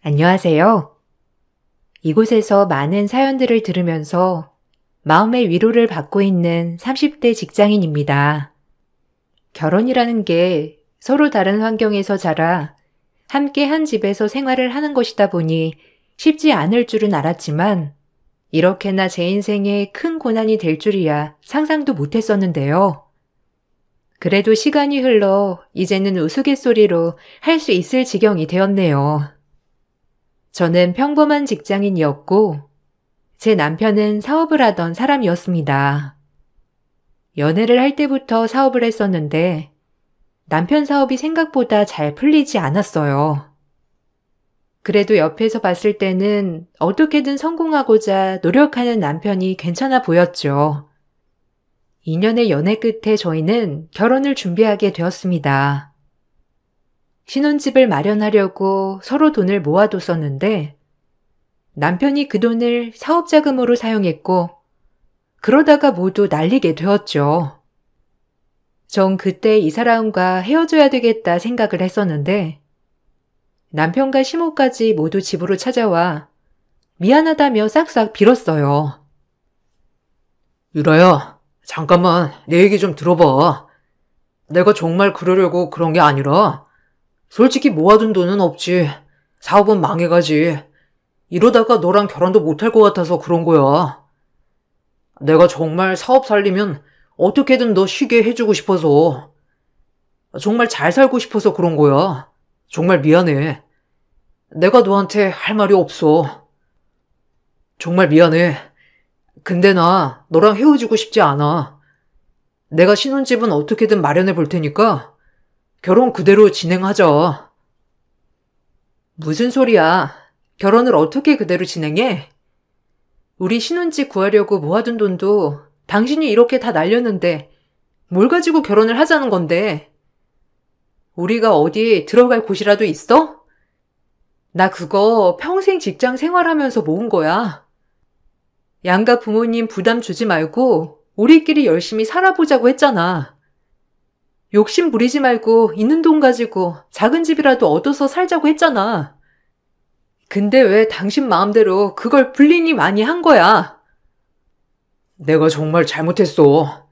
안녕하세요. 이곳에서 많은 사연들을 들으면서 마음의 위로를 받고 있는 30대 직장인입니다. 결혼이라는 게 서로 다른 환경에서 자라 함께 한 집에서 생활을 하는 것이다 보니 쉽지 않을 줄은 알았지만 이렇게나 제 인생에 큰 고난이 될 줄이야 상상도 못했었는데요. 그래도 시간이 흘러 이제는 우스갯소리로 할 수 있을 지경이 되었네요. 저는 평범한 직장인이었고 제 남편은 사업을 하던 사람이었습니다. 연애를 할 때부터 사업을 했었는데 남편 사업이 생각보다 잘 풀리지 않았어요. 그래도 옆에서 봤을 때는 어떻게든 성공하고자 노력하는 남편이 괜찮아 보였죠. 2년의 연애 끝에 저희는 결혼을 준비하게 되었습니다. 신혼집을 마련하려고 서로 돈을 모아뒀었는데 남편이 그 돈을 사업자금으로 사용했고 그러다가 모두 날리게 되었죠. 전 그때 이 사람과 헤어져야 되겠다 생각을 했었는데 남편과 시모까지 모두 집으로 찾아와 미안하다며 싹싹 빌었어요. 유라야, 잠깐만 내 얘기 좀 들어봐. 내가 정말 그러려고 그런 게 아니라 솔직히 모아둔 돈은 없지. 사업은 망해가지. 이러다가 너랑 결혼도 못할 것 같아서 그런 거야. 내가 정말 사업 살리면 어떻게든 너 쉬게 해주고 싶어서. 정말 잘 살고 싶어서 그런 거야. 정말 미안해. 내가 너한테 할 말이 없어. 정말 미안해. 근데 나 너랑 헤어지고 싶지 않아. 내가 신혼집은 어떻게든 마련해 볼 테니까 결혼 그대로 진행하자. 무슨 소리야? 결혼을 어떻게 그대로 진행해? 우리 신혼집 구하려고 모아둔 돈도 당신이 이렇게 다 날렸는데 뭘 가지고 결혼을 하자는 건데? 우리가 어디 들어갈 곳이라도 있어? 나 그거 평생 직장 생활하면서 모은 거야. 양가 부모님 부담 주지 말고 우리끼리 열심히 살아보자고 했잖아. 욕심 부리지 말고 있는 돈 가지고 작은 집이라도 얻어서 살자고 했잖아. 근데 왜 당신 마음대로 그걸 불리니 많이 한 거야? 내가 정말 잘못했어.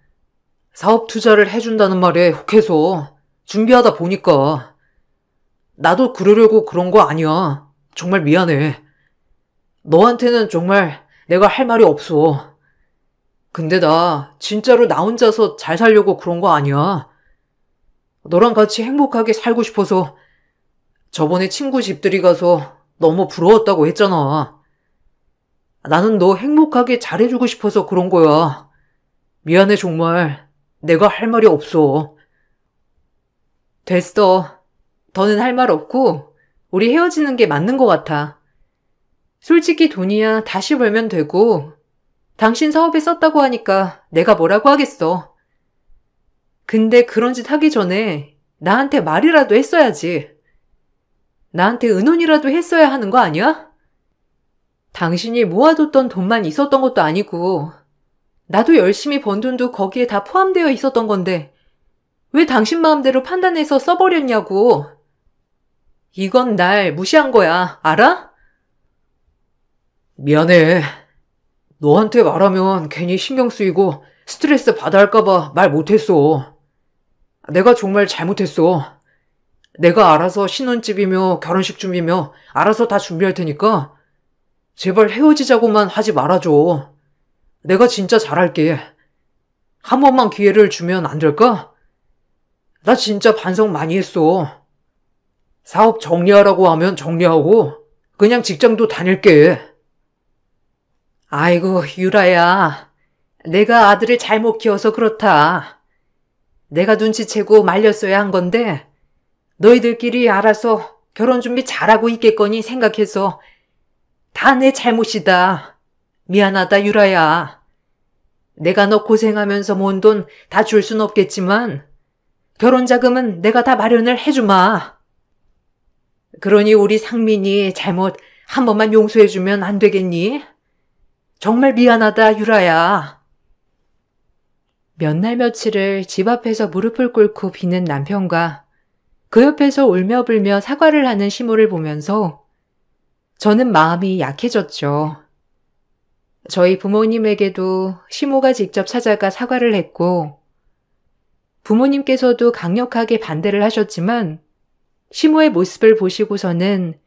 사업 투자를 해준다는 말에 혹해서 준비하다 보니까. 나도 그러려고 그런 거 아니야. 정말 미안해. 너한테는 정말 내가 할 말이 없어. 근데 나 진짜로 나 혼자서 잘 살려고 그런 거 아니야. 너랑 같이 행복하게 살고 싶어서 저번에 친구 집들이 가서 너무 부러웠다고 했잖아. 나는 너 행복하게 잘해주고 싶어서 그런 거야. 미안해 정말. 내가 할 말이 없어. 됐어. 더는 할 말 없고 우리 헤어지는 게 맞는 것 같아. 솔직히 돈이야 다시 벌면 되고 당신 사업에 썼다고 하니까 내가 뭐라고 하겠어. 근데 그런 짓 하기 전에 나한테 말이라도 했어야지. 나한테 의논이라도 했어야 하는 거 아니야? 당신이 모아뒀던 돈만 있었던 것도 아니고 나도 열심히 번 돈도 거기에 다 포함되어 있었던 건데 왜 당신 마음대로 판단해서 써버렸냐고. 이건 날 무시한 거야. 알아? 미안해. 너한테 말하면 괜히 신경 쓰이고 스트레스 받아 할까봐 말 못했어. 내가 정말 잘못했어. 내가 알아서 신혼집이며 결혼식 준비며 알아서 다 준비할 테니까 제발 헤어지자고만 하지 말아줘. 내가 진짜 잘할게. 한 번만 기회를 주면 안 될까? 나 진짜 반성 많이 했어. 사업 정리하라고 하면 정리하고 그냥 직장도 다닐게. 아이고, 유라야. 내가 아들을 잘못 키워서 그렇다. 내가 눈치채고 말렸어야 한 건데 너희들끼리 알아서 결혼 준비 잘하고 있겠거니 생각해서 다 내 잘못이다. 미안하다, 유라야. 내가 너 고생하면서 모은 돈 다 줄 순 없겠지만 결혼 자금은 내가 다 마련을 해주마. 그러니 우리 상민이 잘못 한 번만 용서해주면 안 되겠니? 정말 미안하다, 유라야. 몇 날 며칠을 집 앞에서 무릎을 꿇고 비는 남편과 그 옆에서 울며 불며 사과를 하는 시모를 보면서 저는 마음이 약해졌죠. 저희 부모님에게도 시모가 직접 찾아가 사과를 했고, 부모님께서도 강력하게 반대를 하셨지만, 시모의 모습을 보시고서는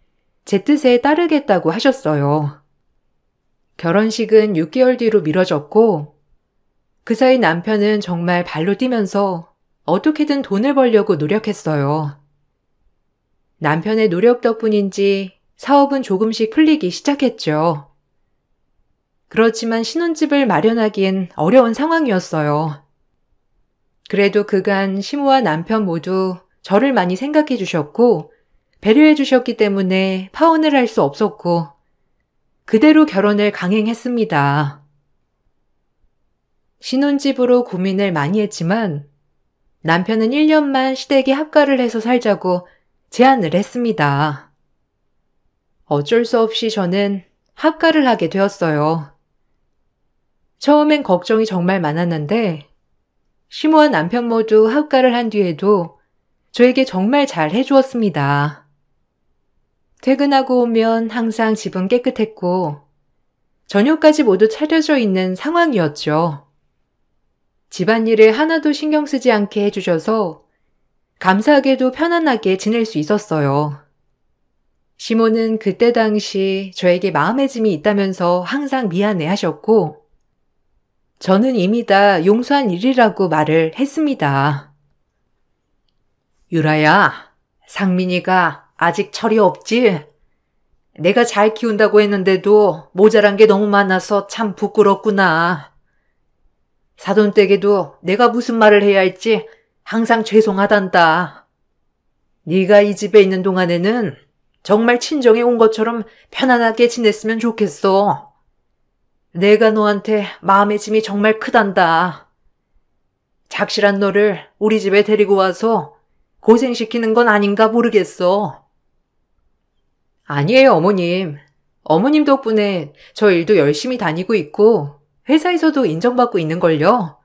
제 뜻에 따르겠다고 하셨어요. 결혼식은 6개월 뒤로 미뤄졌고, 그 사이 남편은 정말 발로 뛰면서 어떻게든 돈을 벌려고 노력했어요. 남편의 노력 덕분인지 사업은 조금씩 풀리기 시작했죠. 그렇지만 신혼집을 마련하기엔 어려운 상황이었어요. 그래도 그간 시모와 남편 모두 저를 많이 생각해 주셨고 배려해 주셨기 때문에 파혼을 할 수 없었고 그대로 결혼을 강행했습니다. 신혼집으로 고민을 많이 했지만 남편은 1년만 시댁에 합가를 해서 살자고 제안을 했습니다. 어쩔 수 없이 저는 합가를 하게 되었어요. 처음엔 걱정이 정말 많았는데 시모와 남편 모두 합가를 한 뒤에도 저에게 정말 잘 해주었습니다. 퇴근하고 오면 항상 집은 깨끗했고 저녁까지 모두 차려져 있는 상황이었죠. 집안일을 하나도 신경 쓰지 않게 해주셔서 감사하게도 편안하게 지낼 수 있었어요. 시모는 그때 당시 저에게 마음의 짐이 있다면서 항상 미안해 하셨고 저는 이미 다 용서한 일이라고 말을 했습니다. 유라야, 상민이가 아직 철이 없지? 내가 잘 키운다고 했는데도 모자란 게 너무 많아서 참 부끄럽구나. 사돈댁에도 내가 무슨 말을 해야 할지 항상 죄송하단다. 네가 이 집에 있는 동안에는 정말 친정에 온 것처럼 편안하게 지냈으면 좋겠어. 내가 너한테 마음의 짐이 정말 크단다. 작실한 너를 우리 집에 데리고 와서 고생시키는 건 아닌가 모르겠어. 아니에요, 어머님. 어머님 덕분에 저 일도 열심히 다니고 있고 회사에서도 인정받고 있는걸요.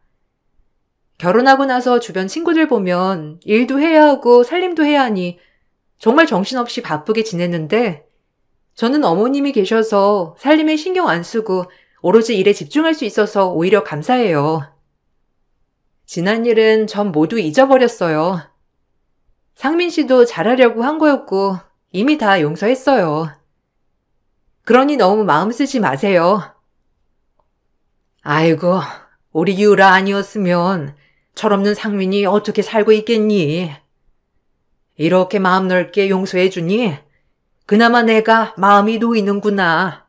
결혼하고 나서 주변 친구들 보면 일도 해야 하고 살림도 해야 하니 정말 정신없이 바쁘게 지냈는데 저는 어머님이 계셔서 살림에 신경 안 쓰고 오로지 일에 집중할 수 있어서 오히려 감사해요. 지난 일은 전 모두 잊어버렸어요. 상민 씨도 잘하려고 한 거였고 이미 다 용서했어요. 그러니 너무 마음 쓰지 마세요. 아이고, 우리 유라 아니었으면 철없는 상민이 어떻게 살고 있겠니? 이렇게 마음 넓게 용서해 주니 그나마 내가 마음이 놓이는구나.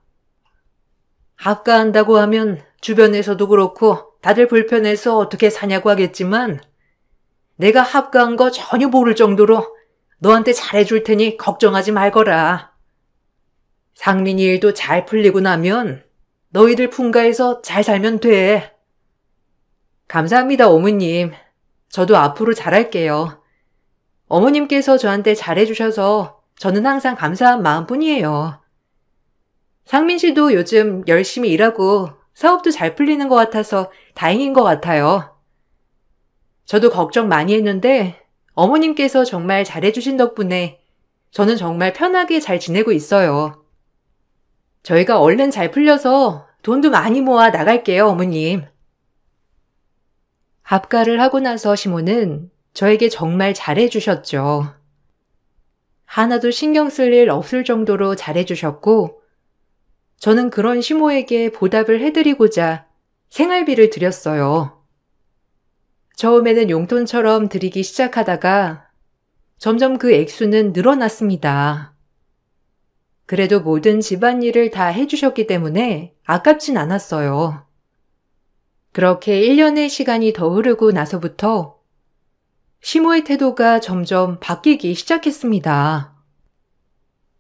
합가한다고 하면 주변에서도 그렇고 다들 불편해서 어떻게 사냐고 하겠지만 내가 합가한 거 전혀 모를 정도로 너한테 잘해줄 테니 걱정하지 말거라. 상민이 일도 잘 풀리고 나면 너희들 분가해서 잘 살면 돼. 감사합니다, 어머님. 저도 앞으로 잘할게요. 어머님께서 저한테 잘해주셔서 저는 항상 감사한 마음뿐이에요. 상민 씨도 요즘 열심히 일하고 사업도 잘 풀리는 것 같아서 다행인 것 같아요. 저도 걱정 많이 했는데 어머님께서 정말 잘해주신 덕분에 저는 정말 편하게 잘 지내고 있어요. 저희가 얼른 잘 풀려서 돈도 많이 모아 나갈게요, 어머님. 합가를 하고 나서 시모는 저에게 정말 잘해주셨죠. 하나도 신경 쓸 일 없을 정도로 잘해주셨고 저는 그런 시모에게 보답을 해드리고자 생활비를 드렸어요. 처음에는 용돈처럼 드리기 시작하다가 점점 그 액수는 늘어났습니다. 그래도 모든 집안일을 다 해주셨기 때문에 아깝진 않았어요. 그렇게 1년의 시간이 더 흐르고 나서부터 시모의 태도가 점점 바뀌기 시작했습니다.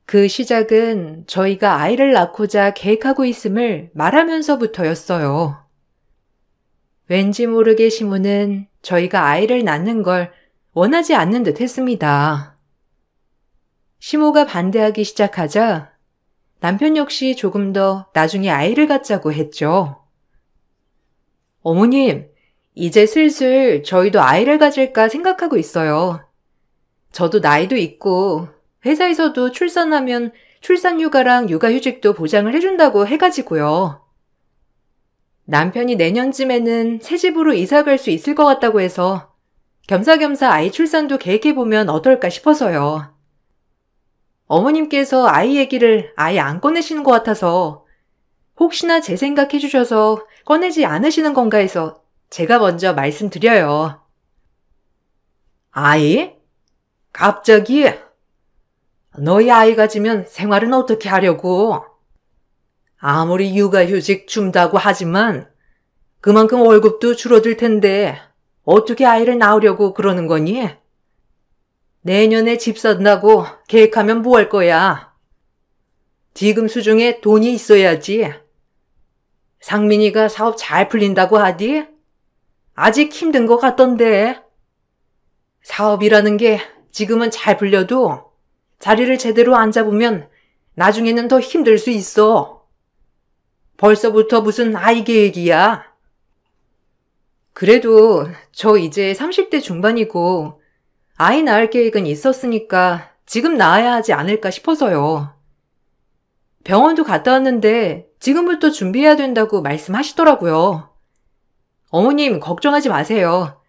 그 시작은 저희가 아이를 낳고자 계획하고 있음을 말하면서부터였어요. 왠지 모르게 시모는 저희가 아이를 낳는 걸 원하지 않는 듯 했습니다. 시모가 반대하기 시작하자 남편 역시 조금 더 나중에 아이를 갖자고 했죠. 어머님, 이제 슬슬 저희도 아이를 가질까 생각하고 있어요. 저도 나이도 있고 회사에서도 출산하면 출산휴가랑 육아휴직도 보장을 해준다고 해가지고요. 남편이 내년쯤에는 새 집으로 이사 갈 수 있을 것 같다고 해서 겸사겸사 아이 출산도 계획해보면 어떨까 싶어서요. 어머님께서 아이 얘기를 아예 안 꺼내시는 것 같아서 혹시나 제 생각 해주셔서 꺼내지 않으시는 건가 해서 제가 먼저 말씀드려요. 아이? 갑자기? 너희 아이 가지면 생활은 어떻게 하려고? 아무리 육아휴직 준다고 하지만 그만큼 월급도 줄어들 텐데 어떻게 아이를 낳으려고 그러는 거니? 내년에 집 산다고 계획하면 뭐 할 거야? 지금 수중에 돈이 있어야지. 상민이가 사업 잘 풀린다고 하디? 아직 힘든 것 같던데. 사업이라는 게 지금은 잘 풀려도 자리를 제대로 안 잡으면 나중에는 더 힘들 수 있어. 벌써부터 무슨 아이 계획이야? 그래도 저 이제 30대 중반이고 아이 낳을 계획은 있었으니까 지금 낳아야 하지 않을까 싶어서요. 병원도 갔다 왔는데 지금부터 준비해야 된다고 말씀하시더라고요. 어머님 걱정하지 마세요.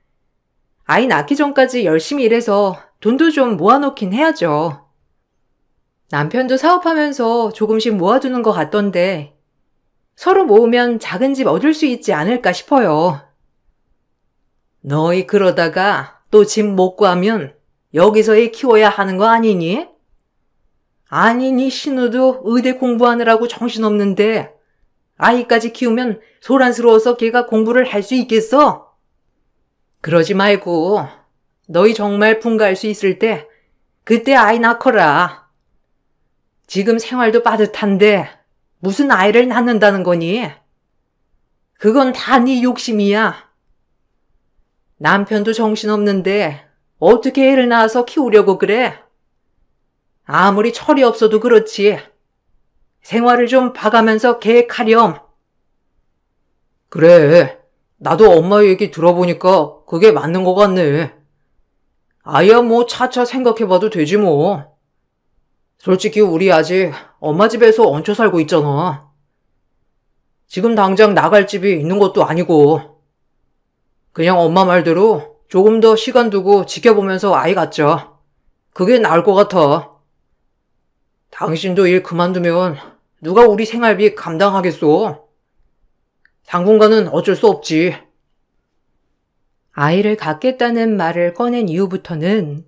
아이 낳기 전까지 열심히 일해서 돈도 좀 모아놓긴 해야죠. 남편도 사업하면서 조금씩 모아두는 것 같던데 서로 모으면 작은 집 얻을 수 있지 않을까 싶어요. 너희 그러다가 또 집 못 구하면 여기서 애 키워야 하는 거 아니니? 아니, 네 신우도 의대 공부하느라고 정신없는데 아이까지 키우면 소란스러워서 걔가 공부를 할 수 있겠어? 그러지 말고 너희 정말 분가할 수 있을 때 그때 아이 낳거라. 지금 생활도 빠듯한데 무슨 아이를 낳는다는 거니? 그건 다 네 욕심이야. 남편도 정신없는데 어떻게 애를 낳아서 키우려고 그래? 아무리 철이 없어도 그렇지. 생활을 좀 봐가면서 계획하렴. 그래. 나도 엄마 얘기 들어보니까 그게 맞는 것 같네. 아야 뭐 차차 생각해봐도 되지 뭐. 솔직히 우리 아직 엄마 집에서 얹혀 살고 있잖아. 지금 당장 나갈 집이 있는 것도 아니고. 그냥 엄마 말대로 조금 더 시간 두고 지켜보면서 아이 갖자. 그게 나을 것 같아. 당신도 일 그만두면 누가 우리 생활비 감당하겠어? 당분간은 어쩔 수 없지. 아이를 갖겠다는 말을 꺼낸 이후부터는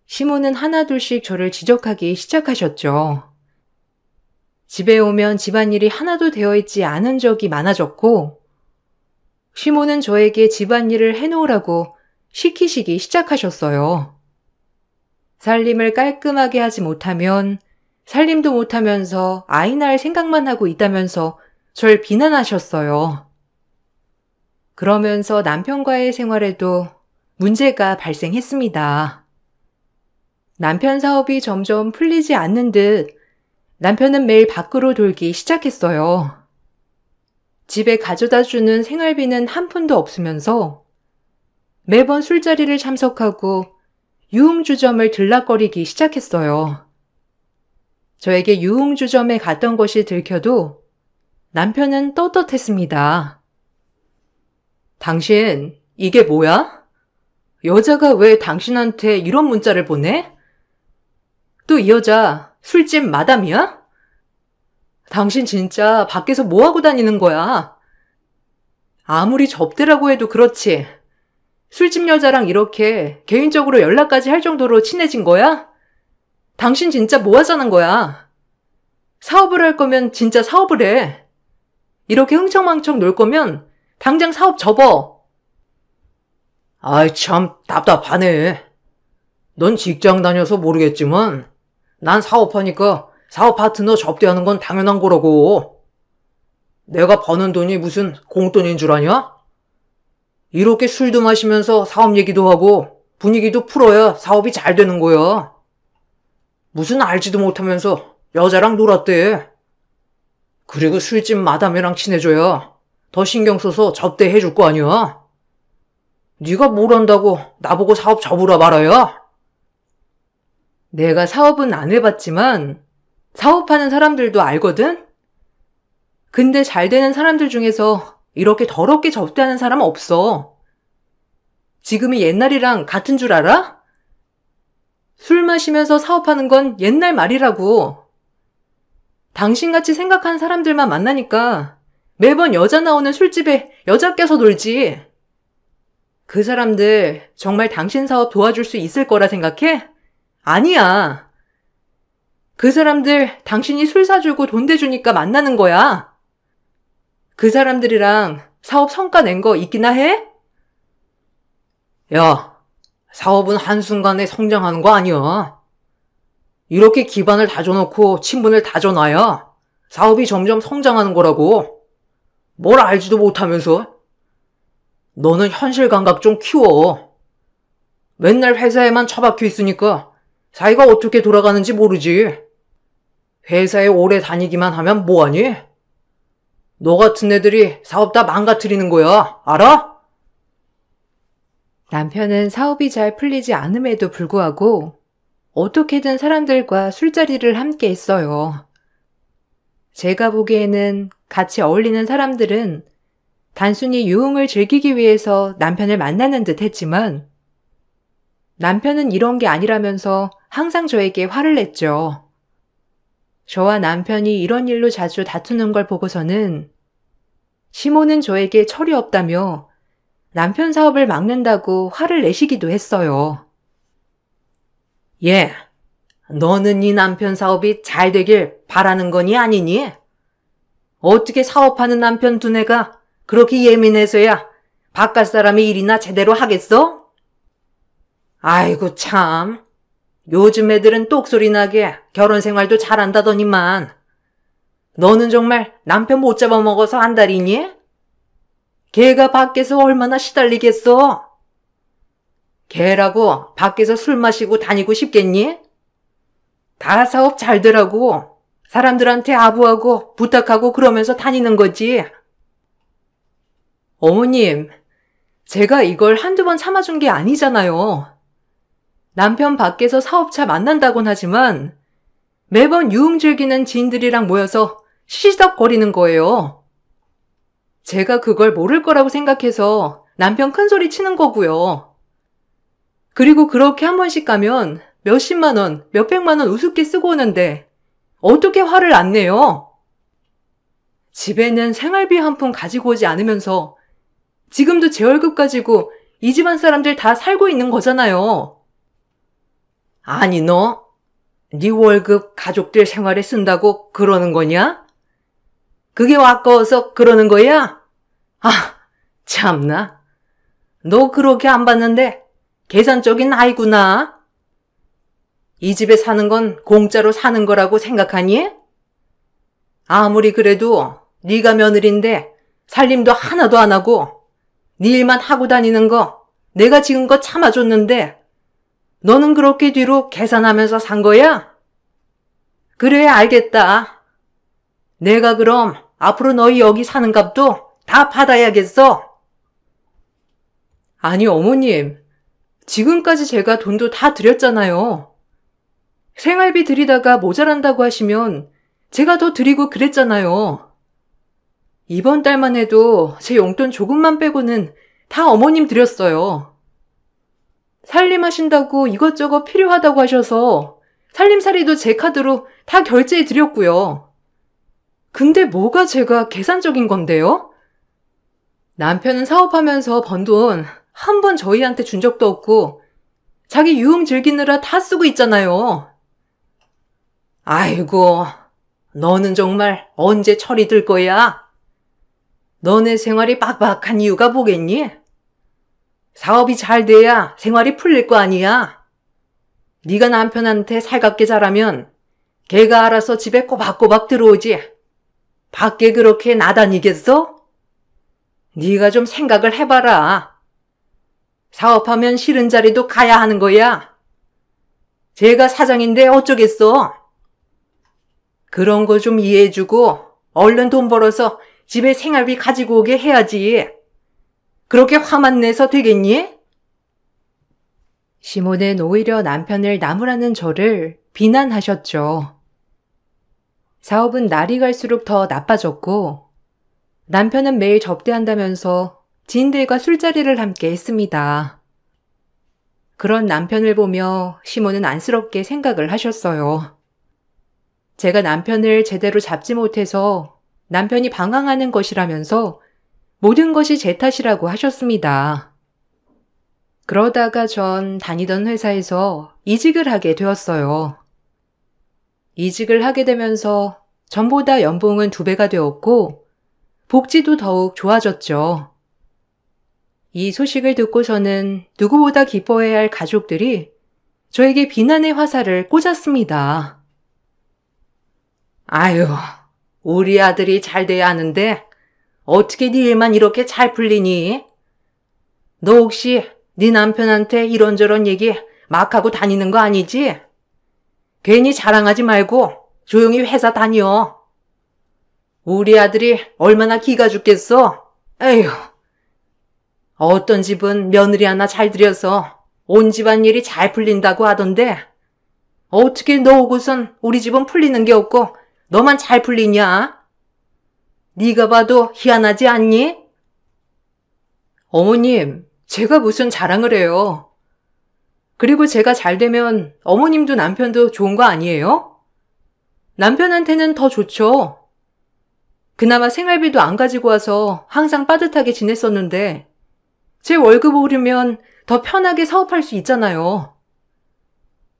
시모는 하나둘씩 저를 지적하기 시작하셨죠. 집에 오면 집안일이 하나도 되어 있지 않은 적이 많아졌고 시모는 저에게 집안일을 해놓으라고 시키시기 시작하셨어요. 살림을 깔끔하게 하지 못하면 살림도 못하면서 아이 낳을 생각만 하고 있다면서 절 비난하셨어요. 그러면서 남편과의 생활에도 문제가 발생했습니다. 남편 사업이 점점 풀리지 않는 듯 남편은 매일 밖으로 돌기 시작했어요. 집에 가져다 주는 생활비는 한 푼도 없으면서 매번 술자리를 참석하고 유흥주점을 들락거리기 시작했어요. 저에게 유흥주점에 갔던 것이 들켜도 남편은 떳떳했습니다. 당신, 이게 뭐야? 여자가 왜 당신한테 이런 문자를 보내? 또 이 여자 술집 마담이야? 당신 진짜 밖에서 뭐하고 다니는 거야? 아무리 접대라고 해도 그렇지. 술집 여자랑 이렇게 개인적으로 연락까지 할 정도로 친해진 거야? 당신 진짜 뭐 하자는 거야? 사업을 할 거면 진짜 사업을 해. 이렇게 흥청망청 놀 거면 당장 사업 접어. 아이 참 답답하네. 넌 직장 다녀서 모르겠지만 난 사업하니까 사업 파트너 접대하는 건 당연한 거라고. 내가 버는 돈이 무슨 공돈인 줄 아냐? 이렇게 술도 마시면서 사업 얘기도 하고 분위기도 풀어야 사업이 잘 되는 거야. 무슨 알지도 못하면서 여자랑 놀았대. 그리고 술집 마담이랑 친해져야 더 신경 써서 접대해 줄 거 아니야. 네가 뭘 한다고 나보고 사업 접으라 말아야? 내가 사업은 안 해봤지만 사업하는 사람들도 알거든? 근데 잘 되는 사람들 중에서 이렇게 더럽게 접대하는 사람 없어. 지금이 옛날이랑 같은 줄 알아? 술 마시면서 사업하는 건 옛날 말이라고. 당신같이 생각하는 사람들만 만나니까 매번 여자 나오는 술집에 여자 껴서 놀지. 그 사람들 정말 당신 사업 도와줄 수 있을 거라 생각해? 아니야. 그 사람들 당신이 술 사주고 돈 대주니까 만나는 거야. 그 사람들이랑 사업 성과 낸 거 있기나 해? 야, 사업은 한순간에 성장하는 거 아니야. 이렇게 기반을 다져놓고 친분을 다져놔야 사업이 점점 성장하는 거라고. 뭘 알지도 못하면서. 너는 현실 감각 좀 키워. 맨날 회사에만 처박혀 있으니까 사이가 어떻게 돌아가는지 모르지. 회사에 오래 다니기만 하면 뭐하니? 너 같은 애들이 사업 다 망가뜨리는 거야. 알아? 남편은 사업이 잘 풀리지 않음에도 불구하고 어떻게든 사람들과 술자리를 함께 했어요. 제가 보기에는 같이 어울리는 사람들은 단순히 유흥을 즐기기 위해서 남편을 만나는 듯 했지만 남편은 이런 게 아니라면서 항상 저에게 화를 냈죠. 저와 남편이 이런 일로 자주 다투는 걸 보고서는 시모는 저에게 철이 없다며 남편 사업을 막는다고 화를 내시기도 했어요. 예, 너는 네 남편 사업이 잘 되길 바라는 거니 아니니? 어떻게 사업하는 남편 두뇌가 그렇게 예민해서야 바깥 사람이 일이나 제대로 하겠어? 아이고 참, 요즘 애들은 똑소리 나게 결혼 생활도 잘한다더니만 너는 정말 남편 못 잡아먹어서 안달이니? 걔가 밖에서 얼마나 시달리겠어? 걔라고 밖에서 술 마시고 다니고 싶겠니? 다 사업 잘 되라고 사람들한테 아부하고 부탁하고 그러면서 다니는 거지. 어머님, 제가 이걸 한두 번 참아준 게 아니잖아요. 남편 밖에서 사업차 만난다곤 하지만 매번 유흥 즐기는 지인들이랑 모여서 시시덕거리는 거예요. 제가 그걸 모를 거라고 생각해서 남편 큰소리 치는 거고요. 그리고 그렇게 한 번씩 가면 몇십만 원, 몇백만 원 우습게 쓰고 오는데 어떻게 화를 안 내요? 집에는 생활비 한 푼 가지고 오지 않으면서 지금도 제 월급 가지고 이 집안 사람들 다 살고 있는 거잖아요. 아니 너, 네 월급 가족들 생활에 쓴다고 그러는 거냐? 그게 아까워서 그러는 거야? 아, 참나. 너 그렇게 안 봤는데 계산적인 아이구나. 이 집에 사는 건 공짜로 사는 거라고 생각하니? 아무리 그래도 네가 며느리인데 살림도 하나도 안 하고 네 일만 하고 다니는 거 내가 지금껏 참아줬는데 너는 그렇게 뒤로 계산하면서 산 거야? 그래 알겠다. 내가 그럼 앞으로 너희 여기 사는 값도 다 받아야겠어. 아니 어머님, 지금까지 제가 돈도 다 드렸잖아요. 생활비 드리다가 모자란다고 하시면 제가 더 드리고 그랬잖아요. 이번 달만 해도 제 용돈 조금만 빼고는 다 어머님 드렸어요. 살림하신다고 이것저것 필요하다고 하셔서 살림살이도 제 카드로 다 결제해 드렸고요. 근데 뭐가 제가 계산적인 건데요? 남편은 사업하면서 번 돈 한 번 저희한테 준 적도 없고 자기 유흥 즐기느라 다 쓰고 있잖아요. 아이고, 너는 정말 언제 철이 들 거야? 너네 생활이 빡빡한 이유가 뭐겠니? 사업이 잘 돼야 생활이 풀릴 거 아니야. 네가 남편한테 살갑게 자라면 걔가 알아서 집에 꼬박꼬박 들어오지. 밖에 그렇게 나다니겠어? 네가 좀 생각을 해봐라. 사업하면 싫은 자리도 가야 하는 거야. 제가 사장인데 어쩌겠어. 그런 거 좀 이해해주고 얼른 돈 벌어서 집에 생활비 가지고 오게 해야지. 그렇게 화만 내서 되겠니? 시모는 오히려 남편을 나무라는 저를 비난하셨죠. 사업은 날이 갈수록 더 나빠졌고 남편은 매일 접대한다면서 지인들과 술자리를 함께 했습니다. 그런 남편을 보며 시모는 안쓰럽게 생각을 하셨어요. 제가 남편을 제대로 잡지 못해서 남편이 방황하는 것이라면서 모든 것이 제 탓이라고 하셨습니다. 그러다가 전 다니던 회사에서 이직을 하게 되었어요. 이직을 하게 되면서 전보다 연봉은 2배가 되었고 복지도 더욱 좋아졌죠. 이 소식을 듣고서는 누구보다 기뻐해야 할 가족들이 저에게 비난의 화살을 꽂았습니다. 아유, 우리 아들이 잘 돼야 하는데 어떻게 네 일만 이렇게 잘 풀리니? 너 혹시 네 남편한테 이런저런 얘기 막 하고 다니는 거 아니지? 괜히 자랑하지 말고 조용히 회사 다녀. 우리 아들이 얼마나 기가 죽겠어? 에휴. 어떤 집은 며느리 하나 잘 들여서 온 집안 일이 잘 풀린다고 하던데 어떻게 너 오고선 우리 집은 풀리는 게 없고 너만 잘 풀리냐? 네가 봐도 희한하지 않니? 어머님, 제가 무슨 자랑을 해요. 그리고 제가 잘 되면 어머님도 남편도 좋은 거 아니에요? 남편한테는 더 좋죠. 그나마 생활비도 안 가지고 와서 항상 빠듯하게 지냈었는데 제 월급 오르면 더 편하게 사업할 수 있잖아요.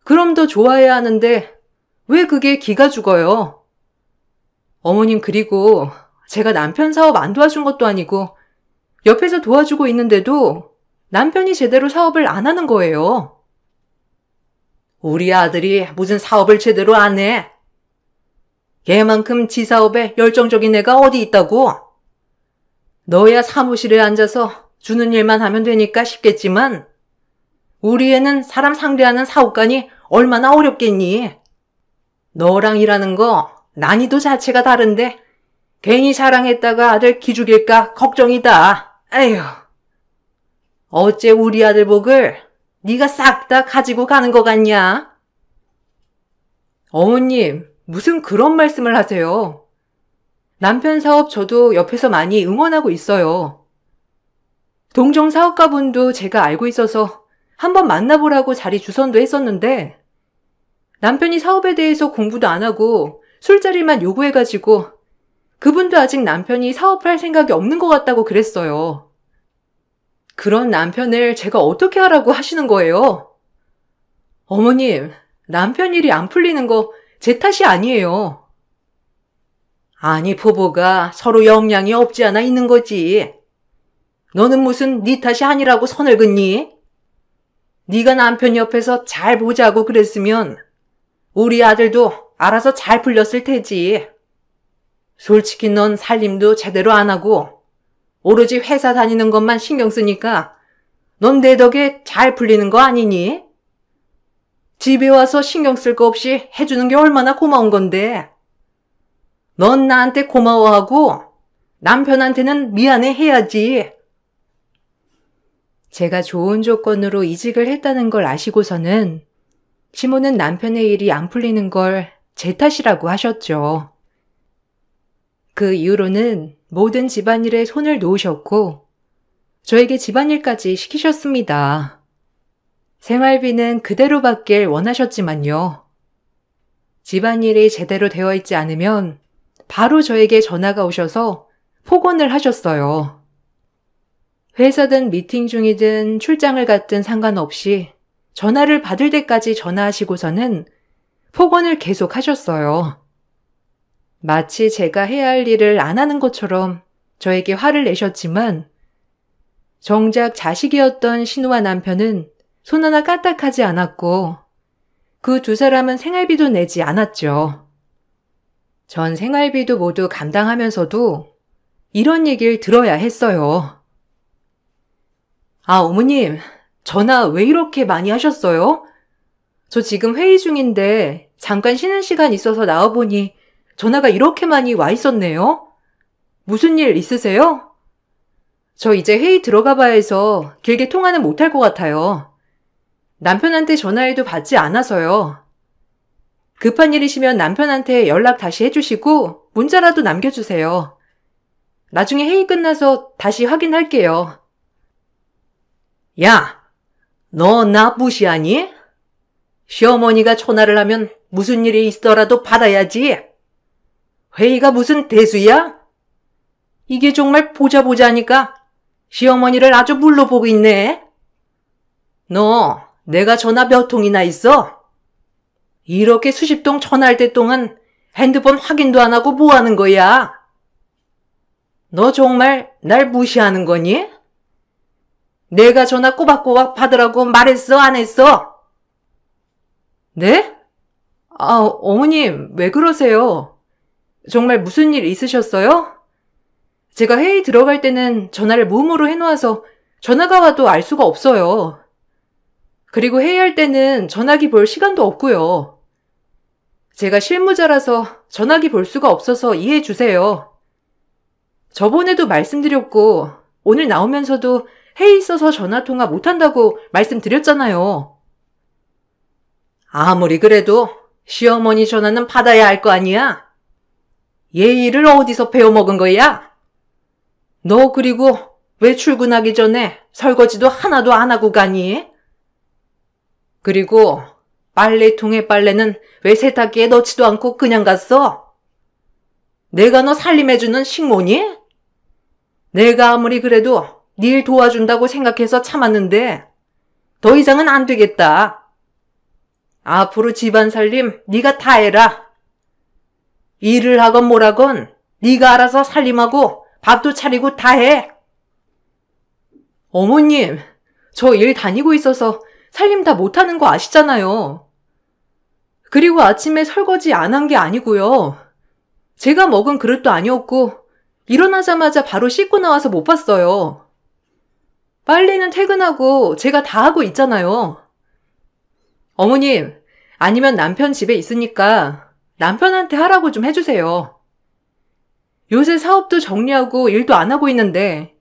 그럼 더 좋아해야 하는데 왜 그게 기가 죽어요? 어머님, 그리고 제가 남편 사업 안 도와준 것도 아니고 옆에서 도와주고 있는데도 남편이 제대로 사업을 안 하는 거예요. 우리 아들이 무슨 사업을 제대로 안 해? 걔만큼 지 사업에 열정적인 애가 어디 있다고? 너야 사무실에 앉아서 주는 일만 하면 되니까 쉽겠지만 우리 애는 사람 상대하는 사업관이 얼마나 어렵겠니? 너랑 일하는 거 난이도 자체가 다른데 괜히 자랑했다가 아들 기죽일까 걱정이다. 에휴. 어째 우리 아들 복을 네가 싹 다 가지고 가는 거 같냐? 어머님, 무슨 그런 말씀을 하세요? 남편 사업 저도 옆에서 많이 응원하고 있어요. 동정 사업가분도 제가 알고 있어서 한번 만나보라고 자리 주선도 했었는데 남편이 사업에 대해서 공부도 안 하고 술자리만 요구해가지고 그분도 아직 남편이 사업할 생각이 없는 것 같다고 그랬어요. 그런 남편을 제가 어떻게 하라고 하시는 거예요? 어머님, 남편 일이 안 풀리는 거 제 탓이 아니에요. 아니, 부부가 서로 영향이 없지 않아 있는 거지. 너는 무슨 네 탓이 아니라고 선을 긋니? 네가 남편 옆에서 잘 보자고 그랬으면 우리 아들도 알아서 잘 풀렸을 테지. 솔직히 넌 살림도 제대로 안 하고 오로지 회사 다니는 것만 신경 쓰니까 넌 내 덕에 잘 풀리는 거 아니니? 집에 와서 신경 쓸 거 없이 해주는 게 얼마나 고마운 건데. 넌 나한테 고마워하고 남편한테는 미안해 해야지. 제가 좋은 조건으로 이직을 했다는 걸 아시고서는 시모는 남편의 일이 안 풀리는 걸 제 탓이라고 하셨죠. 그 이후로는 모든 집안일에 손을 놓으셨고 저에게 집안일까지 시키셨습니다. 생활비는 그대로 받길 원하셨지만요. 집안일이 제대로 되어 있지 않으면 바로 저에게 전화가 오셔서 폭언을 하셨어요. 회사든 미팅 중이든 출장을 갔든 상관없이 전화를 받을 때까지 전화하시고서는 폭언을 계속 하셨어요. 마치 제가 해야 할 일을 안 하는 것처럼 저에게 화를 내셨지만 정작 자식이었던 신우와 남편은 손 하나 까딱하지 않았고 그 두 사람은 생활비도 내지 않았죠. 전 생활비도 모두 감당하면서도 이런 얘기를 들어야 했어요. 아, 어머님, 전화 왜 이렇게 많이 하셨어요? 저 지금 회의 중인데 잠깐 쉬는 시간 있어서 나와보니 전화가 이렇게 많이 와 있었네요. 무슨 일 있으세요? 저 이제 회의 들어가 봐야 해서 길게 통화는 못할 것 같아요. 남편한테 전화해도 받지 않아서요. 급한 일이시면 남편한테 연락 다시 해주시고 문자라도 남겨주세요. 나중에 회의 끝나서 다시 확인할게요. 야, 너 나 무시하니? 시어머니가 전화를 하면 무슨 일이 있더라도 받아야지. 회의가 무슨 대수야? 이게 정말 보자 하니까 시어머니를 아주 물러보고 있네. 너 내가 전화 몇 통이나 있어? 이렇게 수십 통 전화할 때 동안 핸드폰 확인도 안 하고 뭐 하는 거야? 너 정말 날 무시하는 거니? 내가 전화 꼬박꼬박 받으라고 말했어, 안 했어? 네? 어머님, 왜 그러세요? 정말 무슨 일 있으셨어요? 제가 회의 들어갈 때는 전화를 무음으로 해놓아서 전화가 와도 알 수가 없어요. 그리고 회의할 때는 전화기 볼 시간도 없고요. 제가 실무자라서 전화기 볼 수가 없어서 이해해 주세요. 저번에도 말씀드렸고 오늘 나오면서도 회의 있어서 전화통화 못한다고 말씀드렸잖아요. 아무리 그래도 시어머니 전화는 받아야 할 거 아니야? 예의를 어디서 배워먹은 거야? 너 그리고 왜 출근하기 전에 설거지도 하나도 안 하고 가니? 그리고 빨래통에 빨래는 왜 세탁기에 넣지도 않고 그냥 갔어? 내가 너 살림해주는 식모니? 내가 아무리 그래도 네 일 도와준다고 생각해서 참았는데 더 이상은 안 되겠다. 앞으로 집안 살림 네가 다 해라. 일을 하건 뭐라건 네가 알아서 살림하고 밥도 차리고 다 해. 어머님, 저 일 다니고 있어서 살림 다 못하는 거 아시잖아요. 그리고 아침에 설거지 안 한 게 아니고요. 제가 먹은 그릇도 아니었고 일어나자마자 바로 씻고 나와서 못 봤어요. 빨래는 퇴근하고 제가 다 하고 있잖아요. 어머님, 아니면 남편 집에 있으니까 남편한테 하라고 좀 해주세요. 요새 사업도 정리하고 일도 안 하고 있는데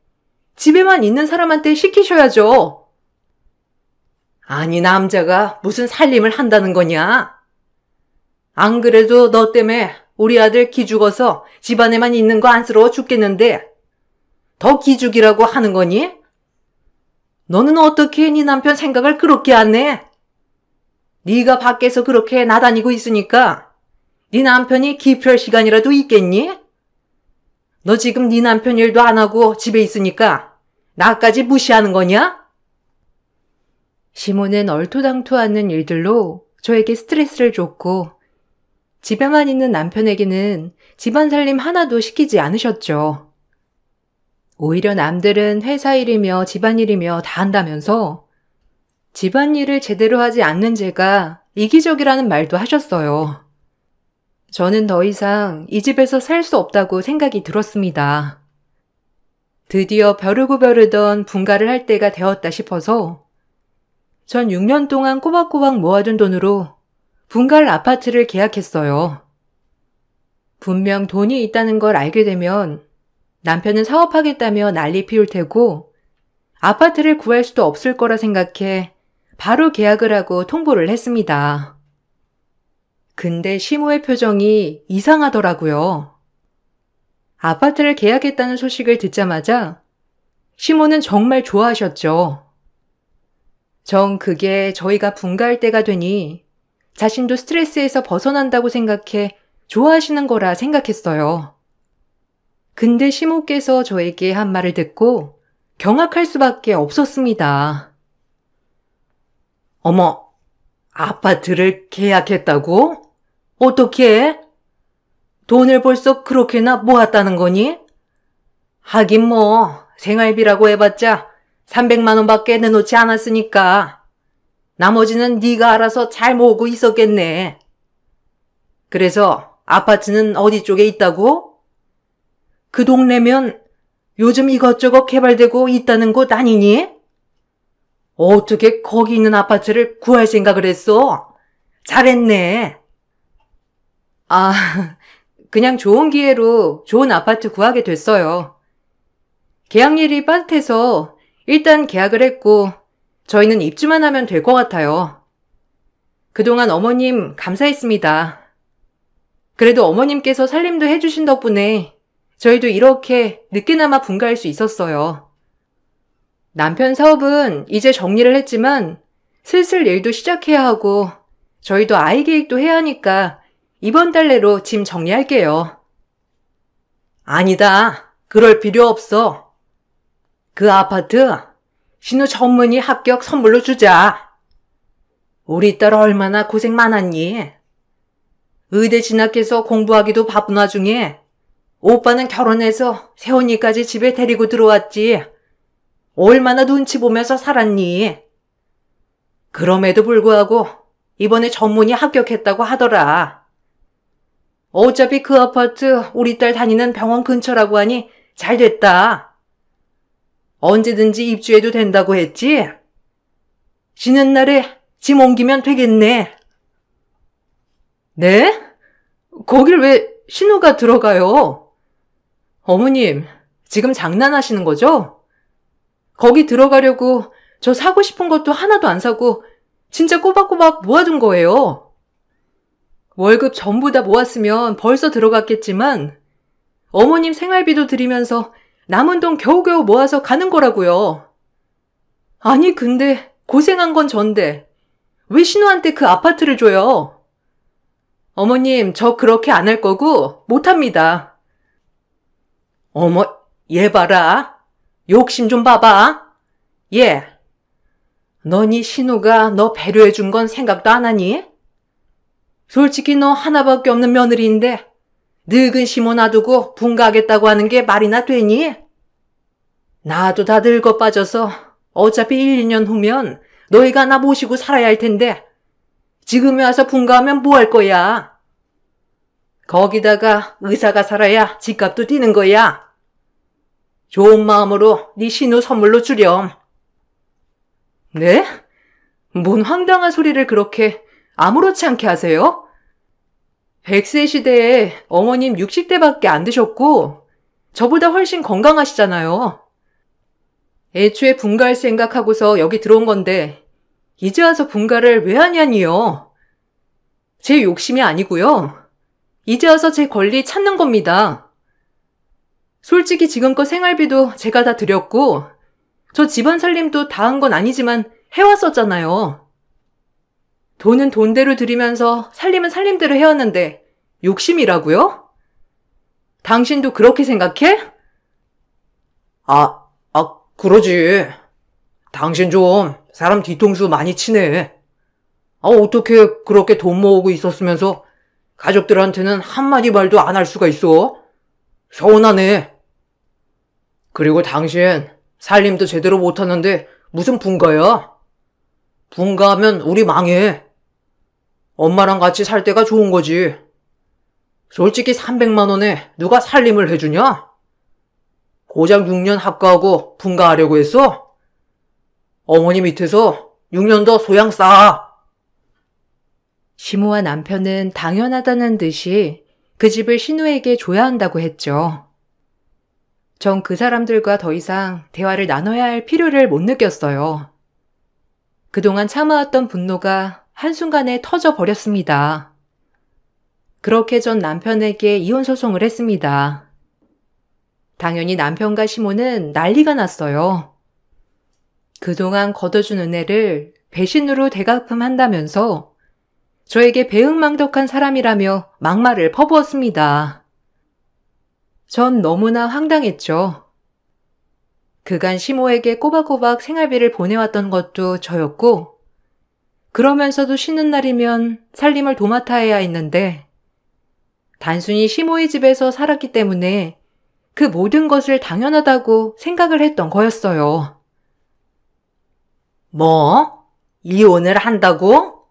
집에만 있는 사람한테 시키셔야죠. 아니, 남자가 무슨 살림을 한다는 거냐? 안 그래도 너 때문에 우리 아들 기죽어서 집안에만 있는 거 안쓰러워 죽겠는데 더 기죽이라고 하는 거니? 너는 어떻게 네 남편 생각을 그렇게 안 해? 네가 밖에서 그렇게 나다니고 있으니까 네 남편이 기피할 시간이라도 있겠니? 너 지금 네 남편 일도 안 하고 집에 있으니까 나까지 무시하는 거냐? 시모는 얼토당토 않는 일들로 저에게 스트레스를 줬고 집에만 있는 남편에게는 집안살림 하나도 시키지 않으셨죠. 오히려 남들은 회사 일이며 집안일이며 다 한다면서 집안일을 제대로 하지 않는 제가 이기적이라는 말도 하셨어요. 저는 더 이상 이 집에서 살 수 없다고 생각이 들었습니다. 드디어 벼르고 벼르던 분가를 할 때가 되었다 싶어서 전 6년 동안 꼬박꼬박 모아둔 돈으로 분갈 아파트를 계약했어요. 분명 돈이 있다는 걸 알게 되면 남편은 사업하겠다며 난리 피울 테고 아파트를 구할 수도 없을 거라 생각해 바로 계약을 하고 통보를 했습니다. 근데 시모의 표정이 이상하더라고요. 아파트를 계약했다는 소식을 듣자마자 시모는 정말 좋아하셨죠. 전 그게 저희가 분가할 때가 되니 자신도 스트레스에서 벗어난다고 생각해 좋아하시는 거라 생각했어요. 근데 시모께서 저에게 한 말을 듣고 경악할 수밖에 없었습니다. 어머, 아파트를 계약했다고? 어떻게? 돈을 벌써 그렇게나 모았다는 거니? 하긴 뭐 생활비라고 해봤자 300만 원밖에 내놓지 않았으니까 나머지는 네가 알아서 잘 모으고 있었겠네. 그래서 아파트는 어디 쪽에 있다고? 그 동네면 요즘 이것저것 개발되고 있다는 곳 아니니? 어떻게 거기 있는 아파트를 구할 생각을 했어? 잘했네. 그냥 좋은 기회로 좋은 아파트 구하게 됐어요. 계약일이 빠듯해서 일단 계약을 했고 저희는 입주만 하면 될 것 같아요. 그동안 어머님 감사했습니다. 그래도 어머님께서 살림도 해주신 덕분에 저희도 이렇게 늦게나마 분가할 수 있었어요. 남편 사업은 이제 정리를 했지만 슬슬 일도 시작해야 하고 저희도 아이 계획도 해야 하니까 이번 달 내로 짐 정리할게요. 아니다. 그럴 필요 없어. 그 아파트 신우 전문의 합격 선물로 주자. 우리 딸 얼마나 고생 많았니? 의대 진학해서 공부하기도 바쁜 와중에 오빠는 결혼해서 새언니까지 집에 데리고 들어왔지. 얼마나 눈치 보면서 살았니? 그럼에도 불구하고 이번에 전문의 합격했다고 하더라. 어차피 그 아파트 우리 딸 다니는 병원 근처라고 하니 잘 됐다. 언제든지 입주해도 된다고 했지? 쉬는 날에 짐 옮기면 되겠네. 네? 거길 왜 신우가 들어가요? 어머님, 지금 장난하시는 거죠? 거기 들어가려고 저 사고 싶은 것도 하나도 안 사고 진짜 꼬박꼬박 모아둔 거예요. 월급 전부 다 모았으면 벌써 들어갔겠지만 어머님 생활비도 드리면서 남은 돈 겨우겨우 모아서 가는 거라고요. 아니 근데 고생한 건 전데 왜 신우한테 그 아파트를 줘요? 어머님 저 그렇게 안 할 거고 못합니다. 어머 얘 봐라. 욕심 좀 봐봐. 얘 너니 신우가 너 배려해 준 건 생각도 안 하니? 솔직히 너 하나밖에 없는 며느리인데 늙은 시모 놔두고 분가하겠다고 하는 게 말이나 되니? 나도 다 늙어 빠져서 어차피 1, 2년 후면 너희가 나 모시고 살아야 할 텐데 지금에 와서 분가하면 뭐 할 거야? 거기다가 의사가 살아야 집값도 뛰는 거야. 좋은 마음으로 네 신우 선물로 주렴. 네? 뭔 황당한 소리를 그렇게 아무렇지 않게 하세요? 100세 시대에 어머님 60대밖에 안 되셨고 저보다 훨씬 건강하시잖아요. 애초에 분가할 생각하고서 여기 들어온 건데 이제 와서 분가를 왜 하냐니요. 제 욕심이 아니고요. 이제 와서 제 권리 찾는 겁니다. 솔직히 지금껏 생활비도 제가 다 드렸고 저 집안 살림도 다 한 건 아니지만 해왔었잖아요. 돈은 돈대로 드리면서 살림은 살림대로 해왔는데 욕심이라고요? 당신도 그렇게 생각해? 그러지. 당신 좀 사람 뒤통수 많이 치네. 어떻게 그렇게 돈 모으고 있었으면서 가족들한테는 한마디 말도 안 할 수가 있어? 서운하네. 그리고 당신 살림도 제대로 못하는데 무슨 분가야? 분가하면 우리 망해. 엄마랑 같이 살 때가 좋은 거지. 솔직히 300만 원에 누가 살림을 해주냐? 고작 6년 합가하고 분가하려고 했어? 어머니 밑에서 6년 더 소양 쌓아. 시모와 남편은 당연하다는 듯이 그 집을 신우에게 줘야 한다고 했죠. 전 그 사람들과 더 이상 대화를 나눠야 할 필요를 못 느꼈어요. 그동안 참아왔던 분노가 한순간에 터져버렸습니다. 그렇게 전 남편에게 이혼소송을 했습니다. 당연히 남편과 시모는 난리가 났어요. 그동안 걷어준 은혜를 배신으로 대갚음한다면서 저에게 배은망덕한 사람이라며 막말을 퍼부었습니다. 전 너무나 황당했죠. 그간 시모에게 꼬박꼬박 생활비를 보내왔던 것도 저였고 그러면서도 쉬는 날이면 살림을 도맡아 해야 했는데 단순히 시모의 집에서 살았기 때문에 그 모든 것을 당연하다고 생각을 했던 거였어요. 뭐? 이혼을 한다고?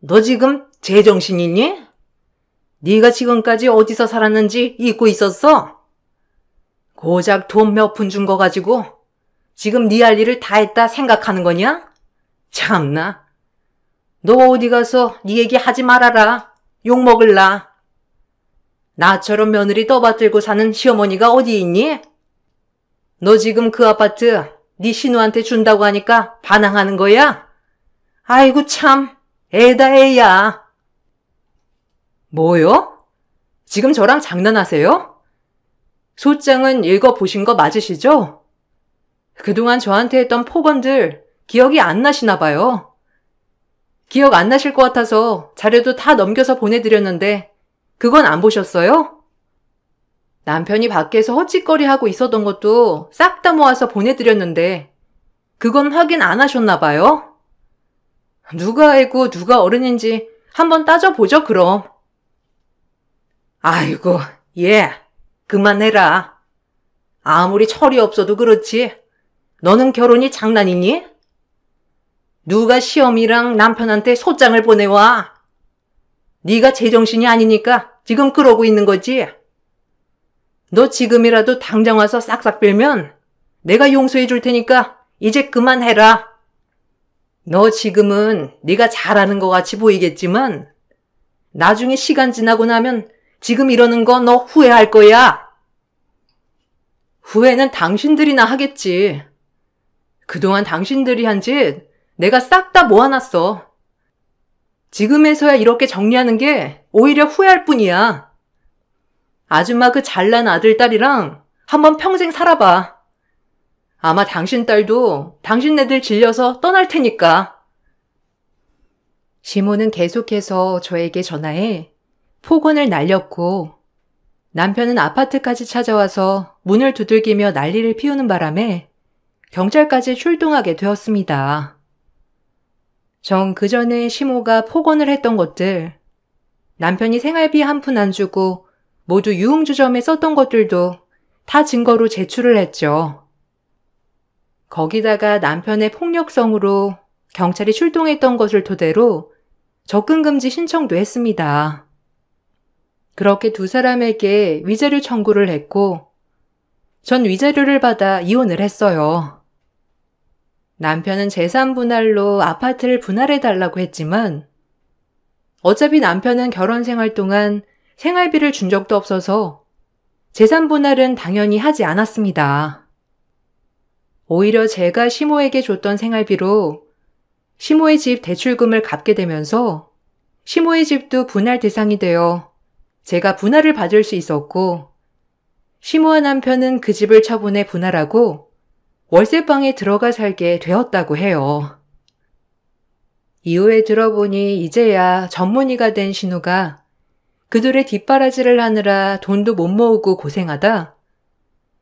너 지금 제정신이니? 네가 지금까지 어디서 살았는지 잊고 있었어? 고작 돈 몇 푼 준 거 가지고 지금 네 할 일을 다 했다 생각하는 거냐? 참나. 너 어디 가서 네 얘기 하지 말아라. 욕먹을라. 나처럼 며느리 떠받들고 사는 시어머니가 어디 있니? 너 지금 그 아파트 네 신우한테 준다고 하니까 반항하는 거야? 아이고 참. 애다 애야. 뭐요? 지금 저랑 장난하세요? 소장은 읽어보신 거 맞으시죠? 그동안 저한테 했던 폭언들 기억이 안 나시나 봐요. 기억 안 나실 것 같아서 자료도 다 넘겨서 보내드렸는데 그건 안 보셨어요? 남편이 밖에서 헛짓거리하고 있었던 것도 싹 다 모아서 보내드렸는데 그건 확인 안 하셨나 봐요? 누가 애고 누가 어른인지 한번 따져보죠, 그럼. 아이고, 얘, 그만해라. 아무리 철이 없어도 그렇지. 너는 결혼이 장난이니? 누가 시어미랑 남편한테 소장을 보내와. 네가 제정신이 아니니까 지금 그러고 있는 거지. 너 지금이라도 당장 와서 싹싹 빌면 내가 용서해 줄 테니까 이제 그만해라. 너 지금은 네가 잘하는 것 같이 보이겠지만 나중에 시간 지나고 나면 지금 이러는 거 너 후회할 거야. 후회는 당신들이나 하겠지. 그동안 당신들이 한 짓 내가 싹 다 모아놨어. 지금에서야 이렇게 정리하는 게 오히려 후회할 뿐이야. 아줌마 그 잘난 아들, 딸이랑 한번 평생 살아봐. 아마 당신 딸도 당신네들 질려서 떠날 테니까. 시모는 계속해서 저에게 전화해 폭언을 날렸고 남편은 아파트까지 찾아와서 문을 두들기며 난리를 피우는 바람에 경찰까지 출동하게 되었습니다. 전 그 전에 시모가 폭언을 했던 것들, 남편이 생활비 한 푼 안 주고 모두 유흥주점에 썼던 것들도 다 증거로 제출을 했죠. 거기다가 남편의 폭력성으로 경찰이 출동했던 것을 토대로 접근금지 신청도 했습니다. 그렇게 두 사람에게 위자료 청구를 했고 전 위자료를 받아 이혼을 했어요. 남편은 재산 분할로 아파트를 분할해달라고 했지만 어차피 남편은 결혼 생활 동안 생활비를 준 적도 없어서 재산 분할은 당연히 하지 않았습니다. 오히려 제가 시모에게 줬던 생활비로 시모의 집 대출금을 갚게 되면서 시모의 집도 분할 대상이 되어 제가 분할을 받을 수 있었고 시모와 남편은 그 집을 처분해 분할하고 월세방에 들어가 살게 되었다고 해요. 이후에 들어보니 이제야 전문의가 된 신우가 그들의 뒷바라지를 하느라 돈도 못 모으고 고생하다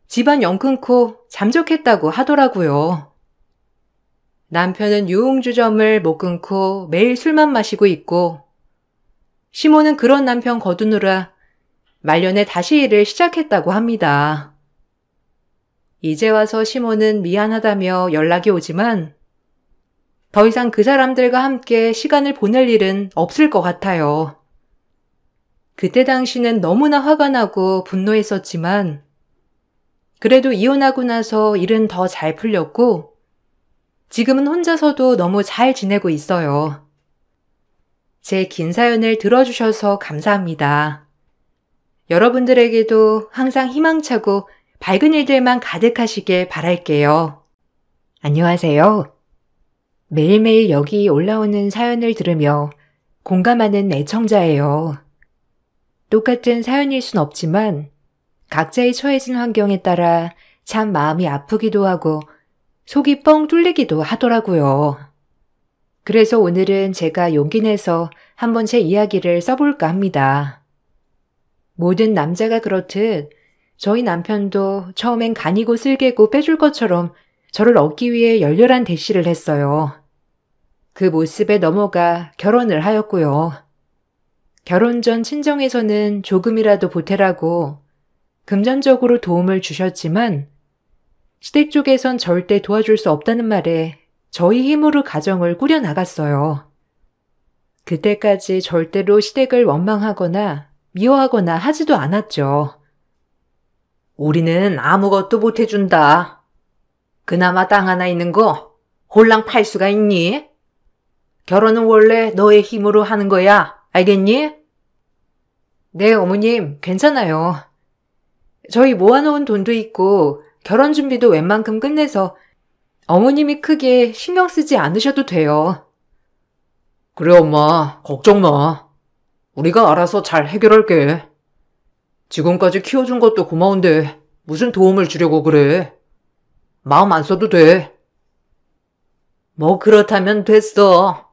집안 영 끊고 잠적했다고 하더라고요. 남편은 유흥주점을 못 끊고 매일 술만 마시고 있고 시모는 그런 남편 거두느라 말년에 다시 일을 시작했다고 합니다. 이제 와서 시모는 미안하다며 연락이 오지만 더 이상 그 사람들과 함께 시간을 보낼 일은 없을 것 같아요. 그때 당시는 너무나 화가 나고 분노했었지만 그래도 이혼하고 나서 일은 더 잘 풀렸고 지금은 혼자서도 너무 잘 지내고 있어요. 제 긴 사연을 들어주셔서 감사합니다. 여러분들에게도 항상 희망차고 밝은 일들만 가득하시길 바랄게요. 안녕하세요. 매일매일 여기 올라오는 사연을 들으며 공감하는 애청자예요. 똑같은 사연일 순 없지만 각자의 처해진 환경에 따라 참 마음이 아프기도 하고 속이 뻥 뚫리기도 하더라고요. 그래서 오늘은 제가 용기 내서 한번 제 이야기를 써볼까 합니다. 모든 남자가 그렇듯 저희 남편도 처음엔 간이고 쓸개고 빼줄 것처럼 저를 얻기 위해 열렬한 대시를 했어요. 그 모습에 넘어가 결혼을 하였고요. 결혼 전 친정에서는 조금이라도 보태라고 금전적으로 도움을 주셨지만 시댁 쪽에선 절대 도와줄 수 없다는 말에 저희 힘으로 가정을 꾸려나갔어요. 그때까지 절대로 시댁을 원망하거나 미워하거나 하지도 않았죠. 우리는 아무것도 못해준다. 그나마 땅 하나 있는 거 홀랑 팔 수가 있니? 결혼은 원래 너의 힘으로 하는 거야. 알겠니? 네, 어머님, 괜찮아요. 저희 모아놓은 돈도 있고 결혼 준비도 웬만큼 끝내서 어머님이 크게 신경 쓰지 않으셔도 돼요. 그래, 엄마. 걱정 마. 우리가 알아서 잘 해결할게. 지금까지 키워준 것도 고마운데 무슨 도움을 주려고 그래. 마음 안 써도 돼. 뭐 그렇다면 됐어.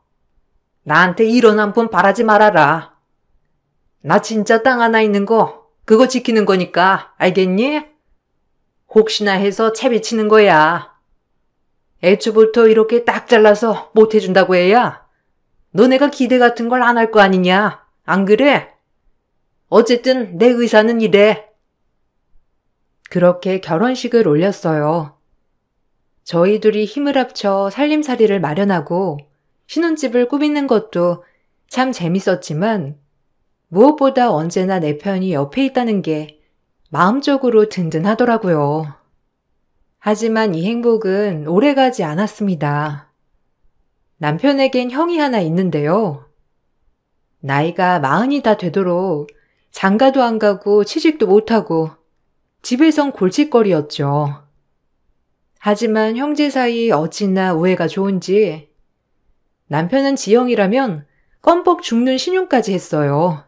나한테 이런 한 푼 바라지 말아라. 나 진짜 땅 하나 있는 거 그거 지키는 거니까 알겠니? 혹시나 해서 채비 치는 거야. 애초부터 이렇게 딱 잘라서 못 해준다고 해야 너네가 기대 같은 걸 안 할 거 아니냐? 안 그래? 어쨌든 내 의사는 이래. 그렇게 결혼식을 올렸어요. 저희 둘이 힘을 합쳐 살림살이를 마련하고 신혼집을 꾸미는 것도 참 재밌었지만 무엇보다 언제나 내 편이 옆에 있다는 게 마음적으로 든든하더라고요. 하지만 이 행복은 오래가지 않았습니다. 남편에겐 형이 하나 있는데요. 나이가 40이 다 되도록 장가도 안 가고 취직도 못하고 집에선 골칫거리였죠. 하지만 형제 사이 어찌나 우애가 좋은지 남편은 지영이라면 껌뻑 죽는 신용까지 했어요.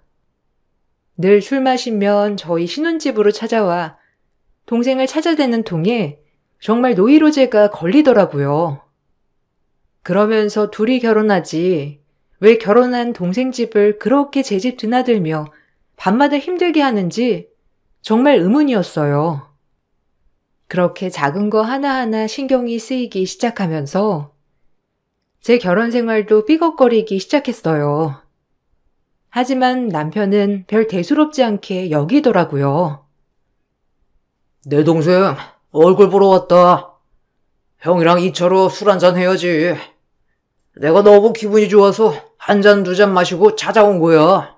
늘 술 마시면 저희 신혼집으로 찾아와 동생을 찾아대는 통에 정말 노이로제가 걸리더라고요. 그러면서 둘이 결혼하지 왜 결혼한 동생 집을 그렇게 제 집 드나들며 밤마다 힘들게 하는지 정말 의문이었어요. 그렇게 작은 거 하나하나 신경이 쓰이기 시작하면서 제 결혼 생활도 삐걱거리기 시작했어요. 하지만 남편은 별 대수롭지 않게 여기더라고요. 내 동생 얼굴 보러 왔다. 형이랑 2차로 술 한잔 해야지. 내가 너무 기분이 좋아서 한 잔, 두 잔 마시고 찾아온 거야.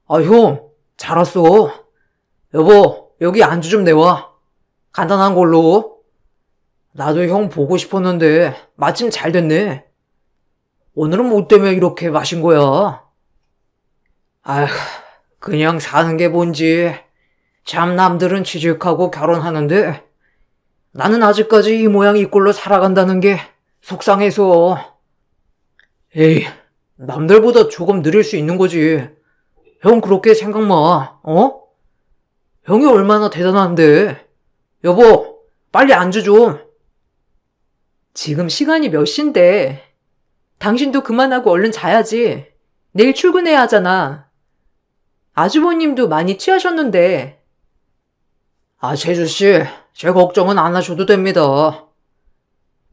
아, 형, 잘 왔어. 여보, 여기 안주 좀 내와. 간단한 걸로. 나도 형 보고 싶었는데 마침 잘 됐네. 오늘은 뭐 때문에 이렇게 마신 거야? 아휴, 그냥 사는 게 뭔지. 참 남들은 취직하고 결혼하는데 나는 아직까지 이 모양 이 꼴로 살아간다는 게 속상해서. 에이, 남들보다 조금 느릴 수 있는 거지. 형 그렇게 생각 마, 어? 형이 얼마나 대단한데. 여보, 빨리 안주 좀. 지금 시간이 몇 시인데? 당신도 그만하고 얼른 자야지. 내일 출근해야 하잖아. 아주버님도 많이 취하셨는데. 아, 재주씨, 제 걱정은 안 하셔도 됩니다.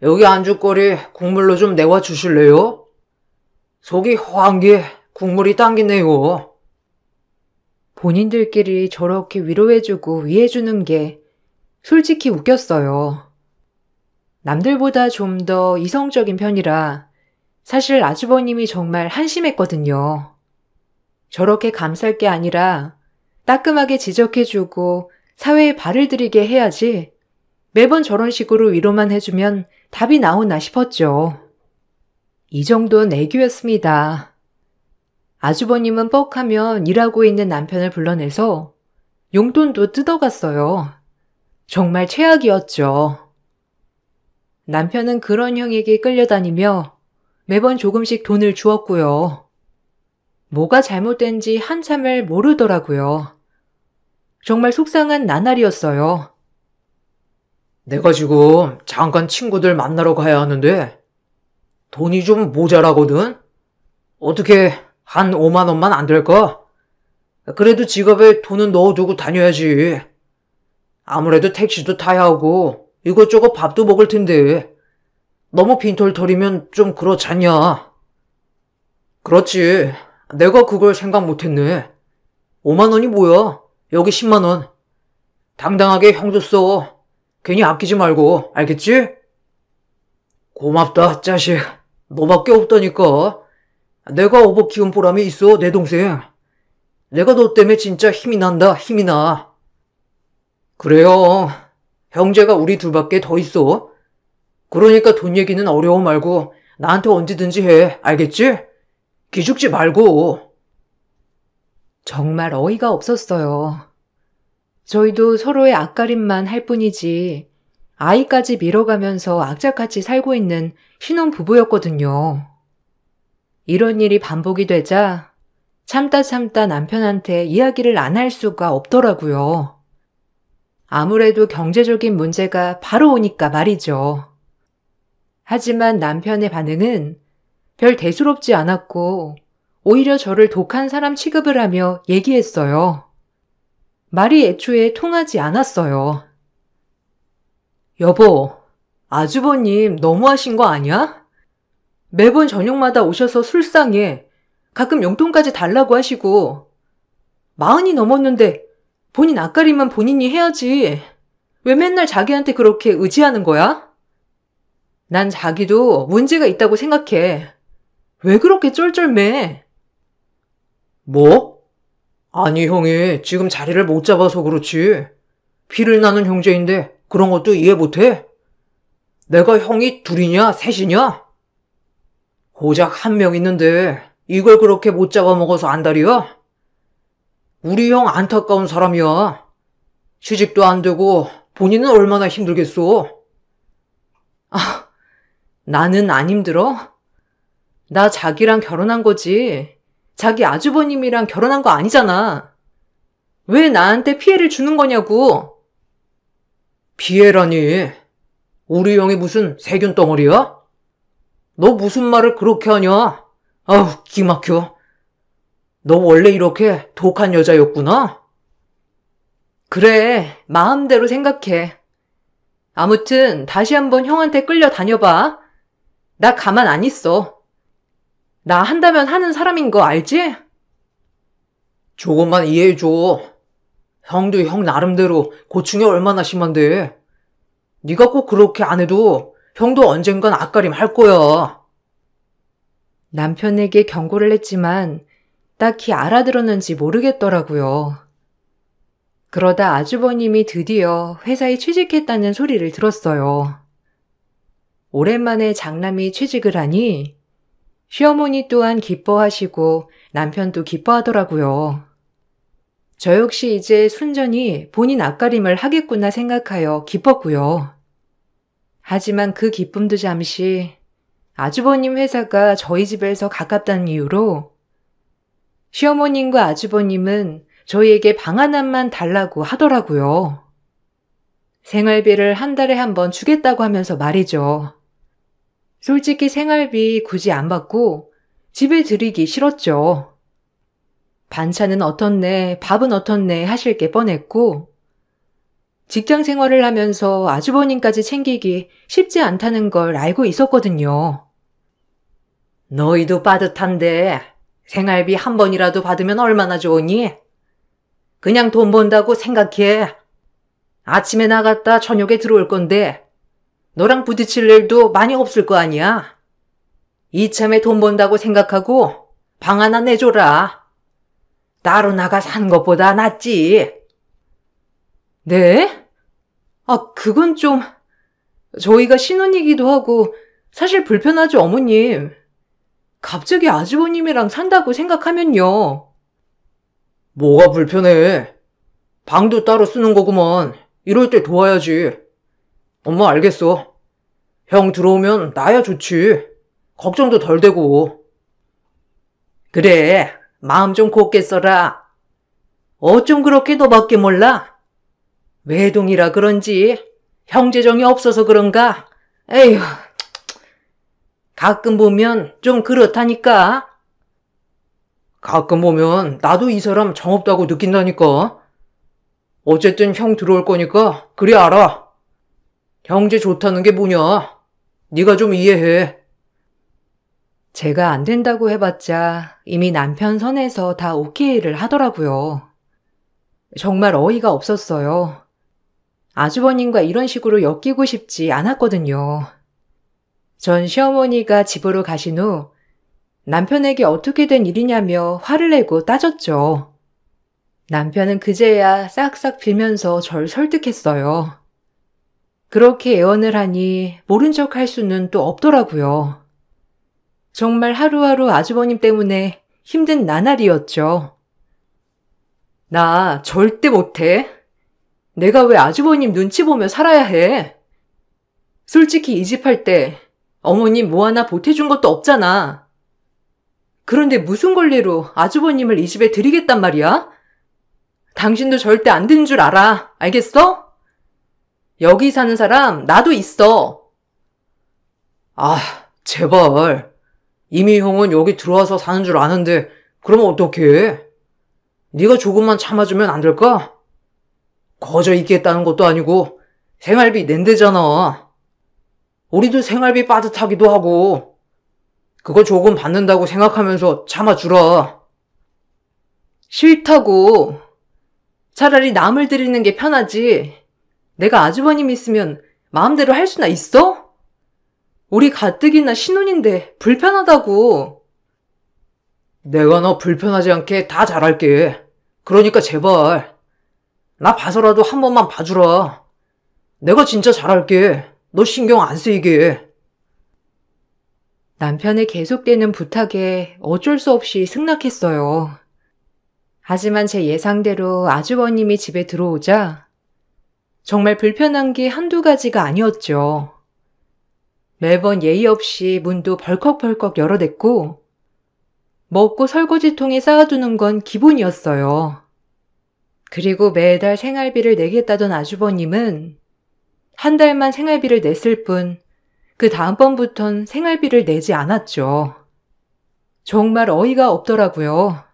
여기 안주거리 국물로 좀 내와 주실래요? 속이 허한 게 국물이 당기네요. 본인들끼리 저렇게 위로해주고 위해주는 게 솔직히 웃겼어요. 남들보다 좀 더 이성적인 편이라 사실 아주버님이 정말 한심했거든요. 저렇게 감쌀 게 아니라 따끔하게 지적해주고 사회에 발을 들이게 해야지 매번 저런 식으로 위로만 해주면 답이 나오나 싶었죠. 이 정도는 애교였습니다. 아주버님은 뻑하면 일하고 있는 남편을 불러내서 용돈도 뜯어갔어요. 정말 최악이었죠. 남편은 그런 형에게 끌려다니며 매번 조금씩 돈을 주었고요. 뭐가 잘못된지 한참을 모르더라고요. 정말 속상한 나날이었어요. 내가 지금 잠깐 친구들 만나러 가야 하는데 돈이 좀 모자라거든? 어떻게 한 5만 원만 안 될까? 그래도 지갑에 돈은 넣어두고 다녀야지. 아무래도 택시도 타야 하고 이것저것 밥도 먹을 텐데 너무 빈털터리면 좀 그렇잖냐. 그렇지. 내가 그걸 생각 못했네. 5만 원이 뭐야? 여기 10만 원. 당당하게 형도 써. 괜히 아끼지 말고, 알겠지? 고맙다, 자식. 너밖에 없다니까. 내가 어버 키운 보람이 있어, 내 동생. 내가 너 때문에 진짜 힘이 난다, 힘이 나. 그래요. 형제가 우리 둘밖에 더 있어. 그러니까 돈 얘기는 어려워 말고 나한테 언제든지 해, 알겠지? 기죽지 말고. 정말 어이가 없었어요. 저희도 서로의 앞가림만 할 뿐이지 아이까지 밀어가면서 악착같이 살고 있는 신혼부부였거든요. 이런 일이 반복이 되자 참다 남편한테 이야기를 안 할 수가 없더라고요. 아무래도 경제적인 문제가 바로 오니까 말이죠. 하지만 남편의 반응은 별 대수롭지 않았고 오히려 저를 독한 사람 취급을 하며 얘기했어요. 말이 애초에 통하지 않았어요. 여보, 아주버님 너무하신 거 아니야? 매번 저녁마다 오셔서 술상에 가끔 용돈까지 달라고 하시고 40이 넘었는데 본인 앞가림은 본인이 해야지. 왜 맨날 자기한테 그렇게 의지하는 거야? 난 자기도 문제가 있다고 생각해. 왜 그렇게 쫄쫄매? 뭐? 아니, 형이 지금 자리를 못 잡아서 그렇지. 피를 나는 형제인데 그런 것도 이해 못해? 내가 형이 둘이냐, 셋이냐? 고작 한 명 있는데 이걸 그렇게 못 잡아먹어서 안달이야? 우리 형 안타까운 사람이야. 취직도 안 되고 본인은 얼마나 힘들겠어. 나는 안 힘들어? 나 자기랑 결혼한 거지. 자기 아주버님이랑 결혼한 거 아니잖아. 왜 나한테 피해를 주는 거냐고. 피해라니. 우리 형이 무슨 세균 덩어리야? 너 무슨 말을 그렇게 하냐? 아우, 기막혀. 너 원래 이렇게 독한 여자였구나? 그래, 마음대로 생각해. 아무튼 다시 한번 형한테 끌려 다녀봐. 나 가만 안 있어. 나 한다면 하는 사람인 거 알지? 조금만 이해해줘. 형도 형 나름대로 고충이 얼마나 심한데. 네가 꼭 그렇게 안 해도 형도 언젠간 앞가림 할 거야. 남편에게 경고를 했지만 딱히 알아들었는지 모르겠더라고요. 그러다 아주버님이 드디어 회사에 취직했다는 소리를 들었어요. 오랜만에 장남이 취직을 하니 시어머니 또한 기뻐하시고 남편도 기뻐하더라고요. 저 역시 이제 순전히 본인 앞가림을 하겠구나 생각하여 기뻤고요. 하지만 그 기쁨도 잠시 아주버님 회사가 저희 집에서 가깝다는 이유로 시어머님과 아주버님은 저희에게 방 하나만 달라고 하더라고요. 생활비를 한 달에 한 번 주겠다고 하면서 말이죠. 솔직히 생활비 굳이 안 받고 집에 들이기 싫었죠. 반찬은 어떻네, 밥은 어떻네 하실 게 뻔했고 직장 생활을 하면서 아주버님까지 챙기기 쉽지 않다는 걸 알고 있었거든요. 너희도 빠듯한데 생활비 한 번이라도 받으면 얼마나 좋으니? 그냥 돈 번다고 생각해. 아침에 나갔다 저녁에 들어올 건데 너랑 부딪힐 일도 많이 없을 거 아니야. 이참에 돈 번다고 생각하고 방 하나 내줘라. 따로 나가 사는 것보다 낫지. 네? 그건 좀 저희가 신혼이기도 하고 사실 불편하죠, 어머님. 갑자기 아주버님이랑 산다고 생각하면요. 뭐가 불편해? 방도 따로 쓰는 거구먼. 이럴 때 도와야지. 엄마 알겠어. 형 들어오면 나야 좋지. 걱정도 덜 되고. 그래, 마음 좀 곱게 써라. 어쩜 그렇게 너밖에 몰라? 외동이라 그런지 형제정이 없어서 그런가? 에휴, 가끔 보면 좀 그렇다니까. 가끔 보면 나도 이 사람 정없다고 느낀다니까. 어쨌든 형 들어올 거니까 그리 알아. 형제 좋다는 게 뭐냐? 네가 좀 이해해. 제가 안 된다고 해봤자 이미 남편 선에서 다 오케이를 하더라고요. 정말 어이가 없었어요. 아주버님과 이런 식으로 엮이고 싶지 않았거든요. 전 시어머니가 집으로 가신 후 남편에게 어떻게 된 일이냐며 화를 내고 따졌죠. 남편은 그제야 싹싹 빌면서 절 설득했어요. 그렇게 애원을 하니 모른 척 할 수는 또 없더라고요. 정말 하루하루 아주버님 때문에 힘든 나날이었죠. 나 절대 못해. 내가 왜 아주버님 눈치 보며 살아야 해? 솔직히 이 집 할 때 어머님 뭐 하나 보태준 것도 없잖아. 그런데 무슨 권리로 아주버님을 이 집에 들이겠단 말이야? 당신도 절대 안 되는 줄 알아. 알겠어? 여기 사는 사람 나도 있어. 아, 제발. 이미 형은 여기 들어와서 사는 줄 아는데 그럼 어떡해? 네가 조금만 참아주면 안 될까? 거저 있겠다는 것도 아니고 생활비 낸대잖아. 우리도 생활비 빠듯하기도 하고 그거 조금 받는다고 생각하면서 참아주라. 싫다고. 차라리 남을 들이는 게 편하지. 내가 아주버님 있으면 마음대로 할 수나 있어? 우리 가뜩이나 신혼인데 불편하다고. 내가 너 불편하지 않게 다 잘할게. 그러니까 제발. 나 봐서라도 한 번만 봐주라. 내가 진짜 잘할게. 너 신경 안 쓰이게. 남편의 계속되는 부탁에 어쩔 수 없이 승낙했어요. 하지만 제 예상대로 아주버님이 집에 들어오자 정말 불편한 게 한두 가지가 아니었죠. 매번 예의 없이 문도 벌컥벌컥 열어댔고 먹고 설거지통에 쌓아두는 건 기본이었어요. 그리고 매달 생활비를 내겠다던 아주버님은 한 달만 생활비를 냈을 뿐 그 다음번부턴 생활비를 내지 않았죠. 정말 어이가 없더라고요.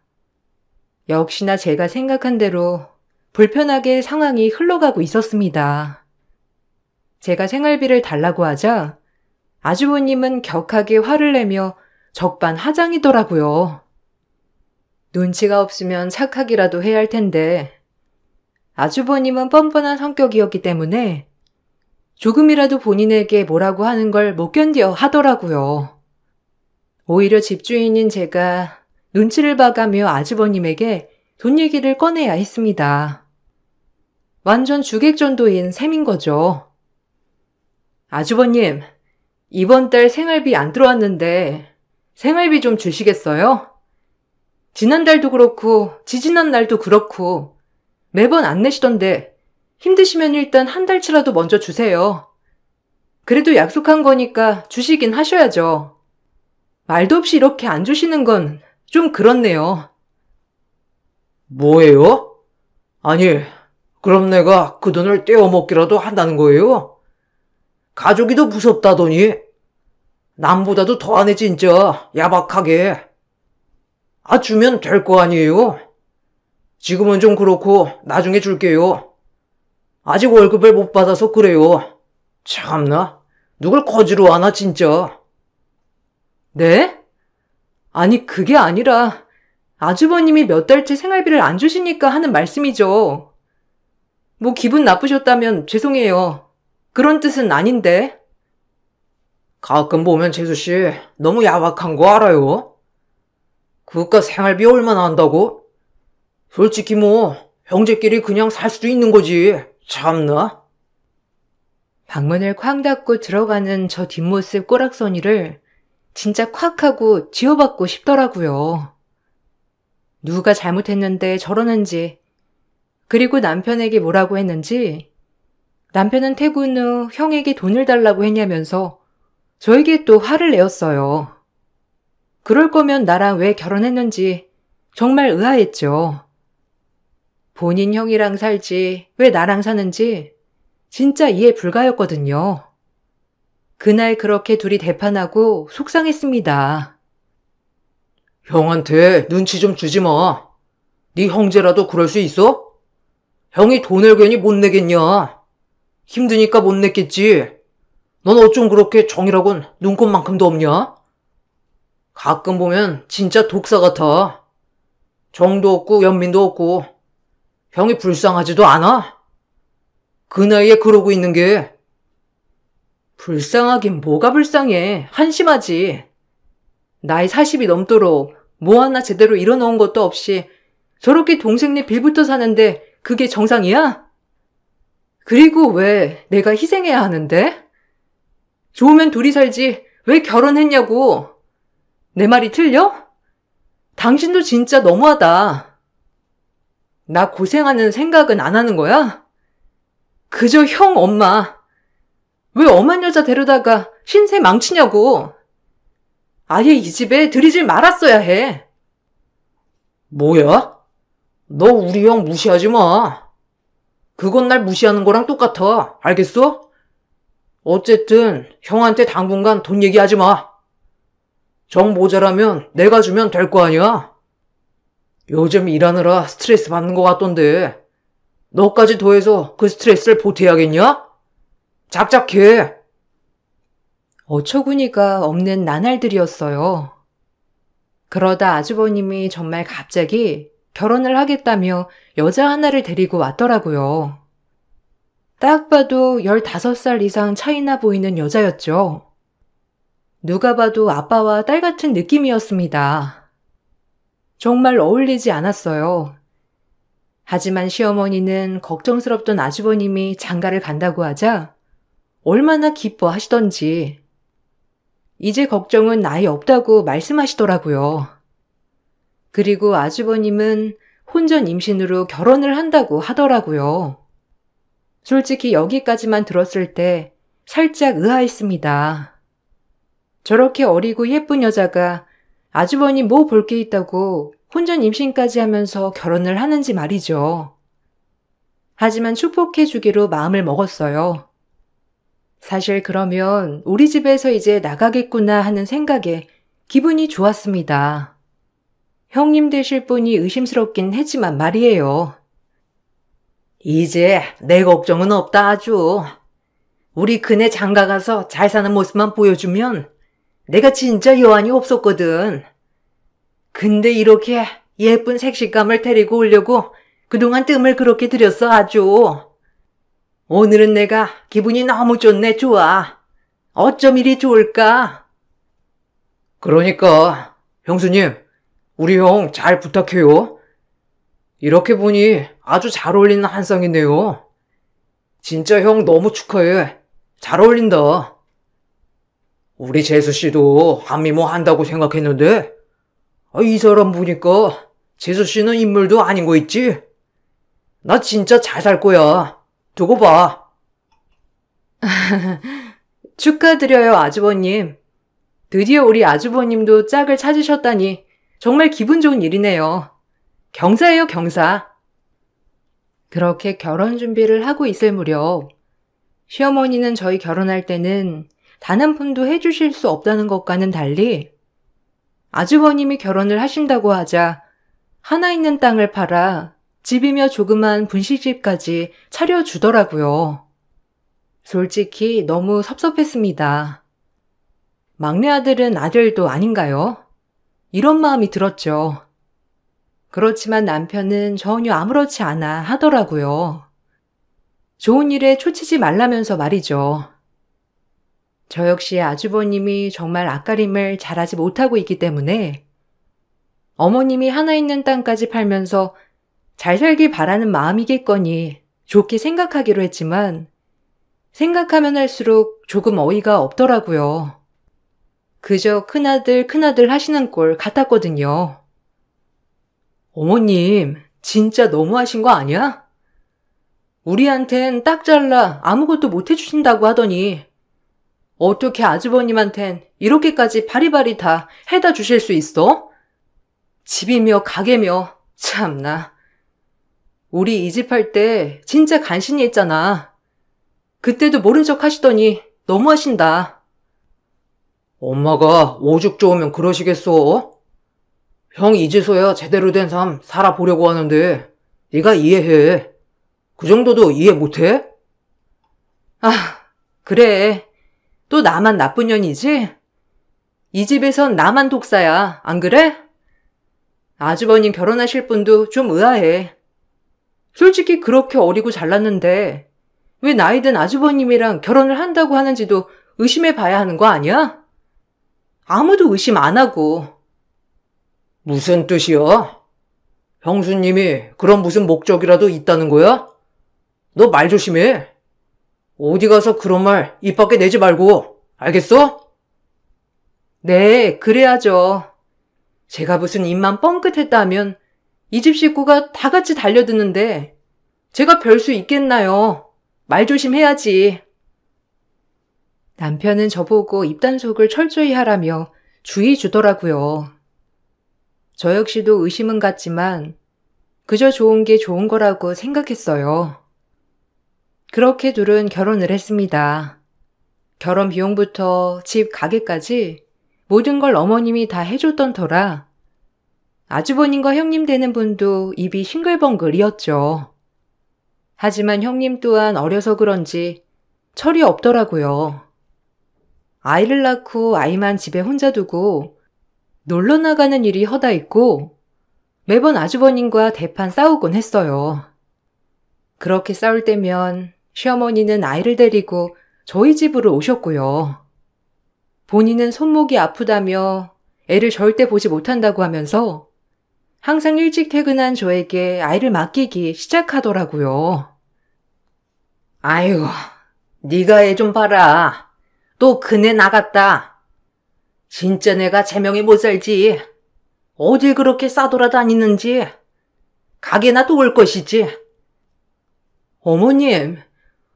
역시나 제가 생각한 대로 불편하게 상황이 흘러가고 있었습니다. 제가 생활비를 달라고 하자 아주버님은 격하게 화를 내며 적반하장이더라고요. 눈치가 없으면 착하기라도 해야 할 텐데 아주버님은 뻔뻔한 성격이었기 때문에 조금이라도 본인에게 뭐라고 하는 걸 못 견뎌 하더라고요. 오히려 집주인인 제가 눈치를 봐가며 아주버님에게 돈 얘기를 꺼내야 했습니다. 완전 주객전도인 셈인 거죠. 아주버님, 이번 달 생활비 안 들어왔는데 생활비 좀 주시겠어요? 지난달도 그렇고 지지난 날도 그렇고 매번 안 내시던데 힘드시면 일단 한 달치라도 먼저 주세요. 그래도 약속한 거니까 주시긴 하셔야죠. 말도 없이 이렇게 안 주시는 건 좀 그렇네요. 뭐예요? 아니, 그럼 내가 그 돈을 떼어먹기라도 한다는 거예요? 가족이 더 무섭다더니 남보다도 더하네 진짜 야박하게. 아, 주면 될 거 아니에요? 지금은 좀 그렇고 나중에 줄게요. 아직 월급을 못 받아서 그래요. 참나, 누굴 거지로 하나 진짜. 네? 아니 그게 아니라 아주버님이 몇 달째 생활비를 안 주시니까 하는 말씀이죠. 뭐 기분 나쁘셨다면 죄송해요. 그런 뜻은 아닌데. 가끔 보면 재수씨 너무 야박한 거 알아요? 그깟 생활비 얼마나 한다고? 솔직히 뭐 형제끼리 그냥 살 수도 있는 거지. 참나. 방문을 쾅 닫고 들어가는 저 뒷모습 꼬락서니를 진짜 콱 하고 지워받고 싶더라고요. 누가 잘못했는데 저러는지, 그리고 남편에게 뭐라고 했는지, 남편은 퇴근 후 형에게 돈을 달라고 했냐면서 저에게 또 화를 내었어요. 그럴 거면 나랑 왜 결혼했는지 정말 의아했죠. 본인 형이랑 살지 왜 나랑 사는지 진짜 이해 불가였거든요. 그날 그렇게 둘이 대판하고 속상했습니다. 형한테 눈치 좀 주지 마. 네 형제라도 그럴 수 있어? 형이 돈을 괜히 못 내겠냐? 힘드니까 못 냈겠지. 넌 어쩜 그렇게 정이라곤 눈꽃만큼도 없냐? 가끔 보면 진짜 독사 같아. 정도 없고 연민도 없고 형이 불쌍하지도 않아? 그 나이에 그러고 있는 게. 불쌍하긴 뭐가 불쌍해. 한심하지. 나이 40이 넘도록 뭐 하나 제대로 이뤄놓은 것도 없이 저렇게 동생네 빌부터 사는데 그게 정상이야? 그리고 왜 내가 희생해야 하는데? 좋으면 둘이 살지 왜 결혼했냐고. 내 말이 틀려? 당신도 진짜 너무하다. 나 고생하는 생각은 안 하는 거야? 그저 형 엄마. 왜 엄한 여자 데려다가 신세 망치냐고. 아예 이 집에 들이질 말았어야 해. 뭐야? 너 우리 형 무시하지 마. 그건 날 무시하는 거랑 똑같아. 알겠어? 어쨌든 형한테 당분간 돈 얘기하지 마. 정 모자라면 내가 주면 될 거 아니야? 요즘 일하느라 스트레스 받는 거 같던데 너까지 더해서 그 스트레스를 보태야겠냐? 작작해. 어처구니가 없는 나날들이었어요. 그러다 아주버님이 정말 갑자기 결혼을 하겠다며 여자 하나를 데리고 왔더라고요. 딱 봐도 15살 이상 차이나 보이는 여자였죠. 누가 봐도 아빠와 딸 같은 느낌이었습니다. 정말 어울리지 않았어요. 하지만 시어머니는 걱정스럽던 아주버님이 장가를 간다고 하자 얼마나 기뻐하시던지 이제 걱정은 나이 없다고 말씀하시더라고요. 그리고 아주버님은 혼전 임신으로 결혼을 한다고 하더라고요. 솔직히 여기까지만 들었을 때 살짝 의아했습니다. 저렇게 어리고 예쁜 여자가 아주버님 뭐 볼 게 있다고 혼전 임신까지 하면서 결혼을 하는지 말이죠. 하지만 축복해 주기로 마음을 먹었어요. 사실 그러면 우리 집에서 이제 나가겠구나 하는 생각에 기분이 좋았습니다. 형님 되실 분이 의심스럽긴 했지만 말이에요. 이제 내 걱정은 없다 아주. 우리 그네 장가 가서 잘 사는 모습만 보여주면 내가 진짜 여한이 없었거든. 근데 이렇게 예쁜 색시감을 데리고 오려고 그동안 뜸을 그렇게 들였어 아주. 오늘은 내가 기분이 너무 좋네 좋아. 어쩜 이리 좋을까? 그러니까 형수님 우리 형 잘 부탁해요. 이렇게 보니 아주 잘 어울리는 한상이네요. 진짜 형 너무 축하해. 잘 어울린다. 우리 재수씨도 한미모 한다고 생각했는데 이 사람 보니까 재수씨는 인물도 아닌 거 있지? 나 진짜 잘 살 거야. 두고 봐. 축하드려요, 아주버님. 드디어 우리 아주버님도 짝을 찾으셨다니 정말 기분 좋은 일이네요. 경사예요, 경사. 그렇게 결혼 준비를 하고 있을 무렵 시어머니는 저희 결혼할 때는 단 한 푼도 해주실 수 없다는 것과는 달리 아주버님이 결혼을 하신다고 하자 하나 있는 땅을 팔아 집이며 조그만 분식집까지 차려주더라고요. 솔직히 너무 섭섭했습니다. 막내 아들은 아들도 아닌가요? 이런 마음이 들었죠. 그렇지만 남편은 전혀 아무렇지 않아 하더라고요. 좋은 일에 초치지 말라면서 말이죠. 저 역시 아주버님이 정말 앞가림을 잘하지 못하고 있기 때문에 어머님이 하나 있는 땅까지 팔면서 잘 살길 바라는 마음이겠거니 좋게 생각하기로 했지만 생각하면 할수록 조금 어이가 없더라고요. 그저 큰아들 하시는 꼴 같았거든요. 어머님, 진짜 너무하신 거 아니야? 우리한텐 딱 잘라 아무것도 못 해주신다고 하더니 어떻게 아주버님한텐 이렇게까지 바리바리 다 해다 주실 수 있어? 집이며 가게며 참나. 우리 이 집 할 때 진짜 간신히 했잖아. 그때도 모른 척 하시더니 너무하신다. 엄마가 오죽 좋으면 그러시겠어? 형 이제서야 제대로 된 삶 살아보려고 하는데 네가 이해해. 그 정도도 이해 못해? 아, 그래. 또 나만 나쁜 년이지? 이 집에선 나만 독사야. 안 그래? 아주버님 결혼하실 분도 좀 의아해. 솔직히 그렇게 어리고 잘났는데 왜 나이든 아주버님이랑 결혼을 한다고 하는지도 의심해 봐야 하는 거 아니야? 아무도 의심 안 하고. 무슨 뜻이야? 형수님이 그런 무슨 목적이라도 있다는 거야? 너 말 조심해. 어디 가서 그런 말 입 밖에 내지 말고. 알겠어? 네, 그래야죠. 제가 무슨 입만 뻥끗했다 하면 이 집 식구가 다 같이 달려드는데 제가 별 수 있겠나요? 말 조심해야지. 남편은 저보고 입단속을 철저히 하라며 주의 주더라고요. 저 역시도 의심은 갔지만 그저 좋은 게 좋은 거라고 생각했어요. 그렇게 둘은 결혼을 했습니다. 결혼 비용부터 집 가게까지 모든 걸 어머님이 다 해줬던 터라 아주버님과 형님 되는 분도 입이 싱글벙글이었죠. 하지만 형님 또한 어려서 그런지 철이 없더라고요. 아이를 낳고 아이만 집에 혼자 두고 놀러 나가는 일이 허다 있고 매번 아주버님과 대판 싸우곤 했어요. 그렇게 싸울 때면 시어머니는 아이를 데리고 저희 집으로 오셨고요. 본인은 손목이 아프다며 애를 절대 보지 못한다고 하면서 항상 일찍 퇴근한 저에게 아이를 맡기기 시작하더라고요. 아이고, 네가 애 좀 봐라. 또 그네 나갔다. 진짜 내가 제명에 못 살지. 어딜 그렇게 싸돌아다니는지. 가게나 또 올 것이지. 어머님,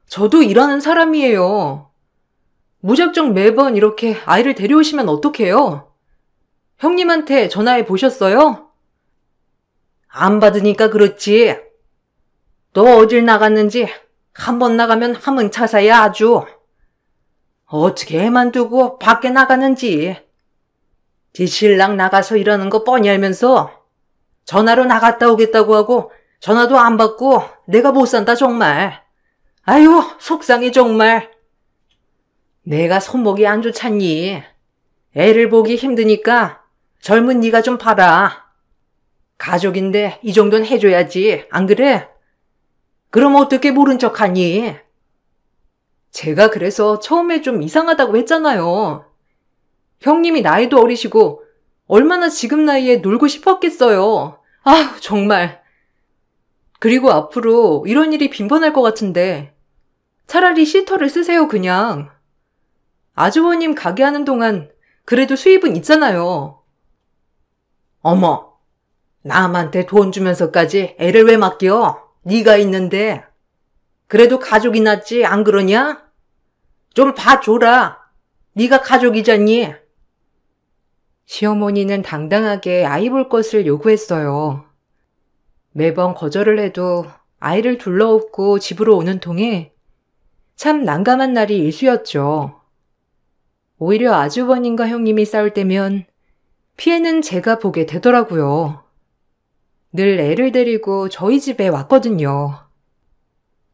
저도 일하는 사람이에요. 무작정 매번 이렇게 아이를 데려오시면 어떡해요? 형님한테 전화해 보셨어요? 안 받으니까 그렇지. 너 어딜 나갔는지 한 번 나가면 함흥차사야 아주. 어떻게 애만 두고 밖에 나가는지. 네 신랑 나가서 일하는 거 뻔히 알면서 전화로 나갔다 오겠다고 하고 전화도 안 받고 내가 못 산다 정말. 아유 속상해 정말. 내가 손목이 안 좋잖니. 애를 보기 힘드니까 젊은 네가 좀 봐라. 가족인데 이 정도는 해줘야지. 안 그래? 그럼 어떻게 모른 척하니? 제가 그래서 처음에 좀 이상하다고 했잖아요. 형님이 나이도 어리시고 얼마나 지금 나이에 놀고 싶었겠어요. 아휴 정말. 그리고 앞으로 이런 일이 빈번할 것 같은데 차라리 시터를 쓰세요 그냥. 아주버님 가게 하는 동안 그래도 수입은 있잖아요. 어머, 남한테 돈 주면서까지 애를 왜 맡겨? 네가 있는데. 그래도 가족이 낫지 안 그러냐? 좀 봐줘라. 네가 가족이잖니. 시어머니는 당당하게 아이 볼 것을 요구했어요. 매번 거절을 해도 아이를 둘러엎고 집으로 오는 통에 참 난감한 날이 일수였죠. 오히려 아주버님과 형님이 싸울 때면 피해는 제가 보게 되더라고요. 늘 애를 데리고 저희 집에 왔거든요.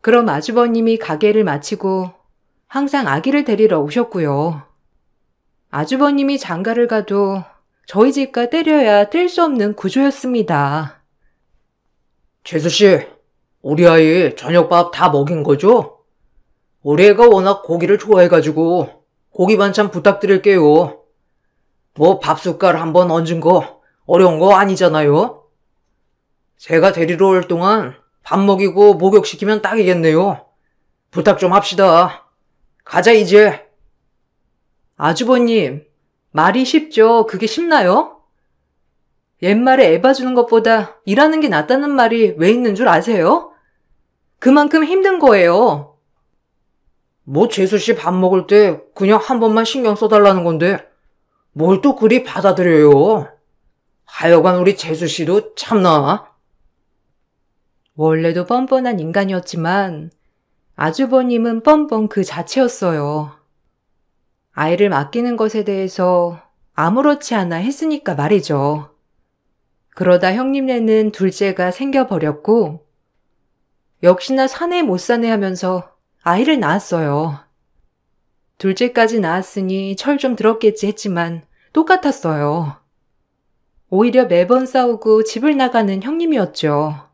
그럼 아주버님이 가게를 마치고 항상 아기를 데리러 오셨고요. 아주버님이 장가를 가도 저희 집과 때려야 뗄 수 없는 구조였습니다. 재수씨, 우리 아이 저녁밥 다 먹인 거죠? 우리 애가 워낙 고기를 좋아해가지고 고기 반찬 부탁드릴게요. 뭐 밥숟갈 한번 얹은 거 어려운 거 아니잖아요? 제가 데리러 올 동안 밥 먹이고 목욕시키면 딱이겠네요. 부탁 좀 합시다. 가자 이제. 아주버님, 말이 쉽죠? 그게 쉽나요? 옛말에 애 봐주는 것보다 일하는 게 낫다는 말이 왜 있는 줄 아세요? 그만큼 힘든 거예요. 뭐 재수씨 밥 먹을 때 그냥 한 번만 신경 써달라는 건데 뭘 또 그리 받아들여요. 하여간 우리 재수씨도 참나. 원래도 뻔뻔한 인간이었지만 아주버님은 뻔뻔 그 자체였어요. 아이를 맡기는 것에 대해서 아무렇지 않아 했으니까 말이죠. 그러다 형님네는 둘째가 생겨버렸고 역시나 사내 못 사내 하면서 아이를 낳았어요. 둘째까지 낳았으니 철 좀 들었겠지 했지만 똑같았어요. 오히려 매번 싸우고 집을 나가는 형님이었죠.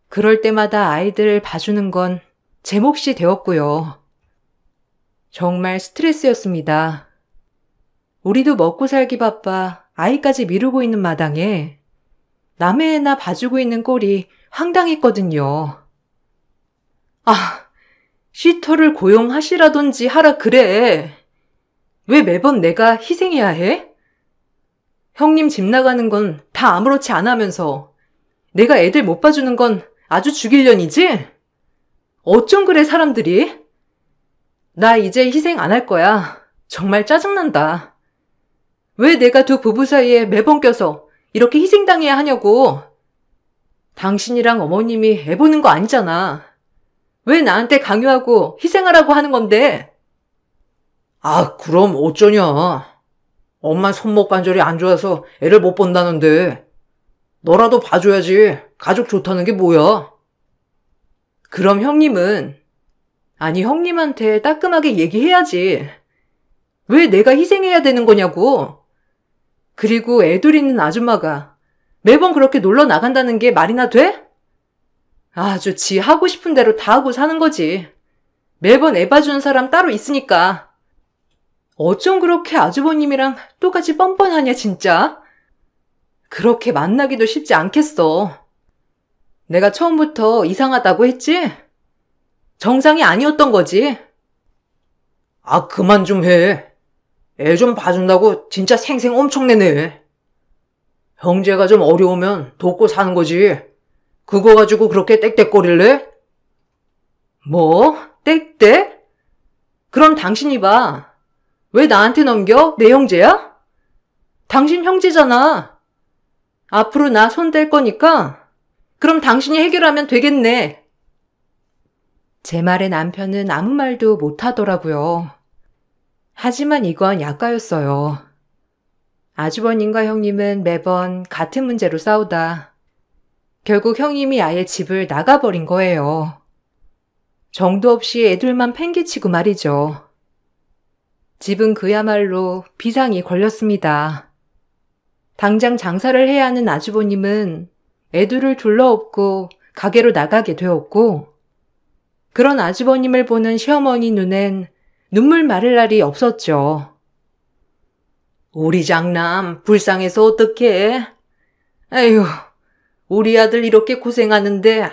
그럴 때마다 아이들을 봐주는 건 제 몫이 되었고요. 정말 스트레스였습니다. 우리도 먹고 살기 바빠 아이까지 미루고 있는 마당에 남의 애나 봐주고 있는 꼴이 황당했거든요. 아, 시터를 고용하시라든지 하라 그래. 왜 매번 내가 희생해야 해? 형님 집 나가는 건 다 아무렇지 않아 하면서 내가 애들 못 봐주는 건 아주 죽일년이지? 어쩜 그래 사람들이? 나 이제 희생 안 할 거야. 정말 짜증난다. 왜 내가 두 부부 사이에 매번 껴서 이렇게 희생당해야 하냐고. 당신이랑 어머님이 애 보는 거 아니잖아. 왜 나한테 강요하고 희생하라고 하는 건데? 아, 그럼 어쩌냐. 엄마 손목 관절이 안 좋아서 애를 못 본다는데 너라도 봐줘야지. 가족 좋다는 게 뭐야? 그럼 형님한테 따끔하게 얘기해야지. 왜 내가 희생해야 되는 거냐고. 그리고 애들 있는 아줌마가 매번 그렇게 놀러 나간다는 게 말이나 돼? 아주 지 하고 싶은 대로 다 하고 사는 거지. 매번 애 봐주는 사람 따로 있으니까. 어쩜 그렇게 아주버님이랑 똑같이 뻔뻔하냐 진짜. 그렇게 만나기도 쉽지 않겠어. 내가 처음부터 이상하다고 했지? 정상이 아니었던 거지. 아, 그만 좀 해. 애 좀 봐준다고 진짜 생생 엄청 내네. 형제가 좀 어려우면 돕고 사는 거지. 그거 가지고 그렇게 떽떽거릴래? 뭐? 땡땡? 그럼 당신이 봐. 왜 나한테 넘겨? 내 형제야? 당신 형제잖아. 앞으로 나 손 뗄 거니까 그럼 당신이 해결하면 되겠네. 제 말에 남편은 아무 말도 못 하더라고요. 하지만 이건 약가였어요. 아주버님과 형님은 매번 같은 문제로 싸우다 결국 형님이 아예 집을 나가버린 거예요. 정도 없이 애들만 팽개치고 말이죠. 집은 그야말로 비상이 걸렸습니다. 당장 장사를 해야 하는 아주버님은 애들을 둘러엎고 가게로 나가게 되었고, 그런 아주버님을 보는 시어머니 눈엔 눈물 마를 날이 없었죠. 우리 장남 불쌍해서 어떡해? 에휴, 우리 아들 이렇게 고생하는데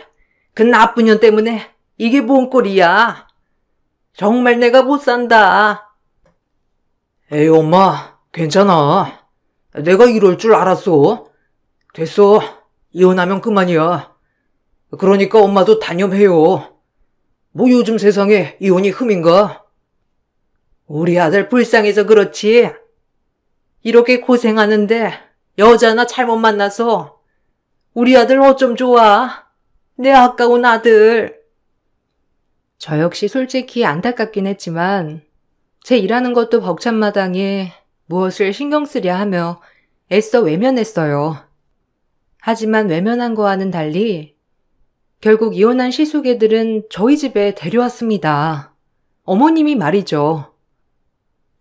그 나쁜 년 때문에 이게 뭔 꼴이야. 정말 내가 못 산다. 에이, 엄마, 괜찮아. 내가 이럴 줄 알았어. 됐어. 이혼하면 그만이야. 그러니까 엄마도 단념해요. 뭐 요즘 세상에 이혼이 흠인가? 우리 아들 불쌍해서 그렇지. 이렇게 고생하는데 여자나 잘못 만나서 우리 아들 어쩜 좋아. 내 아까운 아들. 저 역시 솔직히 안타깝긴 했지만 제 일하는 것도 벅찬 마당에 무엇을 신경 쓰랴 하며 애써 외면했어요. 하지만 외면한 거와는 달리 결국 이혼한 시숙애들은 저희 집에 데려왔습니다. 어머님이 말이죠.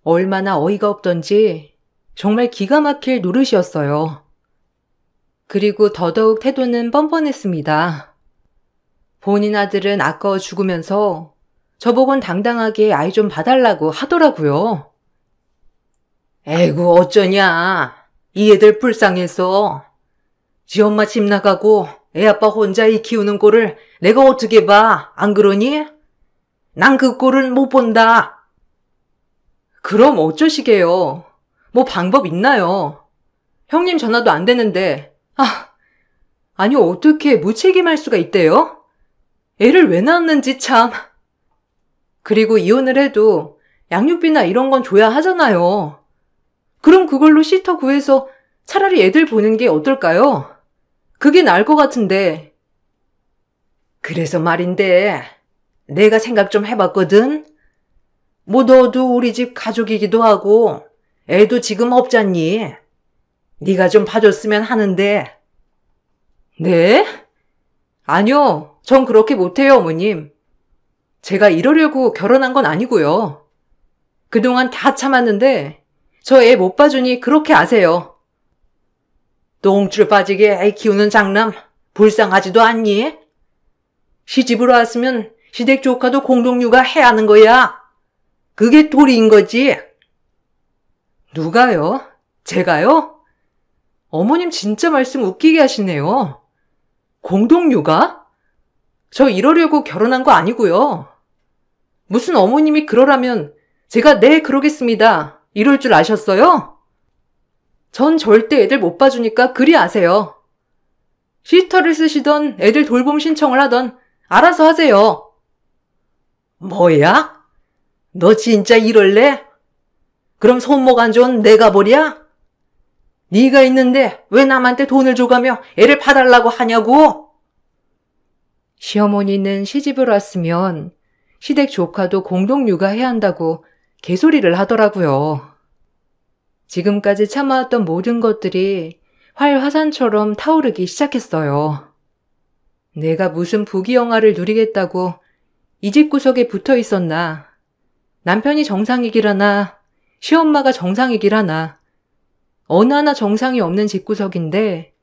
얼마나 어이가 없던지 정말 기가 막힐 노릇이었어요. 그리고 더더욱 태도는 뻔뻔했습니다. 본인 아들은 아까워 죽으면서 저보곤 당당하게 아이 좀 봐달라고 하더라고요. 에이구 어쩌냐. 이 애들 불쌍해서. 지 엄마 집 나가고 애 아빠 혼자 이 키우는 꼴을 내가 어떻게 봐. 안 그러니? 난 그 꼴은 못 본다. 그럼 어쩌시게요. 뭐 방법 있나요? 형님 전화도 안 되는데. 아니 어떻게 무책임할 수가 있대요? 애를 왜 낳았는지 참. 그리고 이혼을 해도 양육비나 이런 건 줘야 하잖아요. 그럼 그걸로 시터 구해서 차라리 애들 보는 게 어떨까요? 그게 나을 것 같은데. 그래서 말인데 내가 생각 좀 해봤거든. 뭐 너도 우리 집 가족이기도 하고 애도 지금 없잖니. 네가 좀 봐줬으면 하는데. 네? 아니요. 전 그렇게 못해요, 어머님. 제가 이러려고 결혼한 건 아니고요. 그동안 다 참았는데 저 애 못 봐주니 그렇게 아세요. 똥줄 빠지게 애 키우는 장남 불쌍하지도 않니? 시집으로 왔으면 시댁 조카도 공동육아 해야 하는 거야. 그게 도리인 거지. 누가요? 제가요? 어머님 진짜 말씀 웃기게 하시네요. 공동육아? 저 이러려고 결혼한 거 아니고요. 무슨 어머님이 그러라면 제가 네 그러겠습니다. 이럴 줄 아셨어요? 전 절대 애들 못 봐주니까 그리 아세요. 시터를 쓰시던 애들 돌봄 신청을 하던 알아서 하세요. 뭐야? 너 진짜 이럴래? 그럼 손목 안 좋은 내가 보랴? 네가 있는데 왜 남한테 돈을 줘가며 애를 봐달라고 하냐고? 시어머니는 시집을 왔으면 시댁 조카도 공동 육아해야 한다고 개소리를 하더라고요. 지금까지 참아왔던 모든 것들이 활화산처럼 타오르기 시작했어요. 내가 무슨 부귀영화를 누리겠다고 이 집 구석에 붙어 있었나. 남편이 정상이기라나 시엄마가 정상이기라나 어느 하나 정상이 없는 집구석인데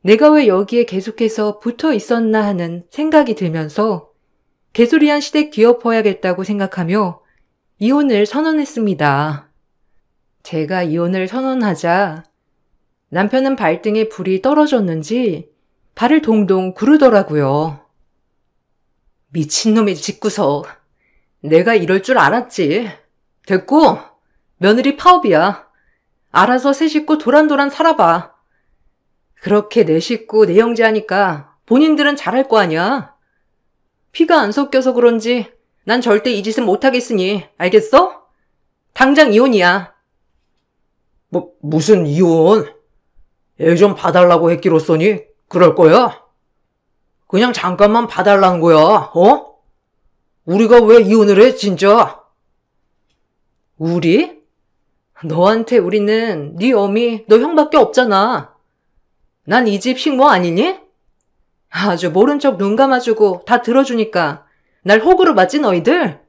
내가 왜 여기에 계속해서 붙어 있었나 하는 생각이 들면서 개소리한 시댁 뒤엎어야겠다고 생각하며 이혼을 선언했습니다. 제가 이혼을 선언하자 남편은 발등에 불이 떨어졌는지 발을 동동 구르더라고요. 미친놈의 집구석. 내가 이럴 줄 알았지. 됐고, 며느리 파업이야. 알아서 새 식구 도란도란 살아봐. 그렇게 내 식구 내 형제하니까 본인들은 잘할 거 아니야. 피가 안 섞여서 그런지 난 절대 이 짓은 못하겠으니 알겠어? 당장 이혼이야. 무슨 이혼? 애 좀 봐달라고 했기로써니 그럴 거야? 그냥 잠깐만 봐달라는 거야, 어? 우리가 왜 이혼을 해, 진짜? 우리? 너한테 우리는 네 어미, 너 형밖에 없잖아. 난 이 집 식모 아니니? 아주 모른 척 눈 감아주고 다 들어주니까 날 호구로 맞지 너희들?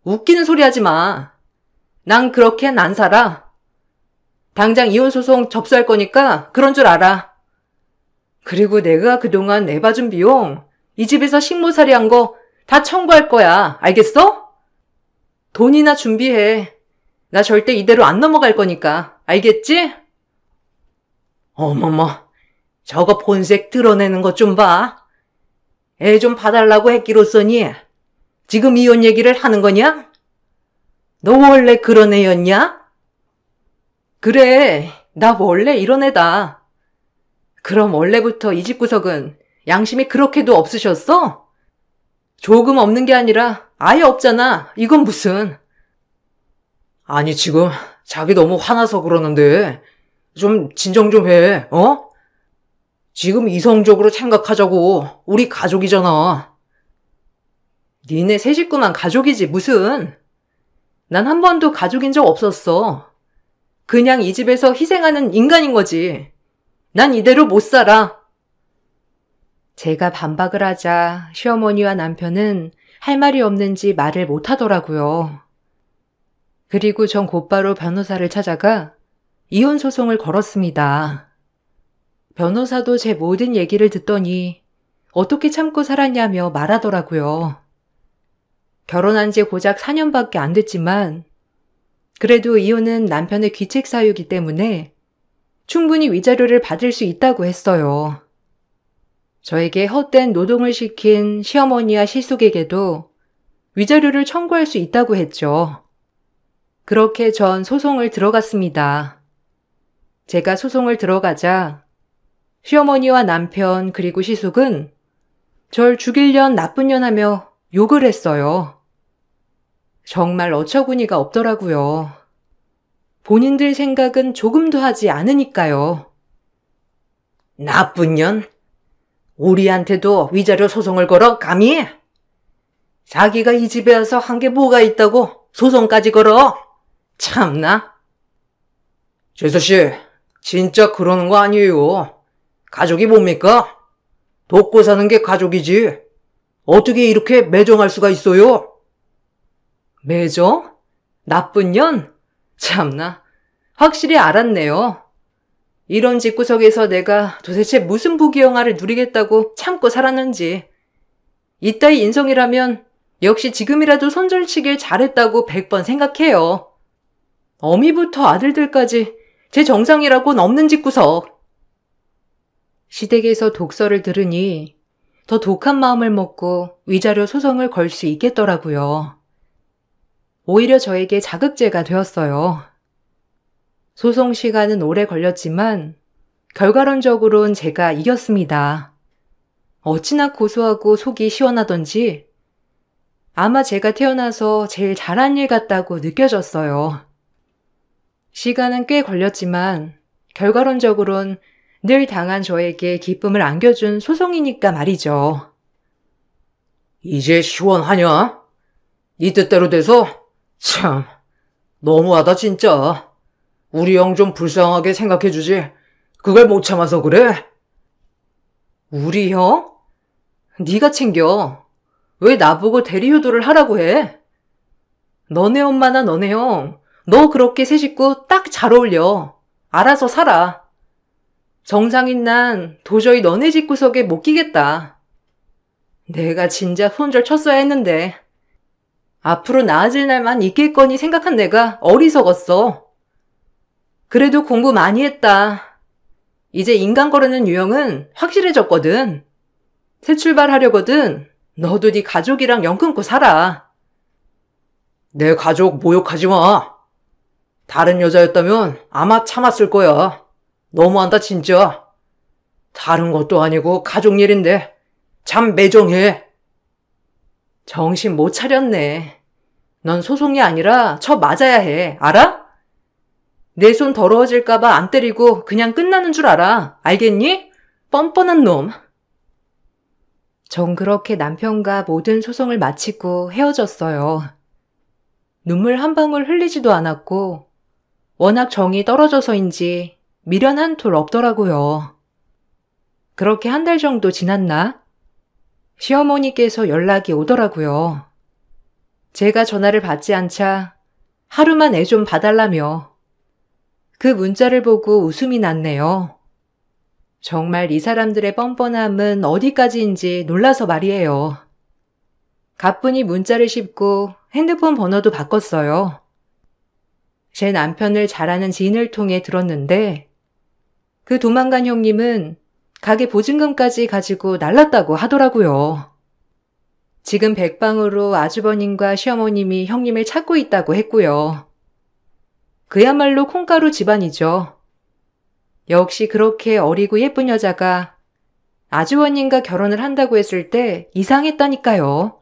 웃기는 소리 하지 마. 난 그렇게는 안 살아. 당장 이혼 소송 접수할 거니까 그런 줄 알아. 그리고 내가 그동안 내봐준 비용 이 집에서 식모살이 한 거 다 청구할 거야. 알겠어? 돈이나 준비해. 나 절대 이대로 안 넘어갈 거니까. 알겠지? 어머머, 저거 본색 드러내는 것 좀 봐. 애 좀 봐달라고 했기로써니 지금 이혼 얘기를 하는 거냐? 너 원래 그런 애였냐? 그래, 나 원래 이런 애다. 그럼 원래부터 이 집구석은 양심이 그렇게도 없으셨어? 조금 없는 게 아니라 아예 없잖아. 이건 무슨. 아니, 지금 자기 너무 화나서 그러는데 좀 진정 좀 해, 어? 지금 이성적으로 생각하자고. 우리 가족이잖아. 니네 세 식구만 가족이지 무슨. 난 한 번도 가족인 적 없었어. 그냥 이 집에서 희생하는 인간인 거지. 난 이대로 못 살아. 제가 반박을 하자 시어머니와 남편은 할 말이 없는지 말을 못 하더라고요. 그리고 전 곧바로 변호사를 찾아가 이혼 소송을 걸었습니다. 변호사도 제 모든 얘기를 듣더니 어떻게 참고 살았냐며 말하더라고요. 결혼한 지 고작 4년밖에 안 됐지만 그래도 이혼은 남편의 귀책 사유이기 때문에 충분히 위자료를 받을 수 있다고 했어요. 저에게 헛된 노동을 시킨 시어머니와 시숙에게도 위자료를 청구할 수 있다고 했죠. 그렇게 전 소송을 들어갔습니다. 제가 소송을 들어가자 시어머니와 남편 그리고 시숙은 절 죽일 년 나쁜 년 하며 욕을 했어요. 정말 어처구니가 없더라고요. 본인들 생각은 조금도 하지 않으니까요. 나쁜 년? 우리한테도 위자료 소송을 걸어 감히? 자기가 이 집에 와서 한 게 뭐가 있다고 소송까지 걸어? 참나. 재서씨, 진짜 그러는 거 아니에요. 가족이 뭡니까? 돕고 사는 게 가족이지. 어떻게 이렇게 매정할 수가 있어요? 매정? 나쁜 년? 참나. 확실히 알았네요. 이런 집구석에서 내가 도대체 무슨 부귀영화를 누리겠다고 참고 살았는지. 이따위 인성이라면 역시 지금이라도 손절치길 잘했다고 100번 생각해요. 어미부터 아들들까지 제 정상이라고는 없는 집구석. 시댁에서 독서를 들으니 더 독한 마음을 먹고 위자료 소송을 걸 수 있겠더라고요. 오히려 저에게 자극제가 되었어요. 소송 시간은 오래 걸렸지만 결과론적으론 제가 이겼습니다. 어찌나 고소하고 속이 시원하던지 아마 제가 태어나서 제일 잘한 일 같다고 느껴졌어요. 시간은 꽤 걸렸지만 결과론적으론 늘 당한 저에게 기쁨을 안겨준 소송이니까 말이죠. 이제 시원하냐? 네 뜻대로 돼서? 참, 너무하다 진짜. 우리 형 좀 불쌍하게 생각해주지. 그걸 못 참아서 그래? 우리 형? 네가 챙겨. 왜 나보고 대리효도를 하라고 해? 너네 엄마나 너네 형, 너 그렇게 새 식구 딱 잘 어울려. 알아서 살아. 정상인 난 도저히 너네 집구석에 못 끼겠다. 내가 진짜 손절 쳤어야 했는데 앞으로 나아질 날만 있겠거니 생각한 내가 어리석었어. 그래도 공부 많이 했다. 이제 인간 거르는 유형은 확실해졌거든. 새 출발하려거든. 너도 네 가족이랑 연 끊고 살아. 내 가족 모욕하지 마. 다른 여자였다면 아마 참았을 거야. 너무한다 진짜. 다른 것도 아니고 가족 일인데 참 매정해. 정신 못 차렸네. 넌 소송이 아니라 쳐 맞아야 해. 알아? 내 손 더러워질까봐 안 때리고 그냥 끝나는 줄 알아. 알겠니? 뻔뻔한 놈. 전 그렇게 남편과 모든 소송을 마치고 헤어졌어요. 눈물 한 방울 흘리지도 않았고 워낙 정이 떨어져서인지 미련 한 톨 없더라고요. 그렇게 한 달 정도 지났나? 시어머니께서 연락이 오더라고요. 제가 전화를 받지 않자 하루만 애 좀 봐달라며. 그 문자를 보고 웃음이 났네요. 정말 이 사람들의 뻔뻔함은 어디까지인지 놀라서 말이에요. 가뿐히 문자를 씹고 핸드폰 번호도 바꿨어요. 제 남편을 잘 아는 지인을 통해 들었는데 그 도망간 형님은 가게 보증금까지 가지고 날랐다고 하더라고요. 지금 백방으로 아주버님과 시어머님이 형님을 찾고 있다고 했고요. 그야말로 콩가루 집안이죠. 역시 그렇게 어리고 예쁜 여자가 아주버님과 결혼을 한다고 했을 때 이상했다니까요.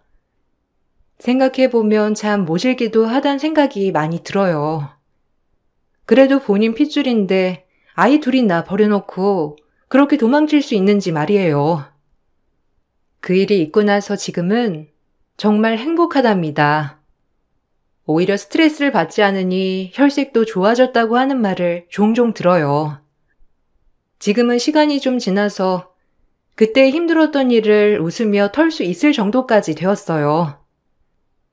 생각해보면 참 모질기도 하단 생각이 많이 들어요. 그래도 본인 핏줄인데 아이 둘이나 버려놓고 그렇게 도망칠 수 있는지 말이에요. 그 일이 있고 나서 지금은 정말 행복하답니다. 오히려 스트레스를 받지 않으니 혈색도 좋아졌다고 하는 말을 종종 들어요. 지금은 시간이 좀 지나서 그때 힘들었던 일을 웃으며 털 수 있을 정도까지 되었어요.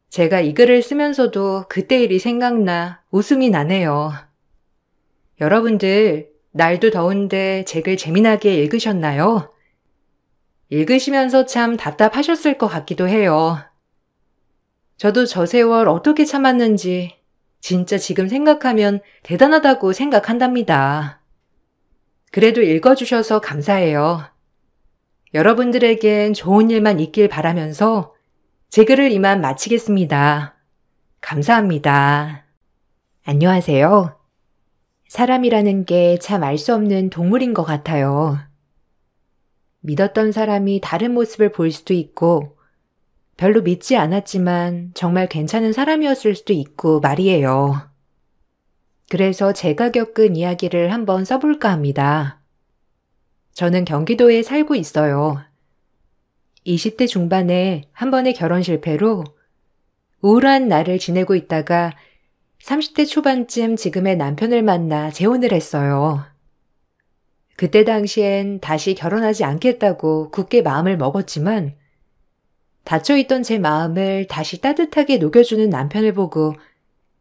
제가 이 글을 쓰면서도 그때 일이 생각나 웃음이 나네요. 여러분들, 날도 더운데 제 글 재미나게 읽으셨나요? 읽으시면서 참 답답하셨을 것 같기도 해요. 저도 저 세월 어떻게 참았는지 진짜 지금 생각하면 대단하다고 생각한답니다. 그래도 읽어주셔서 감사해요. 여러분들에겐 좋은 일만 있길 바라면서 제 글을 이만 마치겠습니다. 감사합니다. 안녕하세요. 사람이라는 게 참 알 수 없는 동물인 것 같아요. 믿었던 사람이 다른 모습을 볼 수도 있고 별로 믿지 않았지만 정말 괜찮은 사람이었을 수도 있고 말이에요. 그래서 제가 겪은 이야기를 한번 써볼까 합니다. 저는 경기도에 살고 있어요. 20대 중반에 한 번의 결혼 실패로 우울한 날을 지내고 있다가 30대 초반쯤 지금의 남편을 만나 재혼을 했어요. 그때 당시엔 다시 결혼하지 않겠다고 굳게 마음을 먹었지만 닫혀있던 제 마음을 다시 따뜻하게 녹여주는 남편을 보고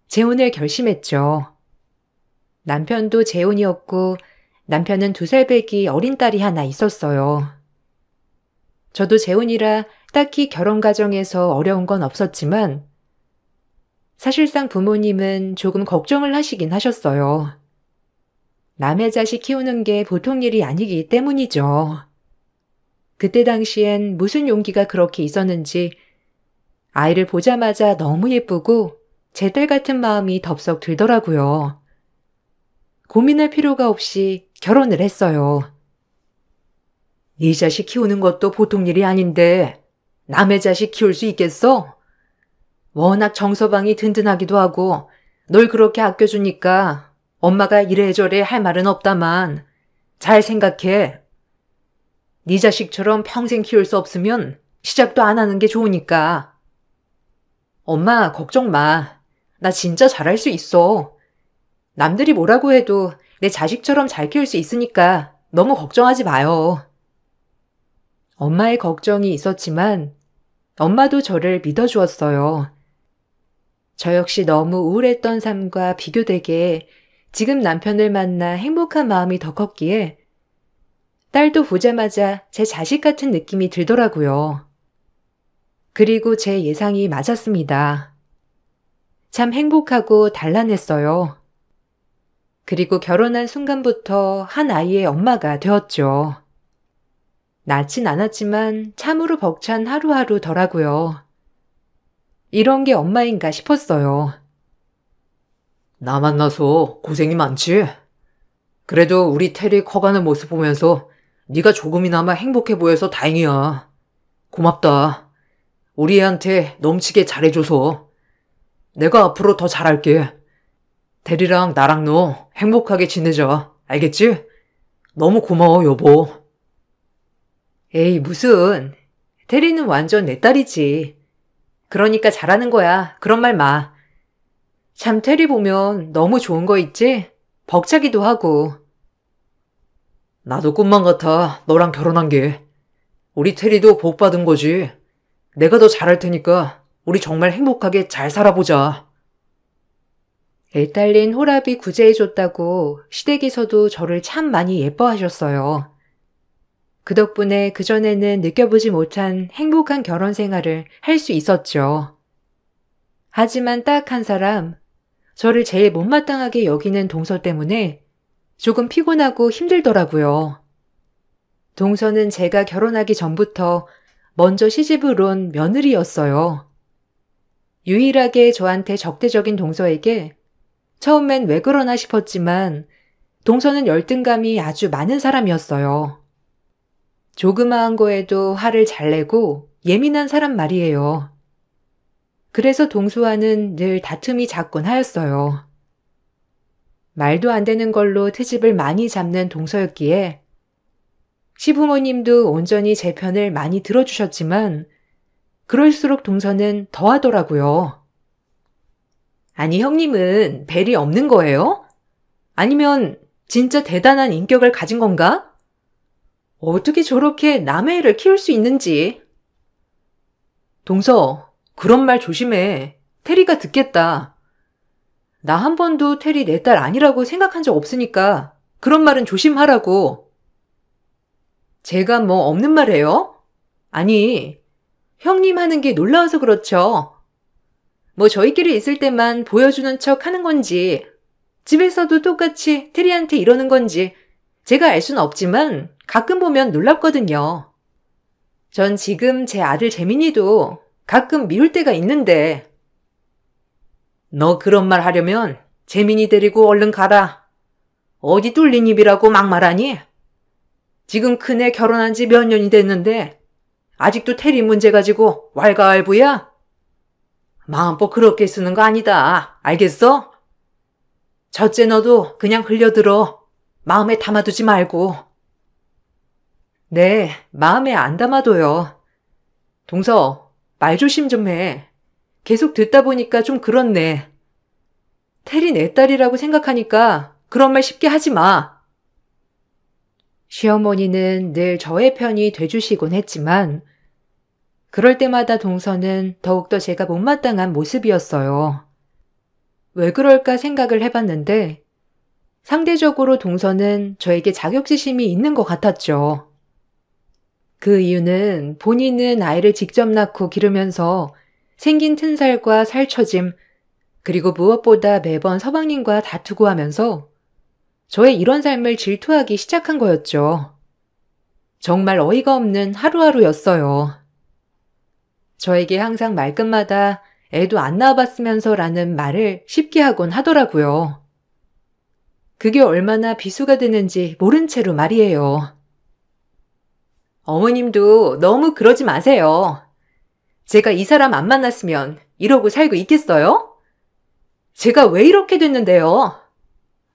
재혼을 결심했죠. 남편도 재혼이었고 남편은 2살 배기 어린 딸이 하나 있었어요. 저도 재혼이라 딱히 결혼 과정에서 어려운 건 없었지만 사실상 부모님은 조금 걱정을 하시긴 하셨어요. 남의 자식 키우는 게 보통 일이 아니기 때문이죠. 그때 당시엔 무슨 용기가 그렇게 있었는지 아이를 보자마자 너무 예쁘고 제 딸 같은 마음이 덥석 들더라고요. 고민할 필요가 없이 결혼을 했어요. 네 자식 키우는 것도 보통 일이 아닌데 남의 자식 키울 수 있겠어? 워낙 정서방이 든든하기도 하고 널 그렇게 아껴주니까 엄마가 이래저래 할 말은 없다만 잘 생각해. 네 자식처럼 평생 키울 수 없으면 시작도 안 하는 게 좋으니까. 엄마, 걱정 마. 나 진짜 잘할 수 있어. 남들이 뭐라고 해도 내 자식처럼 잘 키울 수 있으니까 너무 걱정하지 마요. 엄마의 걱정이 있었지만 엄마도 저를 믿어주었어요. 저 역시 너무 우울했던 삶과 비교되게 지금 남편을 만나 행복한 마음이 더 컸기에 딸도 보자마자 제 자식 같은 느낌이 들더라고요. 그리고 제 예상이 맞았습니다. 참 행복하고 단란했어요. 그리고 결혼한 순간부터 한 아이의 엄마가 되었죠. 낳진 않았지만 참으로 벅찬 하루하루더라고요. 이런 게 엄마인가 싶었어요. 나 만나서 고생이 많지? 그래도 우리 테리 커가는 모습 보면서 네가 조금이나마 행복해 보여서 다행이야. 고맙다. 우리 애한테 넘치게 잘해줘서. 내가 앞으로 더 잘할게. 테리랑 나랑 너 행복하게 지내자. 알겠지? 너무 고마워, 여보. 에이, 무슨. 테리는 완전 내 딸이지. 그러니까 잘하는 거야. 그런 말 마. 참 테리 보면 너무 좋은 거 있지? 벅차기도 하고. 나도 꿈만 같아. 너랑 결혼한 게. 우리 테리도 복 받은 거지. 내가 더 잘할 테니까 우리 정말 행복하게 잘 살아보자. 애딸린 호랍이 구제해줬다고 시댁에서도 저를 참 많이 예뻐하셨어요. 그 덕분에 그전에는 느껴보지 못한 행복한 결혼 생활을 할 수 있었죠. 하지만 딱 한 사람, 저를 제일 못마땅하게 여기는 동서 때문에 조금 피곤하고 힘들더라고요. 동서는 제가 결혼하기 전부터 먼저 시집을 온 며느리였어요. 유일하게 저한테 적대적인 동서에게 처음엔 왜 그러나 싶었지만 동서는 열등감이 아주 많은 사람이었어요. 조그마한 거에도 화를 잘 내고 예민한 사람 말이에요. 그래서 동서와는 늘 다툼이 잦곤 하였어요. 말도 안 되는 걸로 트집을 많이 잡는 동서였기에 시부모님도 온전히 제 편을 많이 들어주셨지만 그럴수록 동서는 더 하더라고요. 아니, 형님은 벨이 없는 거예요? 아니면 진짜 대단한 인격을 가진 건가? 어떻게 저렇게 남의 애를 키울 수 있는지. 동서, 그런 말 조심해. 테리가 듣겠다. 나 한 번도 테리 내 딸 아니라고 생각한 적 없으니까 그런 말은 조심하라고. 제가 뭐 없는 말 해요? 아니, 형님 하는 게 놀라워서 그렇죠. 뭐 저희끼리 있을 때만 보여주는 척 하는 건지 집에서도 똑같이 테리한테 이러는 건지 제가 알 수는 없지만 가끔 보면 놀랍거든요. 전 지금 제 아들 재민이도 가끔 미울 때가 있는데. 너 그런 말 하려면 재민이 데리고 얼른 가라. 어디 뚫린 입이라고 막말하니? 지금 큰애 결혼한 지 몇 년이 됐는데 아직도 테리 문제 가지고 왈가왈부야? 마음껏 그렇게 쓰는 거 아니다. 알겠어? 첫째 너도 그냥 흘려들어. 마음에 담아두지 말고. 네, 마음에 안 담아둬요. 동서, 말 조심 좀 해. 계속 듣다 보니까 좀 그렇네. 테리 내 딸이라고 생각하니까 그런 말 쉽게 하지 마. 시어머니는 늘 저의 편이 돼주시곤 했지만 그럴 때마다 동서는 더욱더 제가 못마땅한 모습이었어요. 왜 그럴까 생각을 해봤는데 상대적으로 동서는 저에게 자격지심이 있는 것 같았죠. 그 이유는 본인은 아이를 직접 낳고 기르면서 생긴 튼살과 살처짐, 그리고 무엇보다 매번 서방님과 다투고 하면서 저의 이런 삶을 질투하기 시작한 거였죠. 정말 어이가 없는 하루하루였어요. 저에게 항상 말끝마다 애도 안 낳아봤으면서 라는 말을 쉽게 하곤 하더라고요. 그게 얼마나 비수가 되는지 모른 채로 말이에요. 어머님도 너무 그러지 마세요. 제가 이 사람 안 만났으면 이러고 살고 있겠어요? 제가 왜 이렇게 됐는데요?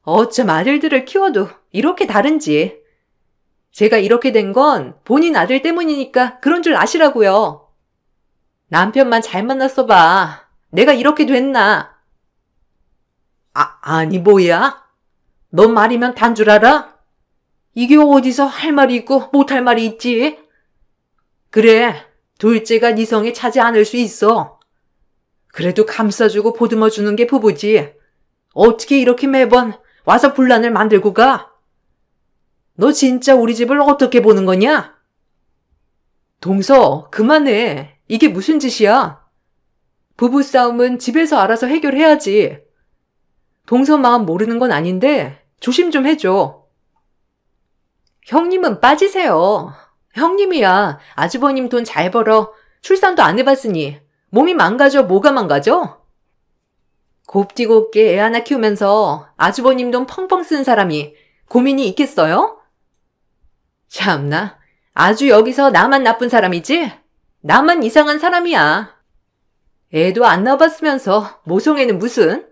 어쩜 아들들을 키워도 이렇게 다른지. 제가 이렇게 된 건 본인 아들 때문이니까 그런 줄 아시라고요. 남편만 잘 만났어 봐. 내가 이렇게 됐나? 아니 뭐야? 넌 말이면 단 줄 알아? 이게 어디서 할 말이 있고 못할 말이 있지? 그래, 둘째가 네 성에 차지 않을 수 있어. 그래도 감싸주고 보듬어주는 게 부부지. 어떻게 이렇게 매번 와서 분란을 만들고 가? 너 진짜 우리 집을 어떻게 보는 거냐? 동서, 그만해. 이게 무슨 짓이야? 부부싸움은 집에서 알아서 해결해야지. 동서 마음 모르는 건 아닌데 조심 좀 해줘. 형님은 빠지세요. 형님이야 아주버님 돈 잘 벌어 출산도 안 해봤으니 몸이 망가져 뭐가 망가져? 곱디곱게 애 하나 키우면서 아주버님 돈 펑펑 쓰는 사람이 고민이 있겠어요? 참나, 아주 여기서 나만 나쁜 사람이지? 나만 이상한 사람이야. 애도 안 낳아봤으면서 모성애는 무슨?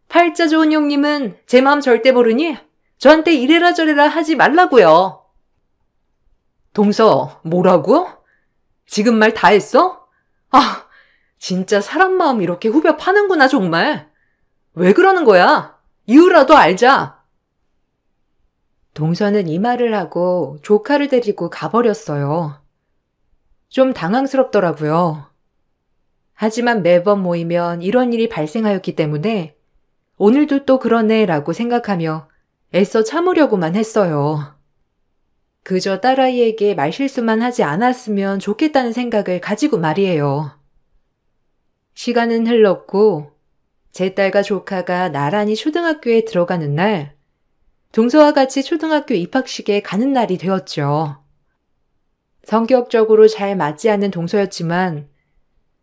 팔자 좋은 형님은 제 마음 절대 모르니 저한테 이래라 저래라 하지 말라고요. 동서, 뭐라고? 지금 말 다 했어? 아, 진짜 사람 마음 이렇게 후벼 파는구나 정말. 왜 그러는 거야? 이유라도 알자. 동서는 이 말을 하고 조카를 데리고 가버렸어요. 좀 당황스럽더라고요. 하지만 매번 모이면 이런 일이 발생하였기 때문에 오늘도 또 그러네라고 생각하며 애써 참으려고만 했어요. 그저 딸아이에게 말실수만 하지 않았으면 좋겠다는 생각을 가지고 말이에요. 시간은 흘렀고 제 딸과 조카가 나란히 초등학교에 들어가는 날, 동서와 같이 초등학교 입학식에 가는 날이 되었죠. 성격적으로 잘 맞지 않는 동서였지만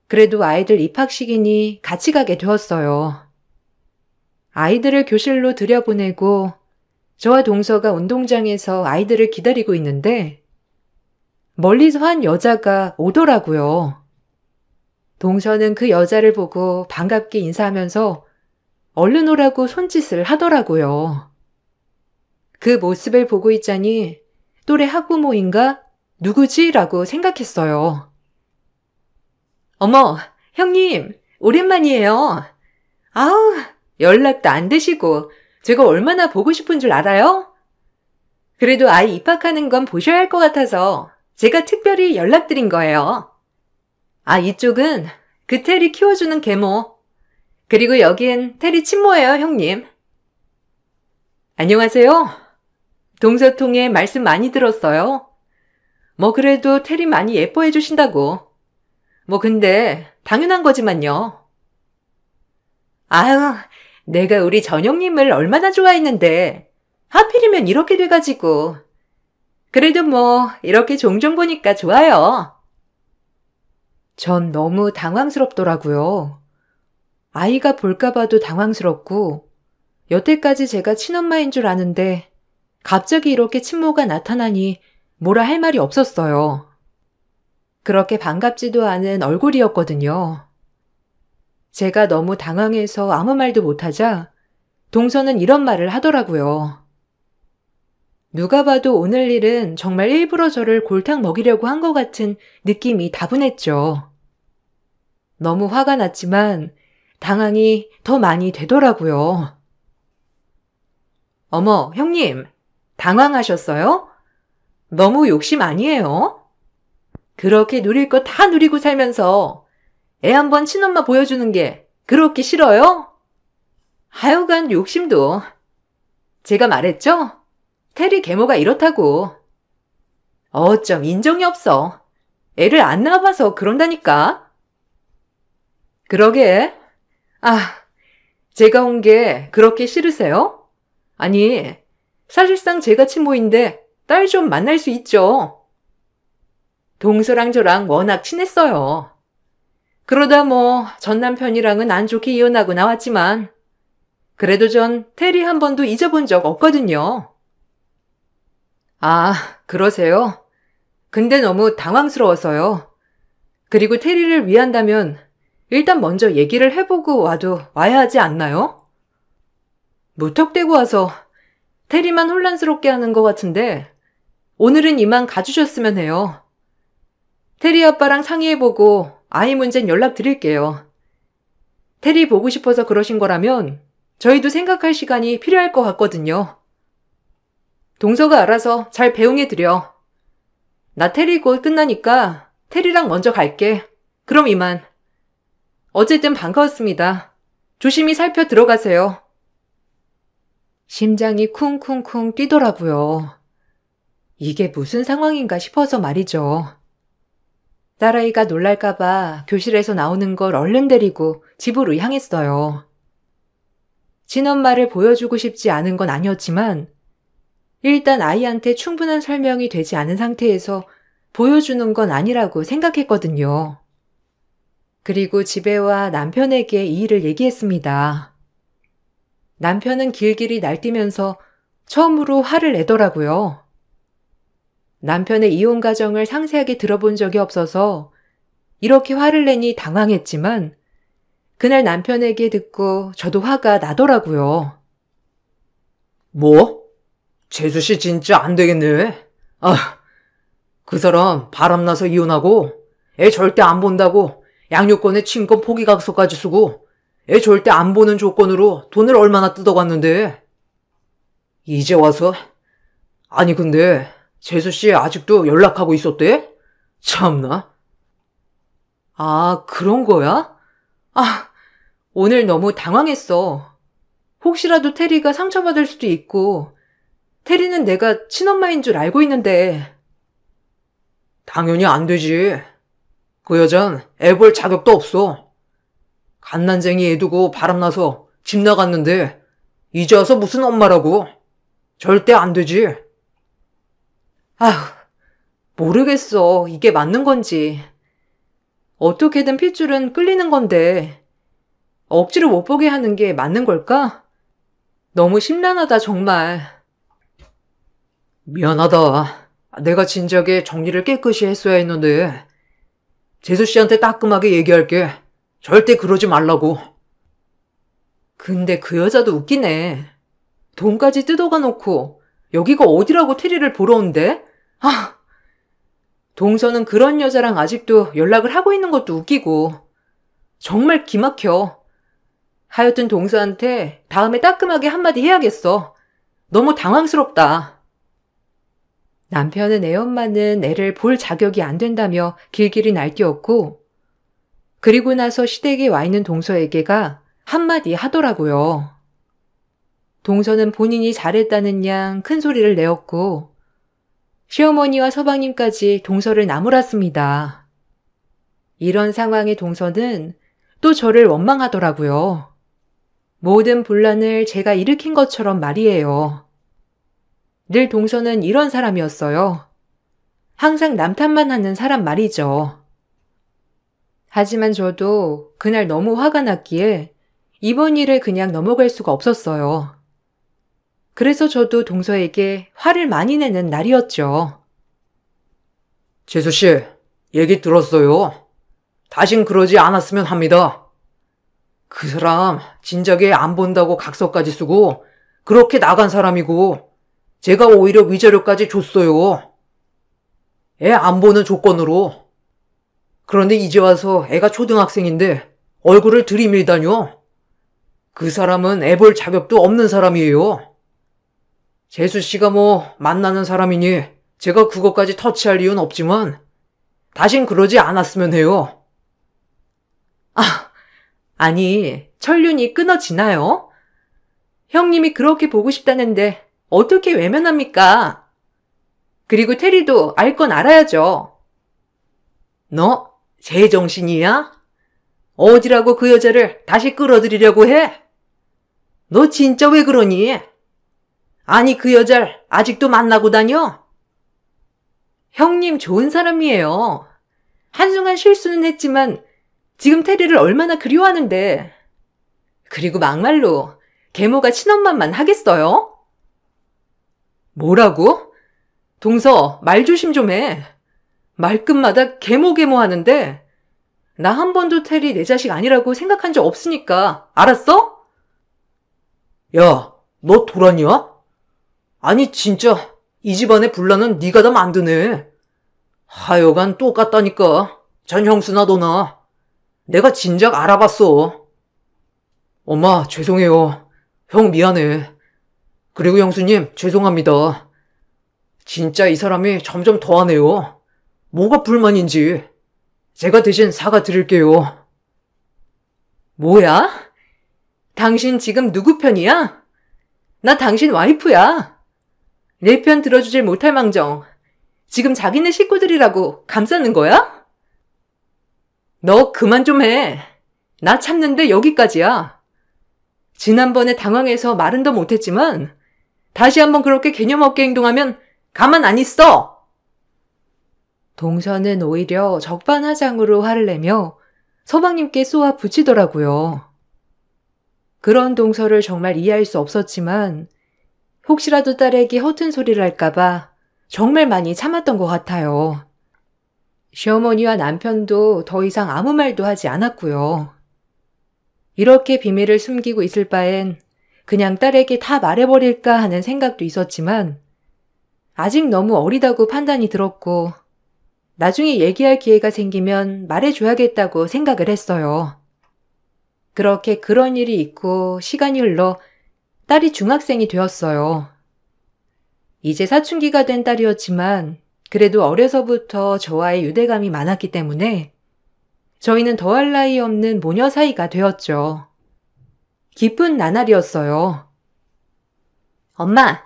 그래도 아이들 입학식이니 같이 가게 되었어요. 아이들을 교실로 들여보내고 저와 동서가 운동장에서 아이들을 기다리고 있는데 멀리서 한 여자가 오더라고요. 동서는 그 여자를 보고 반갑게 인사하면서 얼른 오라고 손짓을 하더라고요. 그 모습을 보고 있자니 또래 학부모인가? 누구지? 라고 생각했어요. 어머, 형님, 오랜만이에요. 아우, 연락도 안 되시고 제가 얼마나 보고 싶은 줄 알아요? 그래도 아이 입학하는 건 보셔야 할 것 같아서 제가 특별히 연락드린 거예요. 아, 이쪽은 그 테리 키워주는 계모. 그리고 여긴 테리 친모예요, 형님. 안녕하세요. 동서 통해 말씀 많이 들었어요. 뭐 그래도 테리 많이 예뻐해 주신다고. 뭐 근데 당연한 거지만요. 아유, 내가 우리 전영님을 얼마나 좋아했는데 하필이면 이렇게 돼가지고. 그래도 뭐 이렇게 종종 보니까 좋아요. 전 너무 당황스럽더라고요. 아이가 볼까 봐도 당황스럽고 여태까지 제가 친엄마인 줄 아는데 갑자기 이렇게 친모가 나타나니 뭐라 할 말이 없었어요. 그렇게 반갑지도 않은 얼굴이었거든요. 제가 너무 당황해서 아무 말도 못하자 동서는 이런 말을 하더라고요. 누가 봐도 오늘 일은 정말 일부러 저를 골탕 먹이려고 한 것 같은 느낌이 다분했죠. 너무 화가 났지만 당황이 더 많이 되더라고요. 어머, 형님, 당황하셨어요? 너무 욕심 아니에요? 그렇게 누릴 거 다 누리고 살면서 애 한번 친엄마 보여주는 게 그렇게 싫어요? 하여간 욕심도. 제가 말했죠? 테리 계모가 이렇다고. 어쩜 인정이 없어. 애를 안 낳아봐서 그런다니까. 그러게. 아, 제가 온 게 그렇게 싫으세요? 아니, 사실상 제가 친모인데 딸 좀 만날 수 있죠. 동서랑 저랑 워낙 친했어요. 그러다 뭐 전 남편이랑은 안 좋게 이혼하고 나왔지만 그래도 전 테리 한 번도 잊어본 적 없거든요. 아, 그러세요? 근데 너무 당황스러워서요. 그리고 테리를 위한다면 일단 먼저 얘기를 해보고 와야 하지 않나요? 무턱대고 와서 테리만 혼란스럽게 하는 것 같은데 오늘은 이만 가주셨으면 해요. 테리 아빠랑 상의해보고 아이 문제는 연락드릴게요. 테리 보고 싶어서 그러신 거라면 저희도 생각할 시간이 필요할 것 같거든요. 동서가 알아서 잘 배웅해드려. 나 테리 곧 끝나니까 테리랑 먼저 갈게. 그럼 이만. 어쨌든 반가웠습니다. 조심히 살펴 들어가세요. 심장이 쿵쿵쿵 뛰더라고요. 이게 무슨 상황인가 싶어서 말이죠. 딸아이가 놀랄까봐 교실에서 나오는 걸 얼른 데리고 집으로 향했어요. 친엄마를 보여주고 싶지 않은 건 아니었지만 일단 아이한테 충분한 설명이 되지 않은 상태에서 보여주는 건 아니라고 생각했거든요. 그리고 집에 와 남편에게 이 일을 얘기했습니다. 남편은 길길이 날뛰면서 처음으로 화를 내더라고요. 남편의 이혼 과정을 상세하게 들어본 적이 없어서 이렇게 화를 내니 당황했지만 그날 남편에게 듣고 저도 화가 나더라고요. 뭐? 재수씨 진짜 안 되겠네. 그 사람 바람나서 이혼하고 애 절대 안 본다고 양육권에 친권 포기각서까지 쓰고 애 절대 안 보는 조건으로 돈을 얼마나 뜯어갔는데. 이제 와서? 아니 근데 재수씨 아직도 연락하고 있었대? 참나. 아, 그런 거야? 오늘 너무 당황했어. 혹시라도 테리가 상처받을 수도 있고 테리는 내가 친엄마인 줄 알고 있는데. 당연히 안 되지. 그 여잔 애 볼 자격도 없어. 갓난쟁이 애 두고 바람나서 집 나갔는데 이제 와서 무슨 엄마라고. 절대 안 되지. 모르겠어. 이게 맞는 건지. 어떻게든 핏줄은 끌리는 건데 억지로 못 보게 하는 게 맞는 걸까? 너무 심란하다 정말. 미안하다. 내가 진작에 정리를 깨끗이 했어야 했는데. 재수씨한테 따끔하게 얘기할게. 절대 그러지 말라고. 근데 그 여자도 웃기네. 돈까지 뜯어가 놓고 여기가 어디라고 테리를 보러 온대? 동서는 그런 여자랑 아직도 연락을 하고 있는 것도 웃기고 정말 기막혀. 하여튼 동서한테 다음에 따끔하게 한마디 해야겠어. 너무 당황스럽다. 남편은 애 엄마는 애를 볼 자격이 안 된다며 길길이 날뛰었고 그리고 나서 시댁에 와 있는 동서에게가 한마디 하더라고요. 동서는 본인이 잘했다는 양 큰 소리를 내었고 시어머니와 서방님까지 동서를 나무랐습니다. 이런 상황에 동서는 또 저를 원망하더라고요. 모든 분란을 제가 일으킨 것처럼 말이에요. 늘 동서는 이런 사람이었어요. 항상 남 탓만 하는 사람 말이죠. 하지만 저도 그날 너무 화가 났기에 이번 일을 그냥 넘어갈 수가 없었어요. 그래서 저도 동서에게 화를 많이 내는 날이었죠. 재수씨, 얘기 들었어요. 다신 그러지 않았으면 합니다. 그 사람 진작에 안 본다고 각서까지 쓰고 그렇게 나간 사람이고 제가 오히려 위자료까지 줬어요. 애 안 보는 조건으로. 그런데 이제 와서 애가 초등학생인데 얼굴을 들이밀다뇨. 그 사람은 애 볼 자격도 없는 사람이에요. 재수씨가 뭐 만나는 사람이니 제가 그것까지 터치할 이유는 없지만 다신 그러지 않았으면 해요. 아니, 천륜이 끊어지나요? 형님이 그렇게 보고 싶다는데 어떻게 외면합니까? 그리고 테리도 알 건 알아야죠. 너 제정신이야? 어디라고 그 여자를 다시 끌어들이려고 해? 너 진짜 왜 그러니? 아니 그 여자를 아직도 만나고 다녀? 형님 좋은 사람이에요. 한순간 실수는 했지만 지금 테리를 얼마나 그리워하는데. 그리고 막말로 계모가 친엄마만 하겠어요? 뭐라고? 동서 말 조심 좀 해. 말끝마다 계모 하는데 나 한 번도 테리 내 자식 아니라고 생각한 적 없으니까 알았어? 야, 너 돌았냐? 아니 진짜 이 집안의 분란은 네가 다 만드네. 하여간 똑같다니까. 전 형수나 너나. 내가 진작 알아봤어. 엄마 죄송해요. 형 미안해. 그리고 형수님 죄송합니다. 진짜 이 사람이 점점 더하네요. 뭐가 불만인지. 제가 대신 사과드릴게요. 뭐야? 당신 지금 누구 편이야? 나 당신 와이프야. 내 편 들어주질 못할 망정. 지금 자기네 식구들이라고 감싸는 거야? 너 그만 좀 해. 나 참는데 여기까지야. 지난번에 당황해서 말은 더 못했지만 다시 한번 그렇게 개념 없게 행동하면 가만 안 있어. 동서는 오히려 적반하장으로 화를 내며 서방님께 쏘아 붙이더라고요. 그런 동서를 정말 이해할 수 없었지만 혹시라도 딸에게 허튼 소리를 할까봐 정말 많이 참았던 것 같아요. 시어머니와 남편도 더 이상 아무 말도 하지 않았고요. 이렇게 비밀을 숨기고 있을 바엔 그냥 딸에게 다 말해버릴까 하는 생각도 있었지만 아직 너무 어리다고 판단이 들었고 나중에 얘기할 기회가 생기면 말해줘야겠다고 생각을 했어요. 그렇게 그런 일이 있고 시간이 흘러 딸이 중학생이 되었어요. 이제 사춘기가 된 딸이었지만 그래도 어려서부터 저와의 유대감이 많았기 때문에 저희는 더할 나위 없는 모녀 사이가 되었죠. 기쁜 나날이었어요. 엄마,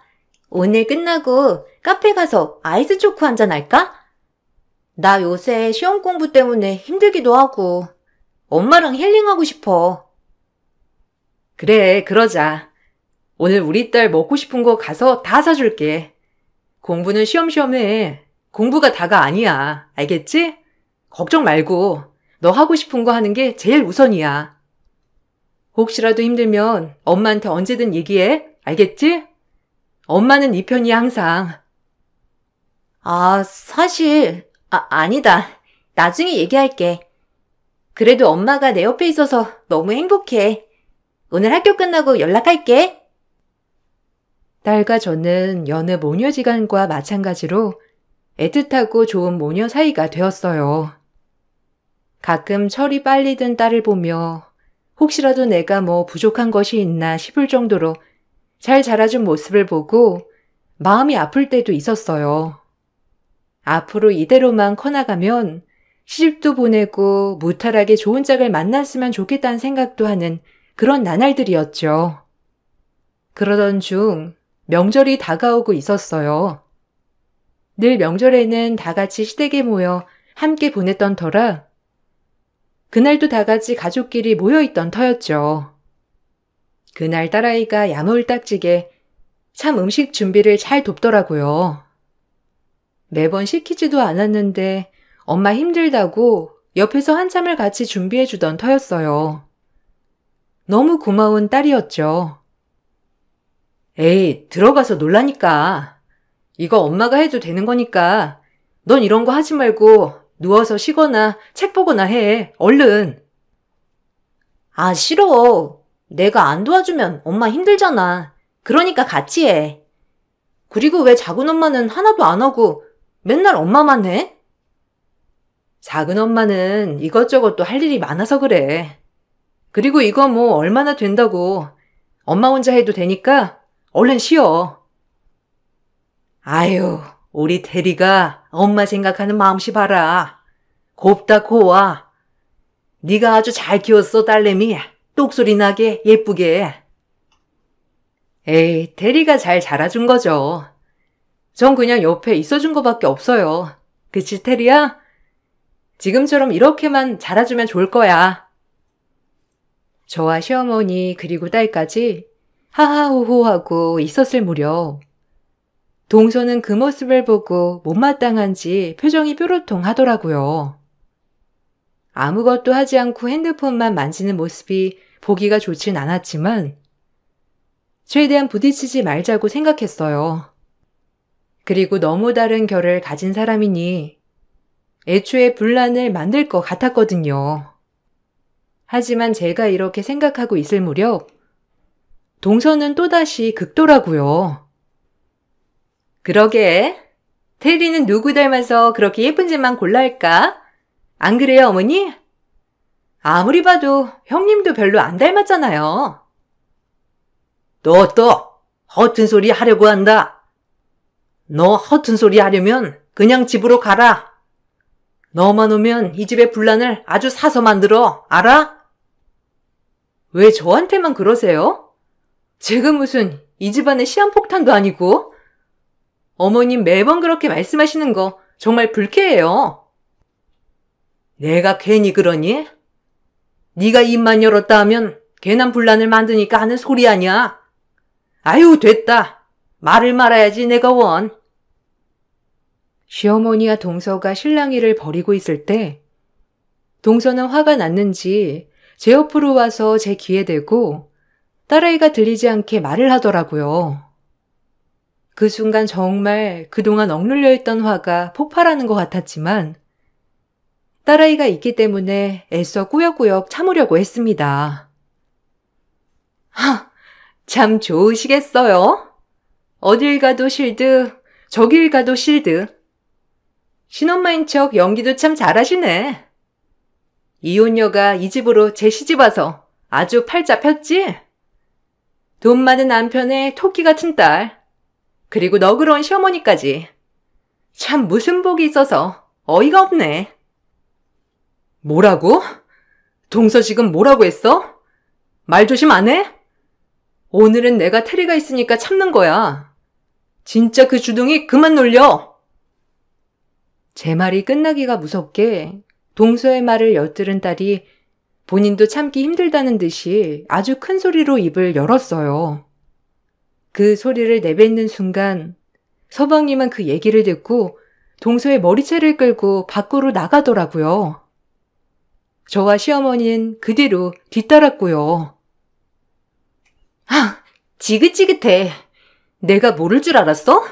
오늘 끝나고 카페 가서 아이스 초코 한잔 할까? 나 요새 시험 공부 때문에 힘들기도 하고 엄마랑 힐링하고 싶어. 그래, 그러자. 오늘 우리 딸 먹고 싶은 거 가서 다 사줄게. 공부는 쉬엄쉬엄 해. 공부가 다가 아니야. 알겠지? 걱정 말고 너 하고 싶은 거 하는 게 제일 우선이야. 혹시라도 힘들면 엄마한테 언제든 얘기해. 알겠지? 엄마는 네 편이야 항상. 사실 아니다. 나중에 얘기할게. 그래도 엄마가 내 옆에 있어서 너무 행복해. 오늘 학교 끝나고 연락할게. 딸과 저는 여느 모녀지간과 마찬가지로 애틋하고 좋은 모녀 사이가 되었어요. 가끔 철이 빨리 든 딸을 보며 혹시라도 내가 뭐 부족한 것이 있나 싶을 정도로 잘 자라준 모습을 보고 마음이 아플 때도 있었어요. 앞으로 이대로만 커나가면 시집도 보내고 무탈하게 좋은 짝을 만났으면 좋겠다는 생각도 하는 그런 나날들이었죠. 그러던 중 명절이 다가오고 있었어요. 늘 명절에는 다 같이 시댁에 모여 함께 보냈던 터라 그날도 다 같이 가족끼리 모여있던 터였죠. 그날 딸아이가 야물딱지게 참 음식 준비를 잘 돕더라고요. 매번 시키지도 않았는데 엄마 힘들다고 옆에서 한참을 같이 준비해주던 터였어요. 너무 고마운 딸이었죠. 에이, 들어가서 놀라니까. 이거 엄마가 해도 되는 거니까 넌 이런 거 하지 말고 누워서 쉬거나 책 보거나 해. 얼른. 싫어. 내가 안 도와주면 엄마 힘들잖아. 그러니까 같이 해. 그리고 왜 작은 엄마는 하나도 안 하고 맨날 엄마만 해? 작은 엄마는 이것저것 또 할 일이 많아서 그래. 그리고 이거 뭐 얼마나 된다고. 엄마 혼자 해도 되니까 얼른 쉬어. 아유, 우리 대리가 엄마 생각하는 마음씨 봐라. 곱다 고와. 네가 아주 잘 키웠어, 딸내미. 똑소리 나게 예쁘게. 에이, 대리가 잘 자라준 거죠. 전 그냥 옆에 있어준 거밖에 없어요. 그치, 테리야? 지금처럼 이렇게만 자라주면 좋을 거야. 저와 시어머니 그리고 딸까지 하하호호하고 있었을 무렵 동서는 그 모습을 보고 못마땅한지 표정이 뾰로통 하더라고요. 아무것도 하지 않고 핸드폰만 만지는 모습이 보기가 좋진 않았지만 최대한 부딪히지 말자고 생각했어요. 그리고 너무 다른 결을 가진 사람이니 애초에 분란을 만들 것 같았거든요. 하지만 제가 이렇게 생각하고 있을 무렵 동서는 또다시 긁더라고요. 그러게. 테리는 누구 닮아서 그렇게 예쁜 짓만 골라 할까? 안 그래요, 어머니? 아무리 봐도 형님도 별로 안 닮았잖아요. 또, 허튼 소리 하려고 한다. 너 허튼 소리 하려면 그냥 집으로 가라. 너만 오면 이 집의 분란을 아주 사서 만들어, 알아? 왜 저한테만 그러세요? 제가 무슨 이 집안의 시한폭탄도 아니고. 어머님 매번 그렇게 말씀하시는 거 정말 불쾌해요. 내가 괜히 그러니? 네가 입만 열었다 하면 괜한 분란을 만드니까 하는 소리 아니야. 아유, 됐다. 말을 말아야지 내가 원. 시어머니와 동서가 실랑이를 벌이고 있을 때 동서는 화가 났는지 제 옆으로 와서 제 귀에 대고 딸아이가 들리지 않게 말을 하더라고요. 그 순간 정말 그동안 억눌려 있던 화가 폭발하는 것 같았지만 딸아이가 있기 때문에 애써 꾸역꾸역 참으려고 했습니다. 참 좋으시겠어요? 어딜 가도 실드, 저길 가도 실드. 신엄마인 척 연기도 참 잘하시네. 이혼녀가 이 집으로 제 시집 와서 아주 팔자 폈지? 돈 많은 남편의 토끼 같은 딸, 그리고 너그러운 시어머니까지. 참 무슨 복이 있어서 어이가 없네. 뭐라고? 동서 지금 뭐라고 했어? 말 조심 안 해? 오늘은 내가 테리가 있으니까 참는 거야. 진짜 그 주둥이 그만 놀려. 제 말이 끝나기가 무섭게 동서의 말을 엿들은 딸이 본인도 참기 힘들다는 듯이 아주 큰 소리로 입을 열었어요. 그 소리를 내뱉는 순간 서방님은 그 얘기를 듣고 동서의 머리채를 끌고 밖으로 나가더라고요. 저와 시어머니는 그 뒤로 뒤따랐고요. 지긋지긋해. 내가 모를 줄 알았어?